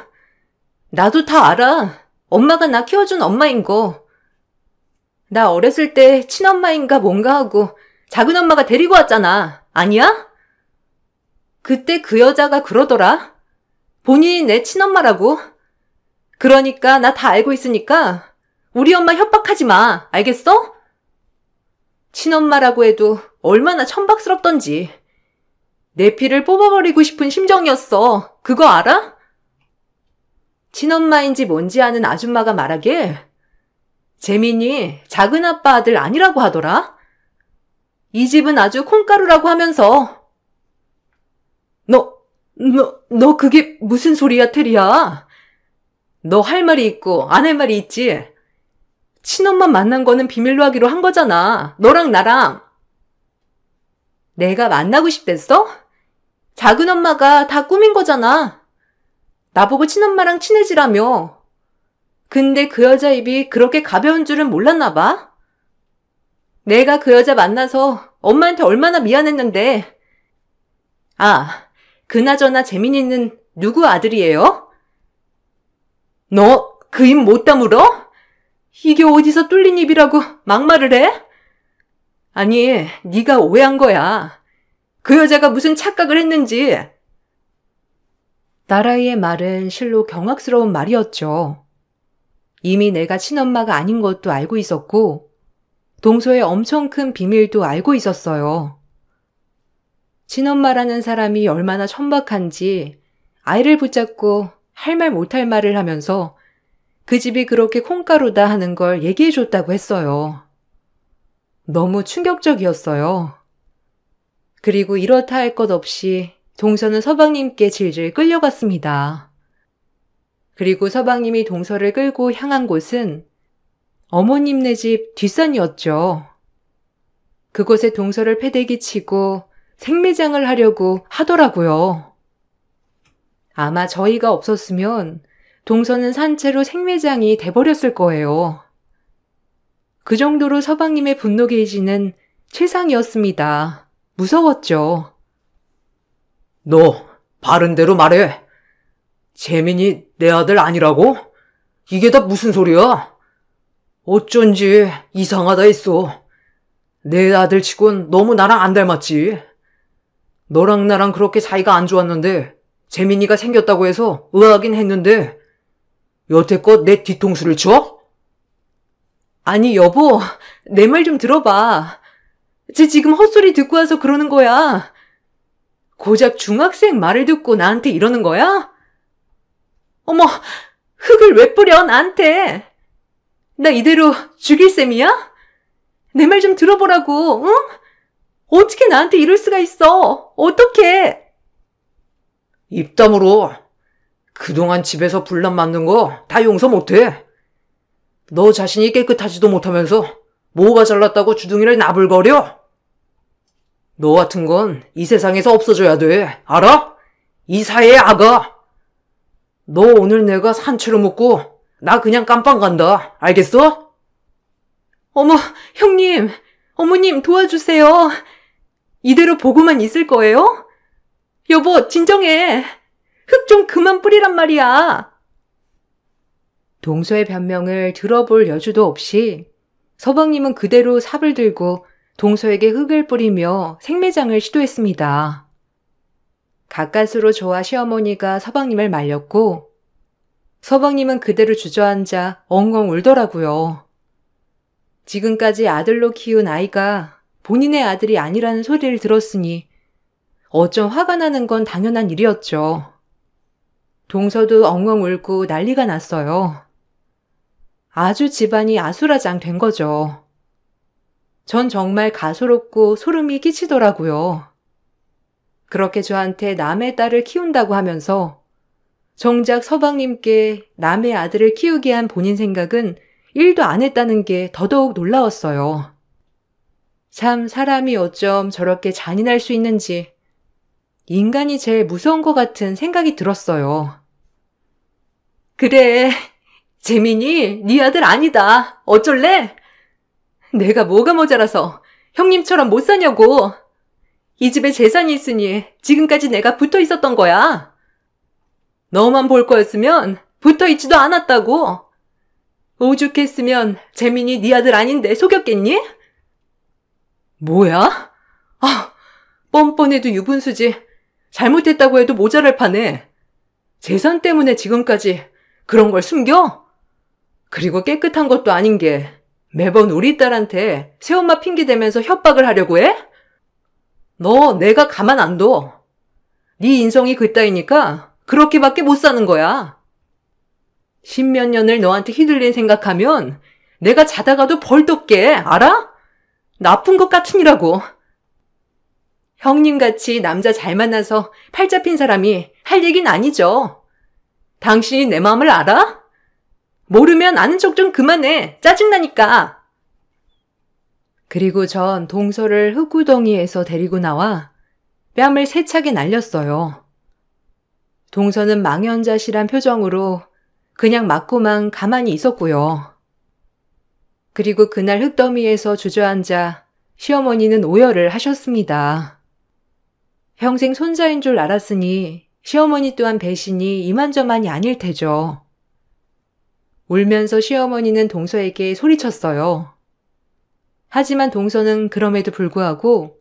나도 다 알아. 엄마가 나 키워준 엄마인 거. 나 어렸을 때 친엄마인가 뭔가 하고 작은 엄마가 데리고 왔잖아. 아니야? 그때 그 여자가 그러더라. 본인이 내 친엄마라고. 그러니까 나 다 알고 있으니까 우리 엄마 협박하지 마. 알겠어? 친엄마라고 해도 얼마나 천박스럽던지. 내 피를 뽑아버리고 싶은 심정이었어. 그거 알아? 친엄마인지 뭔지 아는 아줌마가 말하길 재민이 작은 아빠 아들 아니라고 하더라. 이 집은 아주 콩가루라고 하면서. 너 그게 무슨 소리야, 테리야? 너 할 말이 있고 안 할 말이 있지. 친엄마 만난 거는 비밀로 하기로 한 거잖아. 너랑 나랑. 내가 만나고 싶댔어? 작은 엄마가 다 꾸민 거잖아. 나보고 친엄마랑 친해지라며. 근데 그 여자 입이 그렇게 가벼운 줄은 몰랐나 봐. 내가 그 여자 만나서 엄마한테 얼마나 미안했는데. 그나저나 재민이는 누구 아들이에요? 너 그 입 못 다물어? 이게 어디서 뚫린 입이라고 막말을 해? 아니, 네가 오해한 거야. 그 여자가 무슨 착각을 했는지. 딸아이의 말은 실로 경악스러운 말이었죠. 이미 내가 친엄마가 아닌 것도 알고 있었고 동서의 엄청 큰 비밀도 알고 있었어요. 친엄마라는 사람이 얼마나 천박한지 아이를 붙잡고 할 말 못할 말을 하면서 그 집이 그렇게 콩가루다 하는 걸 얘기해줬다고 했어요. 너무 충격적이었어요. 그리고 이렇다 할 것 없이 동서는 서방님께 질질 끌려갔습니다. 그리고 서방님이 동서를 끌고 향한 곳은 어머님네 집 뒷산이었죠. 그곳에 동서를 패대기 치고 생매장을 하려고 하더라고요. 아마 저희가 없었으면 동서는 산채로 생매장이 돼버렸을 거예요. 그 정도로 서방님의 분노 게이지는 최상이었습니다. 무서웠죠. 너 바른 대로 말해. 재민이 내 아들 아니라고? 이게 다 무슨 소리야? 어쩐지 이상하다 했어. 내 아들 치곤 너무 나랑 안 닮았지. 너랑 나랑 그렇게 사이가 안 좋았는데 재민이가 생겼다고 해서 의아하긴 했는데 여태껏 내 뒤통수를 쳐? 아니, 여보, 내 말 좀 들어봐. 쟤 지금 헛소리 듣고 와서 그러는 거야. 고작 중학생 말을 듣고 나한테 이러는 거야? 어머, 흙을 왜 뿌려, 나한테? 나 이대로 죽일 셈이야? 내 말 좀 들어보라고, 응? 어떻게 나한테 이럴 수가 있어? 어떡해? 입 다물어. 그동안 집에서 분란 만든 거 다 용서 못해. 너 자신이 깨끗하지도 못하면서 뭐가 잘났다고 주둥이를 나불거려? 너 같은 건 이 세상에서 없어져야 돼. 알아? 이 사회의 악아. 너 오늘 내가 산채로 묻고 나 그냥 깜빵 간다. 알겠어? 어머, 형님, 어머님 도와주세요. 이대로 보고만 있을 거예요? 여보, 진정해. 흙 좀 그만 뿌리란 말이야. 동서의 변명을 들어볼 여주도 없이 서방님은 그대로 삽을 들고 동서에게 흙을 뿌리며 생매장을 시도했습니다. 가까스로 저와 시어머니가 서방님을 말렸고 서방님은 그대로 주저앉아 엉엉 울더라고요. 지금까지 아들로 키운 아이가 본인의 아들이 아니라는 소리를 들었으니 어쩜 화가 나는 건 당연한 일이었죠. 동서도 엉엉 울고 난리가 났어요. 아주 집안이 아수라장 된 거죠. 전 정말 가소롭고 소름이 끼치더라고요. 그렇게 저한테 남의 딸을 키운다고 하면서 정작 서방님께 남의 아들을 키우게 한 본인 생각은 1도 안 했다는 게 더더욱 놀라웠어요. 참 사람이 어쩜 저렇게 잔인할 수 있는지 인간이 제일 무서운 것 같은 생각이 들었어요. 그래, 재민이 네 아들 아니다. 어쩔래? 내가 뭐가 모자라서 형님처럼 못 사냐고. 이 집에 재산이 있으니 지금까지 내가 붙어 있었던 거야. 너만 볼 거였으면 붙어 있지도 않았다고. 오죽했으면 재민이 네 아들 아닌데 속였겠니? 뭐야? 아, 뻔뻔해도 유분수지. 잘못했다고 해도 모자랄 판에 재산 때문에 지금까지 그런 걸 숨겨? 그리고 깨끗한 것도 아닌 게 매번 우리 딸한테 새엄마 핑계대면서 협박을 하려고 해? 너 내가 가만 안 둬. 네 인성이 그따위니까 그렇게밖에 못 사는 거야. 10몇 년을 너한테 휘둘린 생각하면 내가 자다가도 벌떡 깨. 알아? 나쁜 것 같으니라고. 형님같이 남자 잘 만나서 팔 잡힌 사람이 할 얘기는 아니죠. 당신이 내 마음을 알아? 모르면 아는 척 좀 그만해. 짜증나니까. 그리고 전 동서를 흙구덩이에서 데리고 나와 뺨을 세차게 날렸어요. 동서는 망연자실한 표정으로 그냥 맞고만 가만히 있었고요. 그리고 그날 흙더미에서 주저앉아 시어머니는 오열을 하셨습니다. 평생 손자인 줄 알았으니 시어머니 또한 배신이 이만저만이 아닐 테죠. 울면서 시어머니는 동서에게 소리쳤어요. 하지만 동서는 그럼에도 불구하고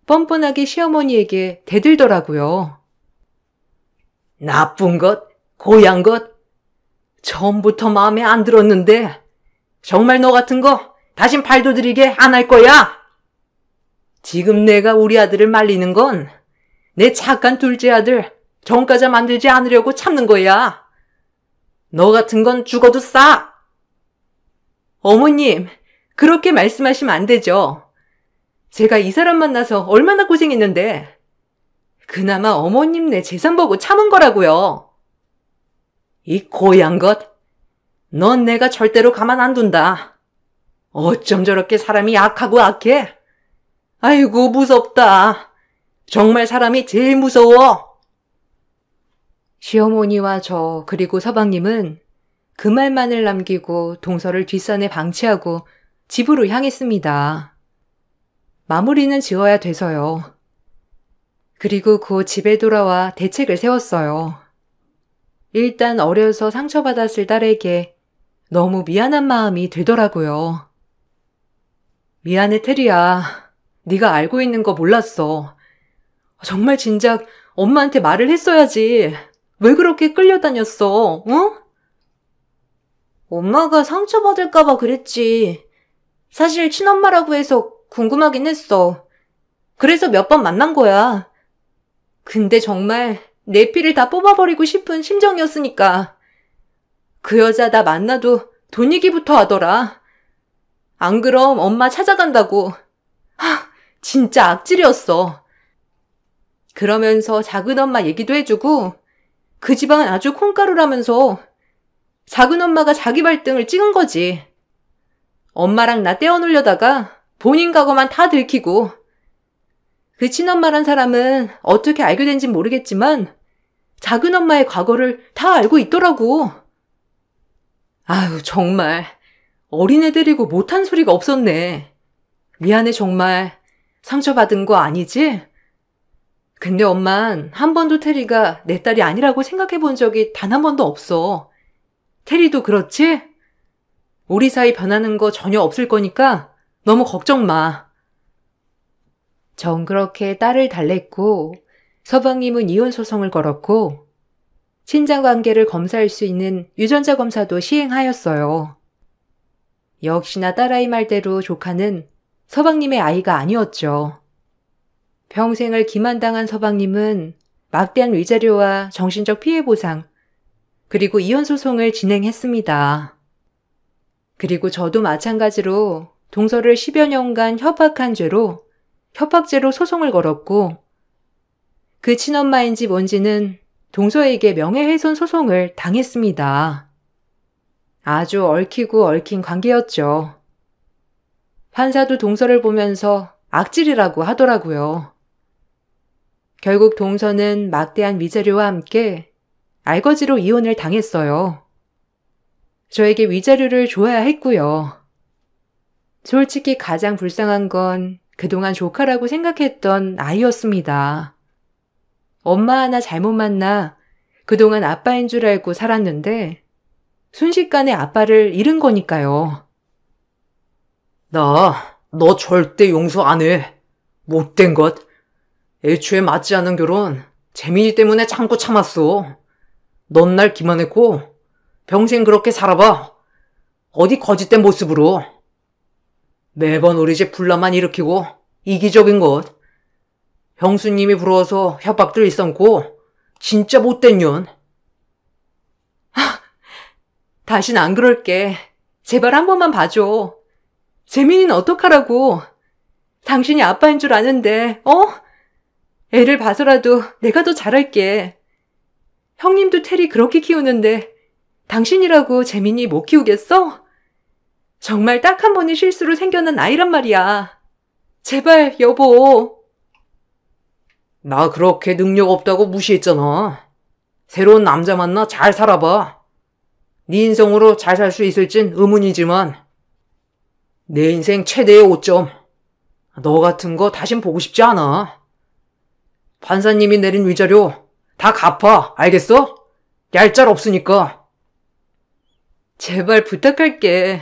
뻔뻔하게 시어머니에게 대들더라고요. 나쁜 것, 고얀 것, 처음부터 마음에 안 들었는데 정말 너 같은 거 다신 발도 들이게 안 할 거야. 지금 내가 우리 아들을 말리는 건 내 착한 둘째 아들 정가자 만들지 않으려고 참는 거야. 너 같은 건 죽어도 싸. 어머님, 그렇게 말씀하시면 안 되죠. 제가 이 사람 만나서 얼마나 고생했는데 그나마 어머님 재산 보고 참은 거라고요. 이 고얀 것, 넌 내가 절대로 가만 안 둔다. 어쩜 저렇게 사람이 약하고 악해? 아이고 무섭다. 정말 사람이 제일 무서워. 시어머니와 저 그리고 서방님은 그 말만을 남기고 동서를 뒷산에 방치하고 집으로 향했습니다. 마무리는 지어야 돼서요. 그리고 곧 집에 돌아와 대책을 세웠어요. 일단 어려서 상처받았을 딸에게 너무 미안한 마음이 들더라고요. 미안해 테리야. 네가 알고 있는 거 몰랐어. 정말 진작 엄마한테 말을 했어야지. 왜 그렇게 끌려다녔어, 응? 엄마가 상처받을까봐 그랬지. 사실 친엄마라고 해서 궁금하긴 했어. 그래서 몇 번 만난 거야. 근데 정말 내 피를 다 뽑아버리고 싶은 심정이었으니까. 그 여자 나 만나도 돈 얘기부터 하더라. 안 그럼 엄마 찾아간다고. 진짜 악질이었어. 그러면서 작은 엄마 얘기도 해주고 그 집안은 아주 콩가루라면서 작은 엄마가 자기 발등을 찍은 거지. 엄마랑 나 떼어놓으려다가 본인 과거만 다 들키고. 그 친엄마란 사람은 어떻게 알게 된진 모르겠지만 작은 엄마의 과거를 다 알고 있더라고. 아유, 정말 어린애 데리고 못한 소리가 없었네. 미안해, 정말. 상처받은 거 아니지? 근데 엄만 한 번도 테리가 내 딸이 아니라고 생각해 본 적이 단 한 번도 없어. 테리도 그렇지? 우리 사이 변하는 거 전혀 없을 거니까 너무 걱정 마. 전 그렇게 딸을 달랬고 서방님은 이혼 소송을 걸었고 친자 관계를 검사할 수 있는 유전자 검사도 시행하였어요. 역시나 딸아이 말대로 조카는 서방님의 아이가 아니었죠. 평생을 기만당한 서방님은 막대한 위자료와 정신적 피해 보상, 그리고 이혼 소송을 진행했습니다. 그리고 저도 마찬가지로 동서를 10여 년간 협박한 죄로 협박죄로 소송을 걸었고 그 친엄마인지 뭔지는 동서에게 명예훼손 소송을 당했습니다. 아주 얽히고 얽힌 관계였죠. 판사도 동서를 보면서 악질이라고 하더라고요. 결국 동서는 막대한 위자료와 함께 알거지로 이혼을 당했어요. 저에게 위자료를 줘야 했고요. 솔직히 가장 불쌍한 건 그동안 조카라고 생각했던 아이였습니다. 엄마 하나 잘못 만나 그동안 아빠인 줄 알고 살았는데 순식간에 아빠를 잃은 거니까요. 너 절대 용서 안 해. 못된 것. 애초에 맞지 않은 결혼 재민이 때문에 참고 참았어. 넌 날 기만했고 평생 그렇게 살아봐. 어디 거짓된 모습으로. 매번 우리 집 분란만 일으키고 이기적인 것. 형수님이 부러워서 협박들 일삼고 진짜 못된 년. 다신 안 그럴게. 제발 한 번만 봐줘. 재민이는 어떡하라고. 당신이 아빠인 줄 아는데, 애를 봐서라도 내가 더 잘할게. 형님도 테리 그렇게 키우는데 당신이라고 재민이 못 키우겠어? 정말 딱 한 번의 실수로 생겨난 아이란 말이야. 제발, 여보. 나 그렇게 능력 없다고 무시했잖아. 새로운 남자 만나 잘 살아봐. 네 인성으로 잘 살 수 있을진 의문이지만 내 인생 최대의 오점. 너 같은 거 다신 보고 싶지 않아. 판사님이 내린 위자료 다 갚아. 알겠어? 얄짤 없으니까. 제발 부탁할게.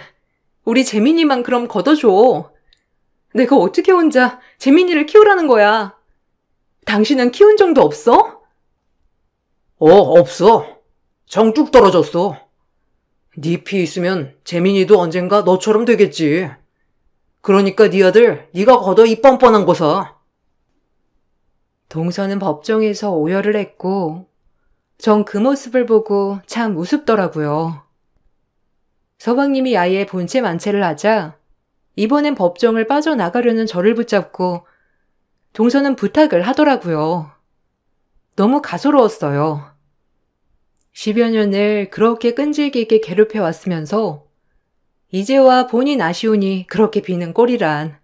우리 재민이만 그럼 걷어줘. 내가 어떻게 혼자 재민이를 키우라는 거야. 당신은 키운 적도 없어? 없어. 정 뚝 떨어졌어. 네 피 있으면 재민이도 언젠가 너처럼 되겠지. 그러니까 네 아들 네가 걷어 이 뻔뻔한 거 사. 동서는 법정에서 오열을 했고 전 그 모습을 보고 참 우습더라고요. 서방님이 아예 본체 만체를 하자 이번엔 법정을 빠져나가려는 저를 붙잡고 동서는 부탁을 하더라고요. 너무 가소로웠어요. 10여 년을 그렇게 끈질기게 괴롭혀왔으면서 이제와 본인 아쉬우니 그렇게 비는 꼴이란.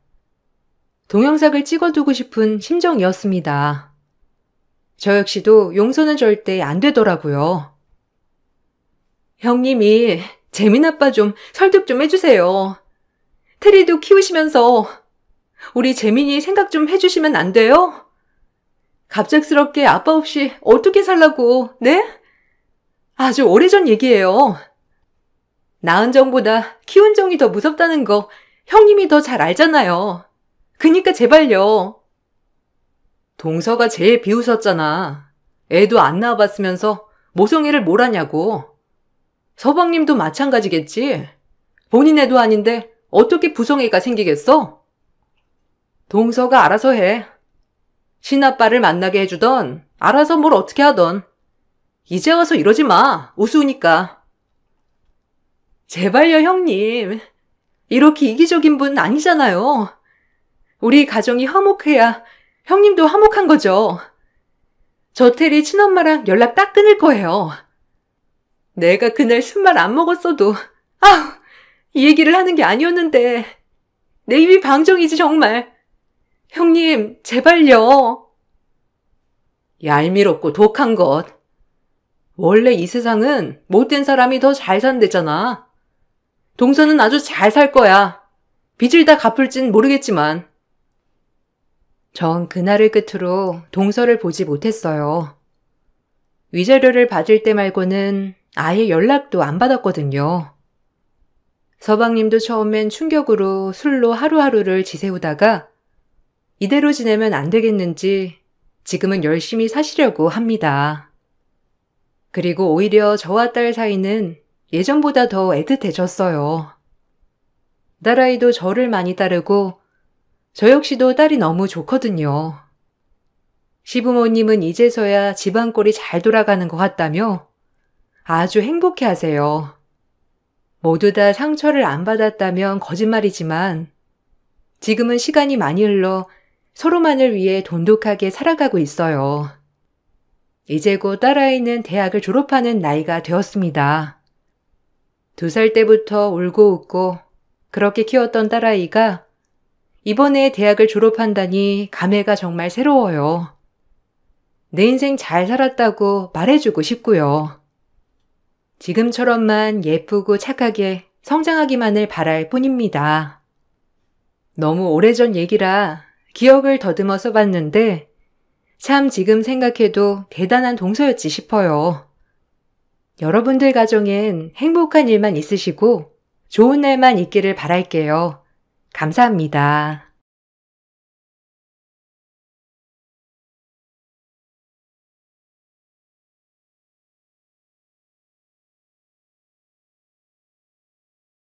동영상을 찍어두고 싶은 심정이었습니다. 저 역시도 용서는 절대 안 되더라고요. 형님이 재민 아빠 좀 설득 좀 해주세요. 테리도 키우시면서 우리 재민이 생각 좀 해주시면 안 돼요? 갑작스럽게 아빠 없이 어떻게 살라고, 네? 아주 오래전 얘기예요. 낳은 정보다 키운 정이 더 무섭다는 거 형님이 더 잘 알잖아요. 그니까 제발요. 동서가 제일 비웃었잖아. 애도 안 낳아봤으면서 모성애를 뭘 하냐고. 서방님도 마찬가지겠지. 본인 애도 아닌데 어떻게 부성애가 생기겠어? 동서가 알아서 해. 신아빠를 만나게 해주던, 알아서 뭘 어떻게 하던. 이제 와서 이러지 마. 우스우니까. 제발요, 형님. 이렇게 이기적인 분 아니잖아요. 우리 가정이 화목해야 형님도 화목한 거죠. 저태리 친엄마랑 연락 딱 끊을 거예요. 내가 그날 술만 안 먹었어도 이 얘기를 하는 게 아니었는데 내 입이 방정이지 정말. 형님 제발요. 얄미롭고 독한 것. 원래 이 세상은 못된 사람이 더 잘 산대잖아. 동서는 아주 잘 살 거야. 빚을 다 갚을진 모르겠지만. 전 그날을 끝으로 동서를 보지 못했어요. 위자료를 받을 때 말고는 아예 연락도 안 받았거든요. 서방님도 처음엔 충격으로 술로 하루하루를 지새우다가 이대로 지내면 안 되겠는지 지금은 열심히 사시려고 합니다. 그리고 오히려 저와 딸 사이는 예전보다 더 애틋해졌어요. 딸아이도 저를 많이 따르고 저 역시도 딸이 너무 좋거든요. 시부모님은 이제서야 집안 꼴이 잘 돌아가는 것 같다며 아주 행복해 하세요. 모두 다 상처를 안 받았다면 거짓말이지만 지금은 시간이 많이 흘러 서로만을 위해 돈독하게 살아가고 있어요. 이제 곧 딸아이는 대학을 졸업하는 나이가 되었습니다. 2살 때부터 울고 웃고 그렇게 키웠던 딸아이가 이번에 대학을 졸업한다니 감회가 정말 새로워요. 내 인생 잘 살았다고 말해주고 싶고요. 지금처럼만 예쁘고 착하게 성장하기만을 바랄 뿐입니다. 너무 오래전 얘기라 기억을 더듬어 써봤는데 참 지금 생각해도 대단한 동서였지 싶어요. 여러분들 가정엔 행복한 일만 있으시고 좋은 날만 있기를 바랄게요. 감사합니다.